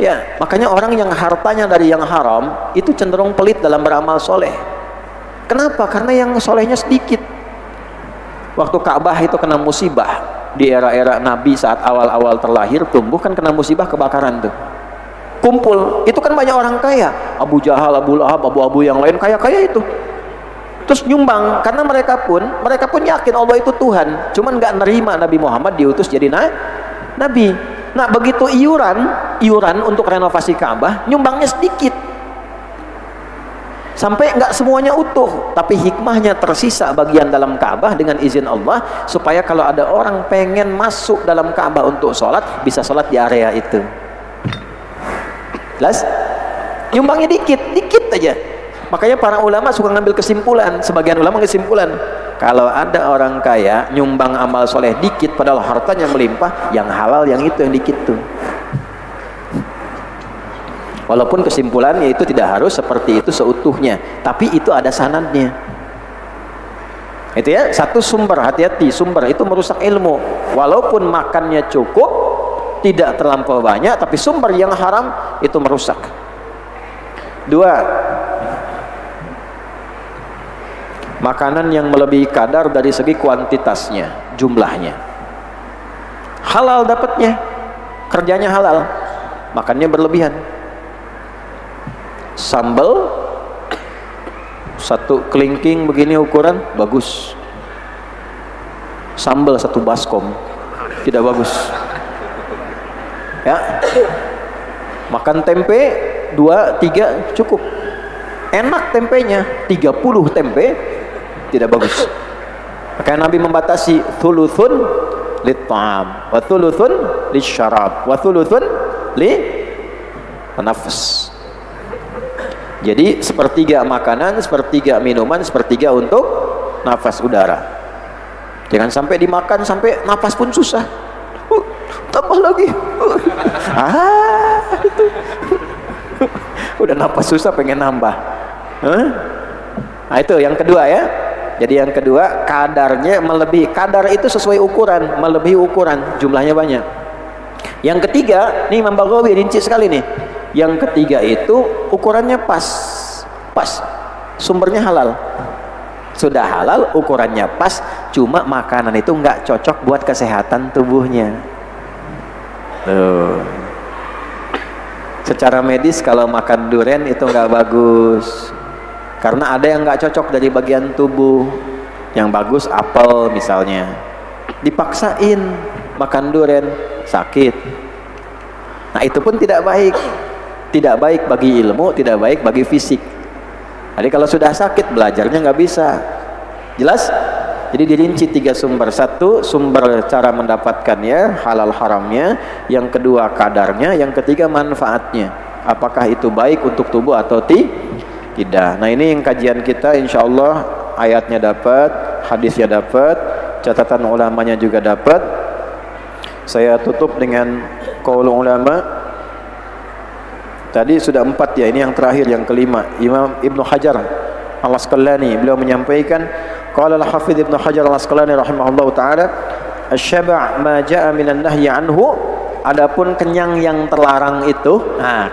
Ya, makanya orang yang hartanya dari yang haram itu cenderung pelit dalam beramal soleh. Kenapa? Karena yang solehnya sedikit. Waktu Ka'bah itu kena musibah, di era-era Nabi saat awal-awal terlahir tumbuh kan kena musibah kebakaran tuh. Kumpul, itu kan banyak orang kaya. Abu Jahal, Abu Lahab, Abu yang lain kaya-kaya itu. Terus nyumbang karena mereka pun yakin Allah itu Tuhan. Cuman nggak nerima Nabi Muhammad diutus jadi nabi. Nah, begitu iuran untuk renovasi Ka'bah, nyumbangnya sedikit. Sampai nggak semuanya utuh, tapi hikmahnya tersisa bagian dalam Ka'bah dengan izin Allah supaya kalau ada orang pengen masuk dalam Ka'bah untuk sholat, bisa sholat di area itu. Jelas? Nyumbangnya dikit aja. Makanya para ulama suka ngambil kesimpulan, sebagian ulama kesimpulan, kalau ada orang kaya nyumbang amal soleh dikit padahal hartanya melimpah, yang halal yang itu yang dikit tuh. Walaupun kesimpulannya itu tidak harus seperti itu seutuhnya, tapi itu ada sanadnya. Itu ya, satu sumber, hati-hati, sumber itu merusak ilmu. Walaupun makannya cukup, tidak terlampau banyak, tapi sumber yang haram itu merusak. Dua, makanan yang melebihi kadar dari segi kuantitasnya, jumlahnya. Halal dapatnya, kerjanya halal, makannya berlebihan. Sambal satu kelingking begini ukuran bagus, sambal satu baskom tidak bagus ya. Makan tempe 2, 3 cukup, enak tempenya. 30 tempe tidak bagus. Makanya Nabi membatasi thuluthun lit-ta'am wa thuluthun lisyarab wa thuluthun li-nafs. Jadi sepertiga makanan, sepertiga minuman, sepertiga untuk nafas udara. Jangan sampai dimakan sampai nafas pun susah. Tambah lagi. Itu. Udah nafas susah pengen nambah. Nah itu yang kedua ya. Jadi yang kedua, kadarnya melebihi. Kadar itu sesuai ukuran, melebihi ukuran, jumlahnya banyak. Yang ketiga, nih Imam Baghawi rinci sekali nih. Yang ketiga itu ukurannya pas, sumbernya halal, sudah halal, ukurannya pas, cuma makanan itu nggak cocok buat kesehatan tubuhnya. Secara medis kalau makan durian itu nggak bagus, karena ada yang nggak cocok dari bagian tubuh. Yang bagus apel misalnya, dipaksain makan durian sakit. Nah itu pun tidak baik. Tidak baik bagi ilmu, tidak baik bagi fisik. Jadi kalau sudah sakit belajarnya nggak bisa. Jelas? Jadi dirinci 3 sumber. Satu, sumber cara mendapatkannya, halal haramnya. Yang kedua, kadarnya. Yang ketiga, manfaatnya. Apakah itu baik untuk tubuh atau tidak. Nah ini yang kajian kita, insya Allah ayatnya dapat, hadisnya dapat, catatan ulamanya juga dapat. Saya tutup dengan qaul ulama. Tadi sudah 4 ya, ini yang terakhir, yang kelima. Imam Ibnu Hajar Al-Asqalani beliau menyampaikan, qala al-Hafidz Ibnu Hajar Al-Asqalani rahimahullah taala, asy-syaba' ma jaa'a minan nahyi anhu. Adapun kenyang yang terlarang itu,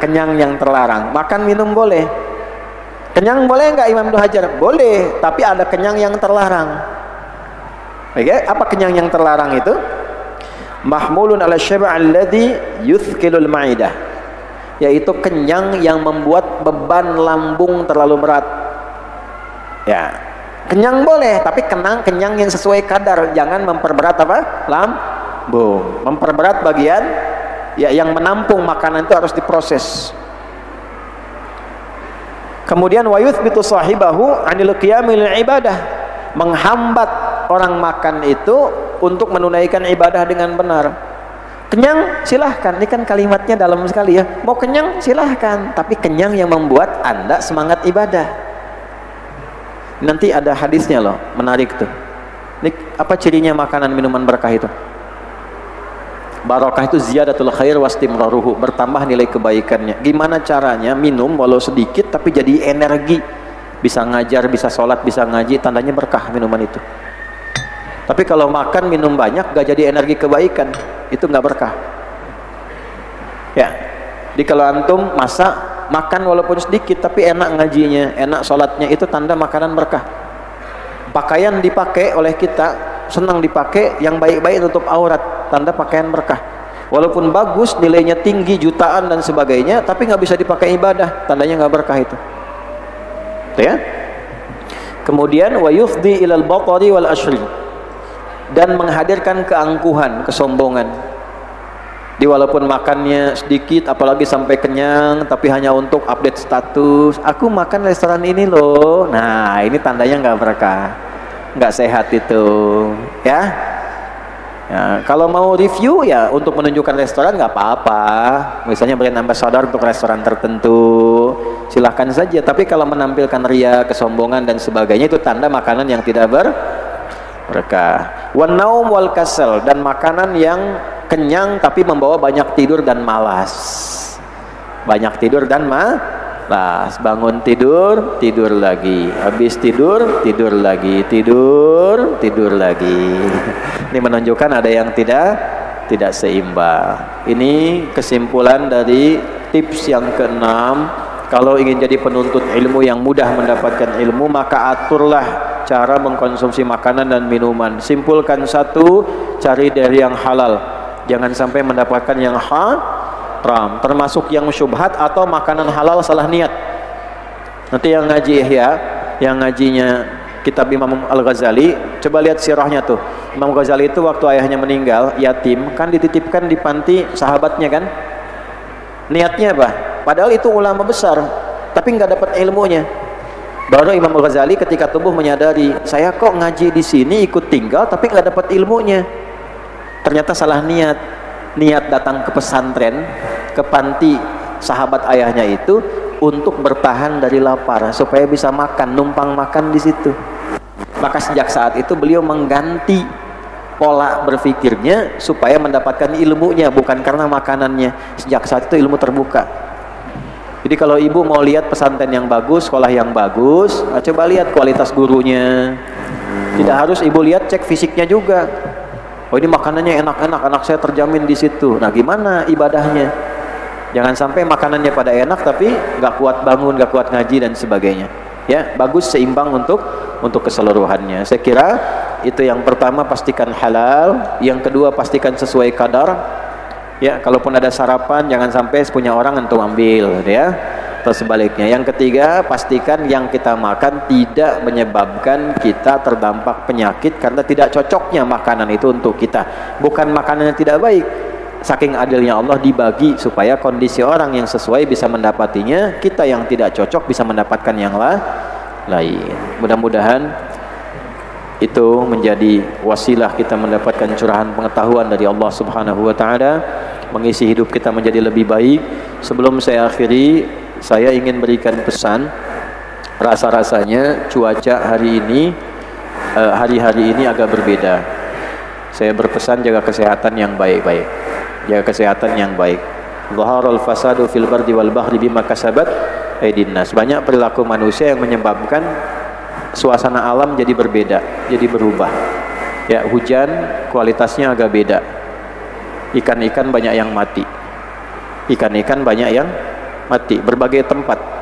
kenyang yang terlarang, makan minum boleh. Kenyang boleh enggak Imam Ibnu Hajar? Boleh, tapi ada kenyang yang terlarang. Oke, apa kenyang yang terlarang itu? Mahmulun ala syaba' alladhi yuthqilul ma'idah, yaitu kenyang yang membuat beban lambung terlalu berat. Ya, kenyang boleh, tapi kenyang yang sesuai kadar, jangan memperberat apa? Lambung, memperberat bagian ya yang menampung makanan itu harus diproses. Kemudian wa yuthbitu sahibahu 'anil qiyamil ibadah, menghambat orang makan itu untuk menunaikan ibadah dengan benar. Kenyang silahkan, ini kan kalimatnya dalam sekali ya. Mau kenyang silahkan, tapi kenyang yang membuat Anda semangat ibadah. Nanti ada hadisnya loh, menarik tuh. Ini apa cirinya makanan minuman berkah itu? Barakah itu ziyadatul khair wastimraruhu, bertambah nilai kebaikannya. Gimana caranya minum walau sedikit tapi jadi energi, bisa ngajar, bisa sholat, bisa ngaji, tandanya berkah minuman itu. Tapi kalau makan minum banyak gak jadi energi kebaikan, itu gak berkah ya. Jadi kalau antum masak, makan walaupun sedikit tapi enak ngajinya, enak sholatnya, itu tanda makanan berkah. Pakaian dipakai oleh kita senang dipakai, yang baik-baik tutup aurat, tanda pakaian berkah. Walaupun bagus, nilainya tinggi, jutaan dan sebagainya, tapi nggak bisa dipakai ibadah, tandanya nggak berkah itu. Ya. Kemudian wa yufdi ilal batari wal ashri, dan menghadirkan keangkuhan, kesombongan. Di walaupun makannya sedikit, apalagi sampai kenyang, tapi hanya untuk update status, aku makan restoran ini loh. Nah, ini tandanya nggak berkah, nggak sehat itu, ya. Ya, kalau mau review ya untuk menunjukkan restoran nggak apa-apa, misalnya brand ambassador untuk restoran tertentu, silahkan saja. Tapi kalau menampilkan ria, kesombongan dan sebagainya, itu tanda makanan yang tidak berkah. Wan naum wal kasal, dan makanan yang kenyang tapi membawa banyak tidur dan malas. Banyak tidur dan malas, bangun tidur, tidur lagi, habis tidur, tidur lagi, tidur, tidur lagi. Ini menunjukkan ada yang tidak seimbang. Ini kesimpulan dari tips yang keenam. Kalau ingin jadi penuntut ilmu yang mudah mendapatkan ilmu, maka aturlah cara mengkonsumsi makanan dan minuman. Simpulkan satu, cari dari yang halal, jangan sampai mendapatkan yang haram, termasuk yang syubhat atau makanan halal salah niat. Nanti yang ngaji Ihya, yang ngajinya kitab Imam Al-Ghazali, coba lihat sirahnya tuh. Imam Ghazali itu waktu ayahnya meninggal, yatim, kan dititipkan di panti sahabatnya kan. Niatnya apa? Padahal itu ulama besar, tapi nggak dapat ilmunya. Baru Imam Ghazali ketika tumbuh menyadari, saya kok ngaji di sini ikut tinggal tapi nggak dapat ilmunya. Ternyata salah niat. Niat datang ke pesantren, ke panti sahabat ayahnya itu untuk bertahan dari lapar, supaya bisa makan, numpang makan di situ. Maka sejak saat itu beliau mengganti pola berpikirnya supaya mendapatkan ilmunya, bukan karena makanannya. Sejak saat itu ilmu terbuka. Jadi kalau ibu mau lihat pesantren yang bagus, sekolah yang bagus, coba lihat kualitas gurunya. Tidak harus ibu lihat, cek fisiknya juga. Oh, ini makanannya enak-enak, anak saya terjamin di situ. Nah, gimana ibadahnya? Jangan sampai makanannya pada enak tapi nggak kuat bangun, nggak kuat ngaji dan sebagainya. Ya, bagus seimbang untuk keseluruhannya. Saya kira itu yang pertama, pastikan halal. Yang kedua, pastikan sesuai kadar. Ya, kalaupun ada sarapan jangan sampai punya orang untuk ambil, ya. Atau sebaliknya. Yang ketiga, pastikan yang kita makan tidak menyebabkan kita terdampak penyakit karena tidak cocoknya makanan itu untuk kita. Bukan makanannya tidak baik. Saking adilnya Allah dibagi supaya kondisi orang yang sesuai bisa mendapatinya, kita yang tidak cocok bisa mendapatkan yang lain. Mudah-mudahan itu menjadi wasilah kita mendapatkan curahan pengetahuan dari Allah Subhanahu wa taala, mengisi hidup kita menjadi lebih baik. Sebelum saya akhiri, saya ingin berikan pesan. Rasa-rasanya cuaca hari ini, hari-hari ini agak berbeda. Saya berpesan jaga kesehatan yang baik-baik. Jaga kesehatan yang baik. Zaharal fasadu fil bardi wal bahri bima kasabat aydin nas. Banyak perilaku manusia yang menyebabkan suasana alam jadi berbeda, jadi berubah. Ya, hujan kualitasnya agak beda. Ikan-ikan banyak yang mati. Ikan-ikan banyak yang mati. Berbagai tempat.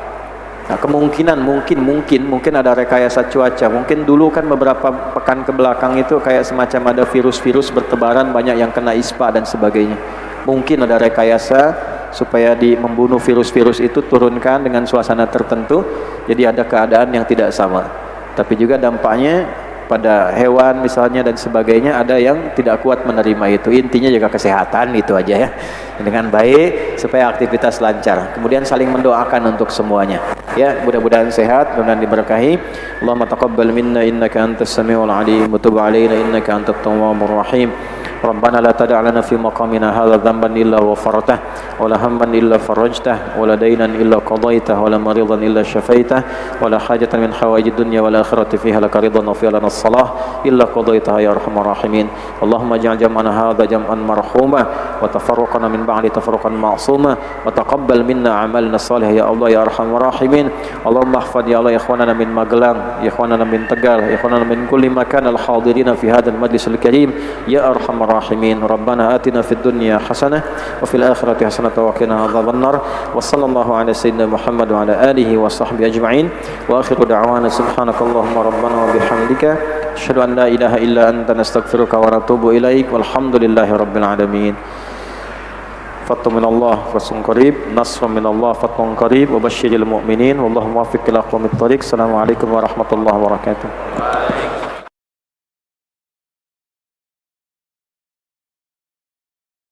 Nah, kemungkinan mungkin ada rekayasa cuaca. Mungkin dulu kan beberapa pekan ke belakang itu kayak semacam ada virus-virus bertebaran, banyak yang kena ispa dan sebagainya. Mungkin ada rekayasa supaya membunuh virus-virus itu turunkan dengan suasana tertentu. Jadi ada keadaan yang tidak sama. Tapi juga dampaknya pada hewan misalnya dan sebagainya, ada yang tidak kuat menerima itu. Intinya jaga kesehatan, itu aja ya, dengan baik supaya aktivitas lancar. Kemudian saling mendoakan untuk semuanya. Ya, mudah-mudahan sehat, mudah-mudahan diberkahi. Allahumma taqabbal minna innaka antas samiul alim wa tub alaina innaka antat tawwabur rahim. Rabbana la tada' lana fi maqamina hadha dhanban illa ghafartah wa la hamman illa farajtah wa la daynan illa qadaitah wa la maridan illa syafaitah wa la hajatan min hawaijid dunya wal akhirati fiha laka ridwan wa fiha lana as-salah illa qadaitah ya arhamar rahimin. Allahumma ij'al jam'ana hadha jam'an marhuma wa tafarruqana min ba'di tafarruqan ma'suma wa taqabbal minna amalna salih ya Allah ya arhamar rahimin. Allahumma ihfadh ya Allah ikhwanana min Magelang, ikhwanana min Tegal, ikhwanana min kulli makan al-hadirina fi hadzal majlis al-karim ya arhamar rahimin. Rabbana atina fid dunya hasanah wa fil akhirati hasanah wa qina adzabannar. Wa sallallahu ala sayyidina Muhammad wa ala alihi wa sahbihi ajma'in. Wa akhiru da'wana subhanakallahumma rabbana wa bihamdika asyhadu an la ilaha illa anta nastaghfiruka wa natubu ilaik. Walhamdulillahi rabbil alamin. Fathu minallah fasun qarib, nasrun minallah fathun qarib, wa basyiril mu'minin wallahu muwaffiq ila aqwamit thariq. Assalamualaikum warahmatullahi wabarakatuh.